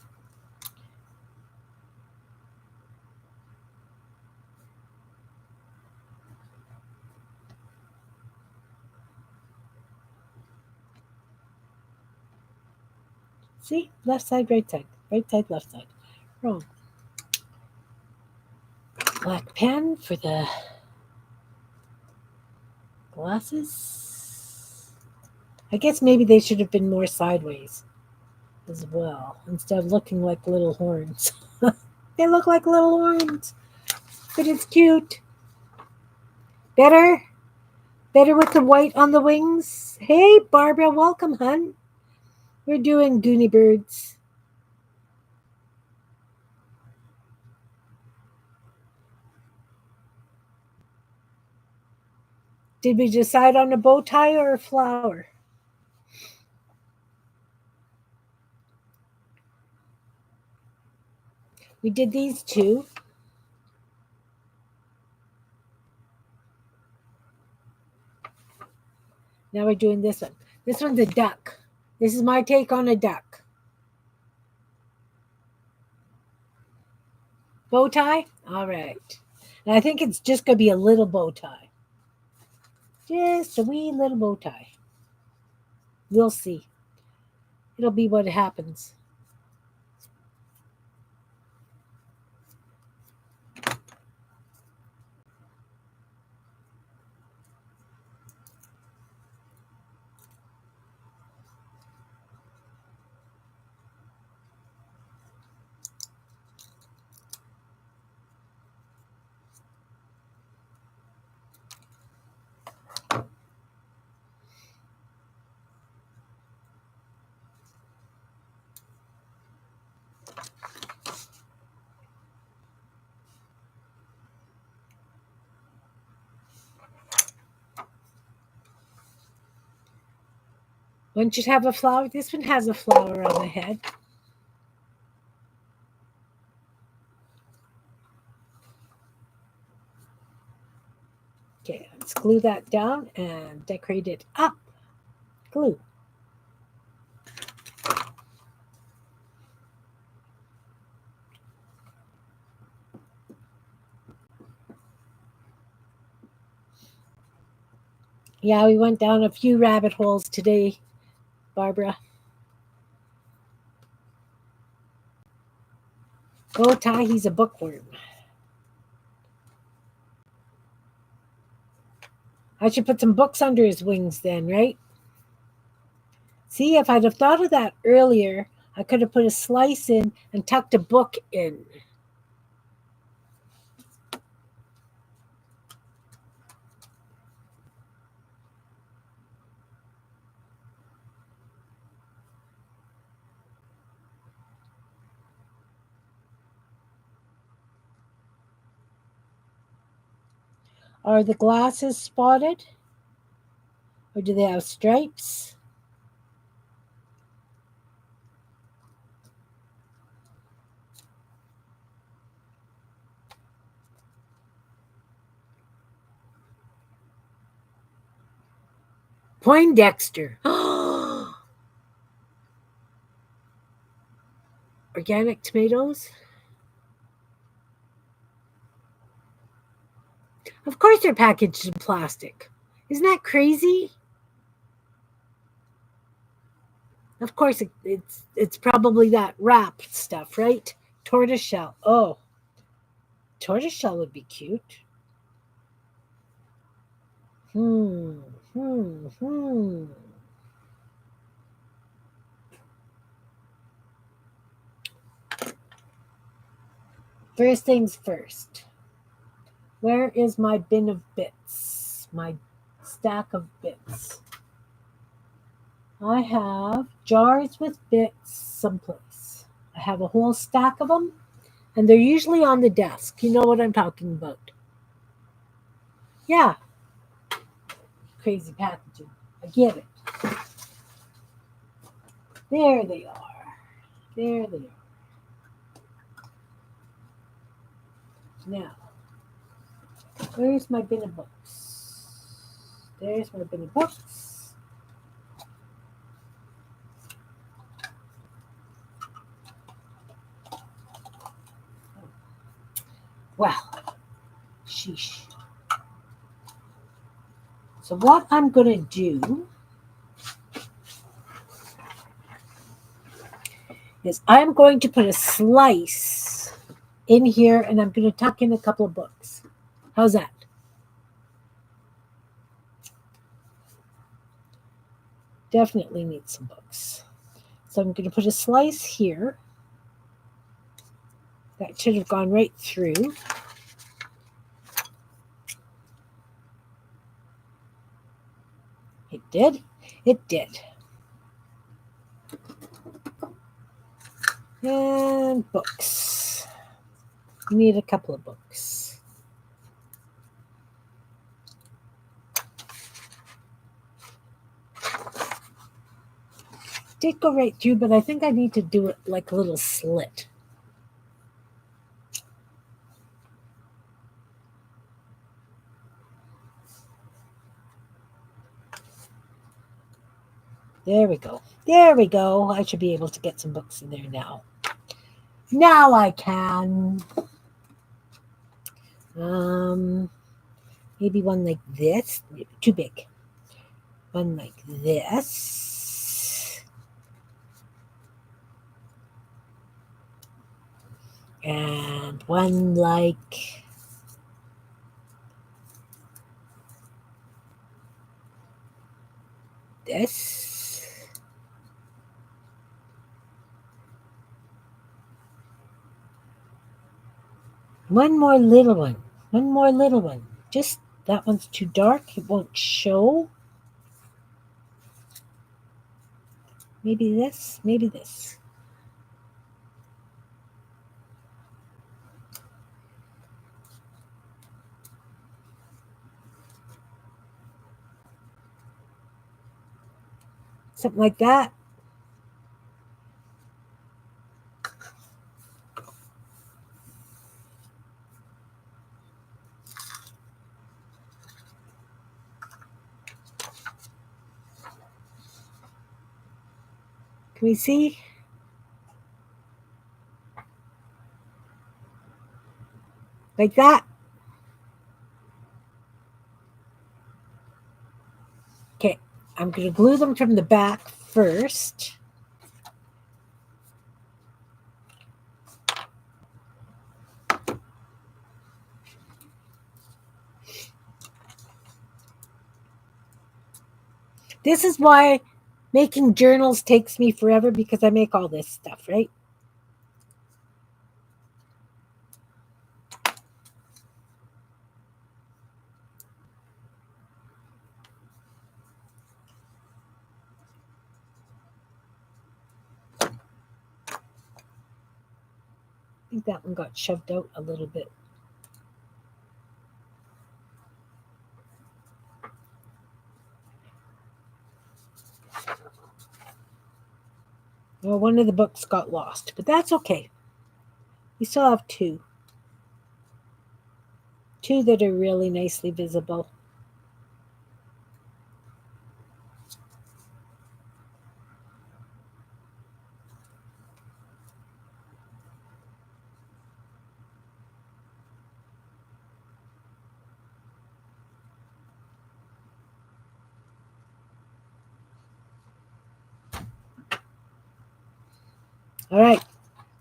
See? Left side, right side. Right side, left side. Wrong. Black pen for the glasses. I guess maybe they should have been more sideways as well, instead of looking like little horns. They look like little horns, but it's cute. Better? Better with the white on the wings? Hey, Barbara, welcome, hun. We're doing Goonie Birds. Did we decide on a bow tie or a flower? We did these two. Now we're doing this one. This one's a duck. This is my take on a duck. Bow tie? All right. And I think it's just going to be a little bow tie. Just a wee little bow tie. We'll see. It'll be what happens. One should have a flower. This one has a flower on the head. Okay, let's glue that down and decorate it up. Glue. Yeah, we went down a few rabbit holes today, Barbara. Bow tie, he's a bookworm. I should put some books under his wings then, right? See, if I'd have thought of that earlier, I could have put a slice in and tucked a book in. Are the glasses spotted? Or do they have stripes? Poindexter. Organic tomatoes? Of course they're packaged in plastic. Isn't that crazy? Of course it's probably that wrap stuff, right? Tortoiseshell. Oh, tortoiseshell would be cute. Hmm. Hmm. Hmm. First things first. Where is my bin of bits? My stack of bits. I have jars with bits someplace. I have a whole stack of them, and they're usually on the desk. You know what I'm talking about. Yeah, crazy packaging. I get it. There they are. There they are. Now, where's my bin of books? There's my bin of books. Well, sheesh. So what I'm going to do is I'm going to put a slice in here and I'm going to tuck in a couple of books. How's that? Definitely need some books. So I'm going to put a slice here. That should have gone right through. It did. It did. And books. Need a couple of books. did go right through, but I think I need to do it like a little slit. There we go. There we go. I should be able to get some books in there now. Now I can. Um, maybe one like this. Too big. One like this. And one like this. One more little one. One more little one. Just that one's too dark. It won't show. Maybe this. Maybe this. Something like that. Can we see? Like that. Okay, I'm going to glue them from the back first. This is why making journals takes me forever, because I make all this stuff, right? I think that one got shoved out a little bit. Well, one of the books got lost, but that's okay. We still have two. Two that are really nicely visible. All right,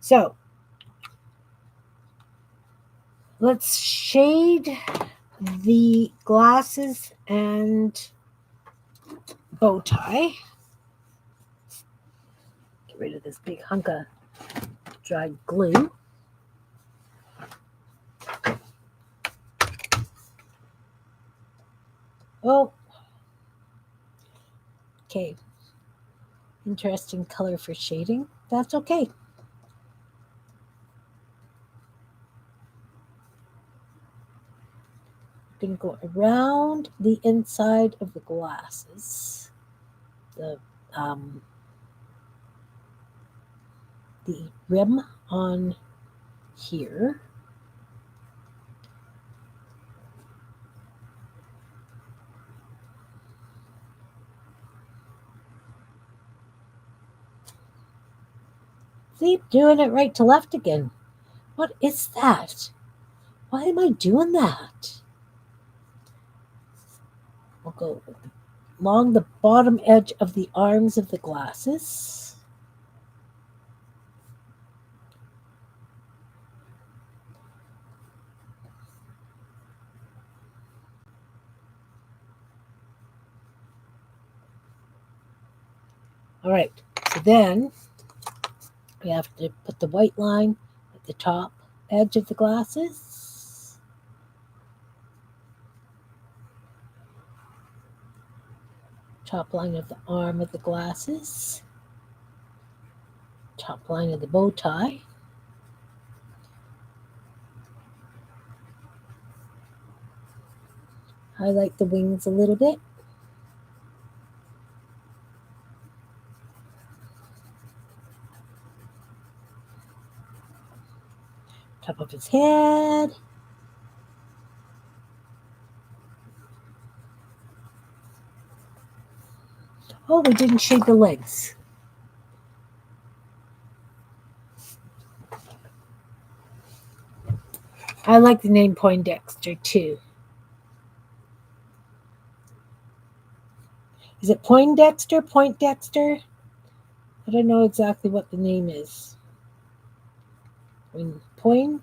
so let's shade the glasses and bow tie. Get rid of this big hunk of dried glue. Oh, okay. Interesting color for shading. That's okay. Going to go around the inside of the glasses, the rim on here. See, doing it right to left again. What is that? Why am I doing that? We'll go along the bottom edge of the arms of the glasses. All right, so then we have to put the white line at the top edge of the glasses. Top line of the arm of the glasses. Top line of the bow tie. Highlight the wings a little bit. Top of his head. Oh, we didn't shade the legs. I like the name Poindexter too. Is it Poindexter? Poindexter? I don't know exactly what the name is. Point.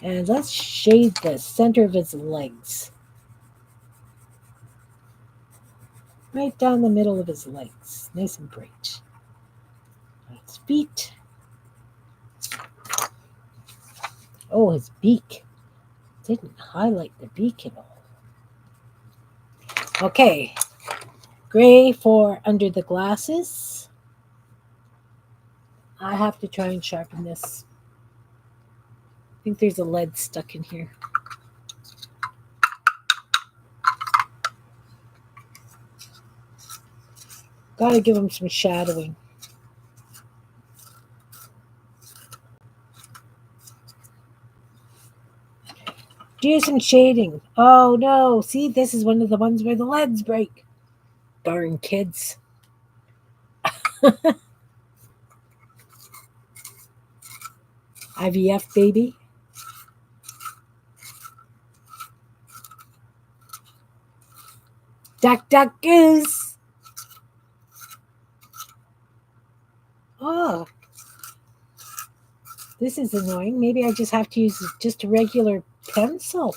And let's shade the center of his legs. Right down the middle of his legs. Nice and bright. His feet. Oh, his beak. Didn't highlight the beak at all. Okay. Gray for under the glasses. I have to try and sharpen this. I think there's a lead stuck in here. Gotta give him some shadowing. Do some shading. Oh no, see, this is one of the ones where the leads break. Darn kids. IVF baby. Duck, duck, goose. Oh, this is annoying. Maybe I just have to use just a regular pencil.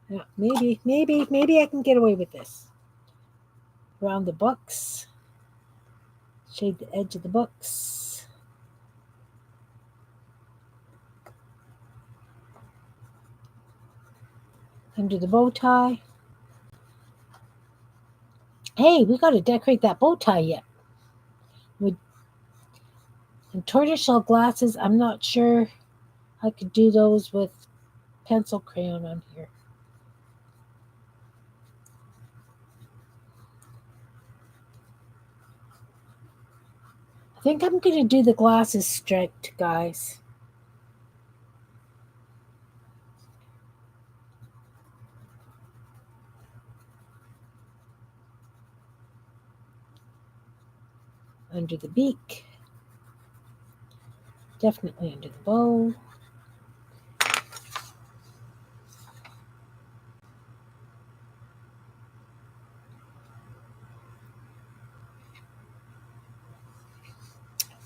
Yeah, maybe I can get away with this. Around the books. Shade the edge of the books. Under the bow tie. Hey, we got to decorate that bow tie yet. And tortoiseshell glasses, I'm not sure I could do those with pencil crayon on here. I think I'm going to do the glasses striped, guys. Under the beak. Definitely under the bow.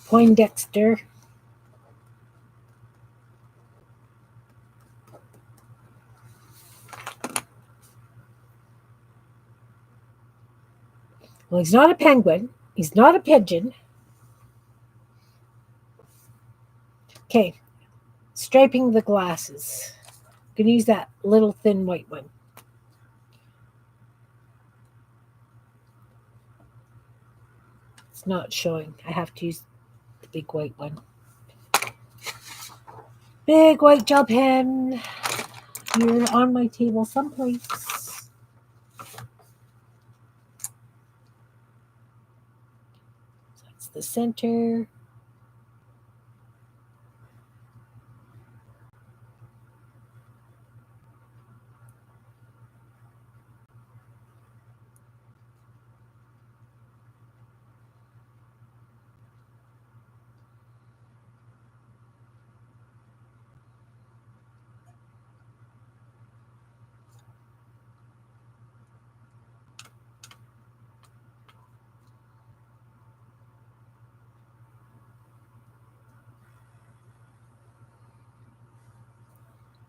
Poindexter. Well, he's not a penguin. He's not a pigeon. Okay, striping the glasses. I'm going to use that little thin white one. It's not showing. I have to use the big white one. Big white gel pen. Here on my table someplace. That's the center.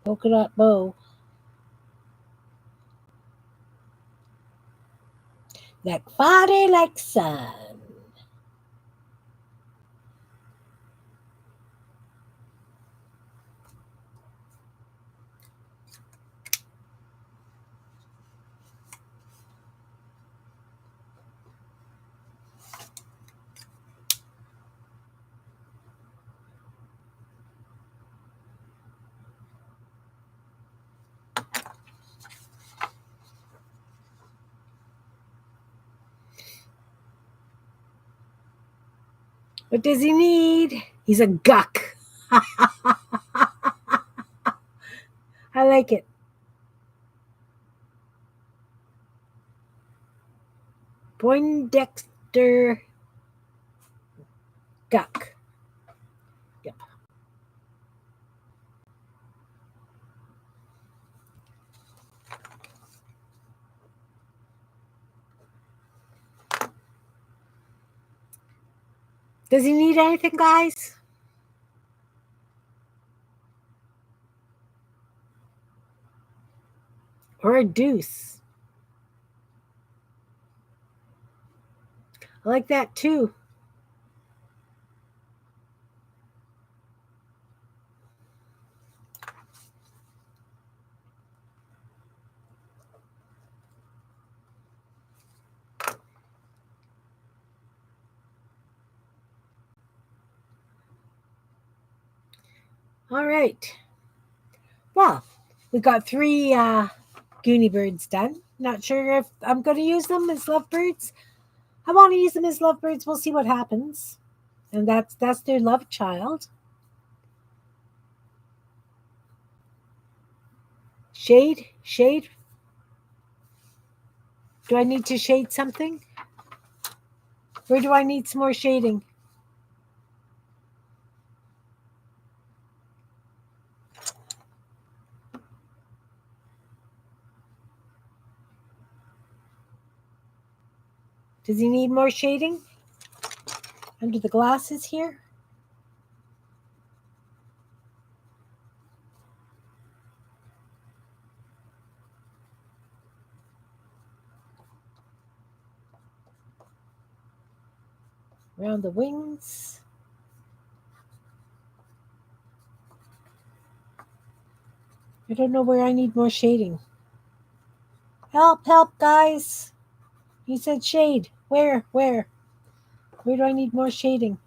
Polka dot bow. Like father, like son. What does he need? He's a guck. I like it. Poindexter guck. Yep. Does he need anything, guys? Or a deuce? I like that too. All right. Well, we got 3 Goonie birds done. Not sure if I'm going to use them as lovebirds. I want to use them as lovebirds. We'll see what happens. And that's their love child. Shade. Do I need to shade something? Where do I need some more shading? Does he need more shading? Under the glasses here? Around the wings? I don't know where I need more shading. Help, guys. You said shade. Where? Where do I need more shading?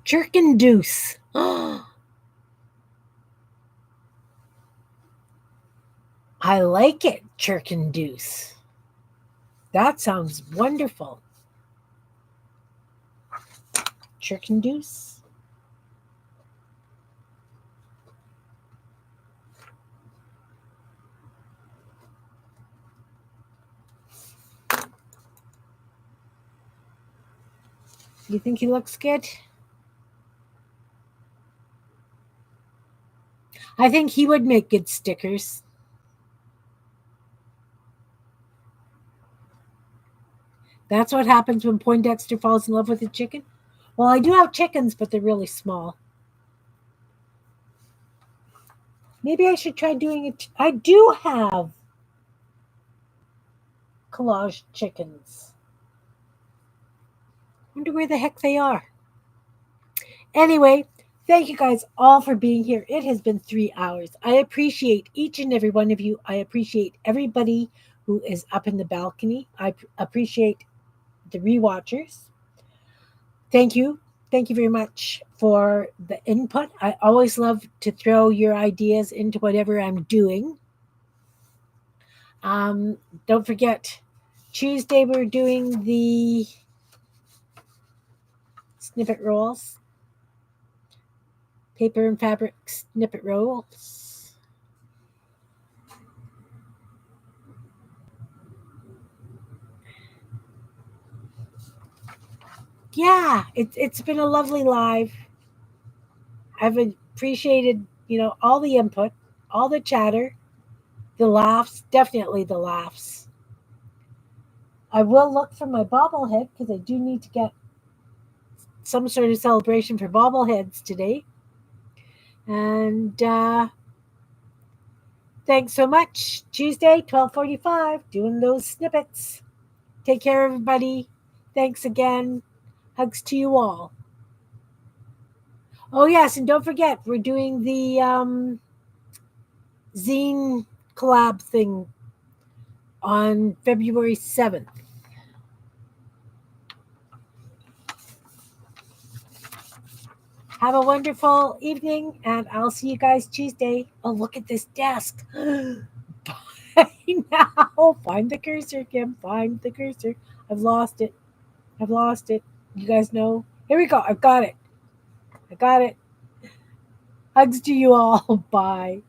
Jerkin deuce. I like it, jerkin deuce. That sounds wonderful. Jerkin deuce. You think he looks good? I think he would make good stickers. That's what happens when Poindexter falls in love with a chicken. Well, I do have chickens, but they're really small. Maybe I should try doing it. I do have collage chickens. Wonder where the heck they are. Anyway, thank you guys all for being here. It has been 3 hours. I appreciate each and every one of you. I appreciate everybody who is up in the balcony. I appreciate the rewatchers. Thank you. Thank you very much for the input. I always love to throw your ideas into whatever I'm doing. Don't forget, Tuesday we're doing the snippet rolls, paper and fabric snippet rolls. Yeah, it's been a lovely live. I've appreciated, all the input, all the chatter, the laughs, definitely the laughs. I will look for my bobblehead because I do need to get some sort of celebration for bobbleheads today. And thanks so much. Tuesday, 12:45, doing those snippets. Take care, everybody. Thanks again. Hugs to you all. Oh, yes, and don't forget, we're doing the zine collab thing on February 7th. Have a wonderful evening, and I'll see you guys Tuesday. Oh, look at this desk. Bye. now. Find the cursor, Kim. Find the cursor. I've lost it. I've lost it. You guys know. Here we go. I've got it. I got it. Hugs to you all. Bye.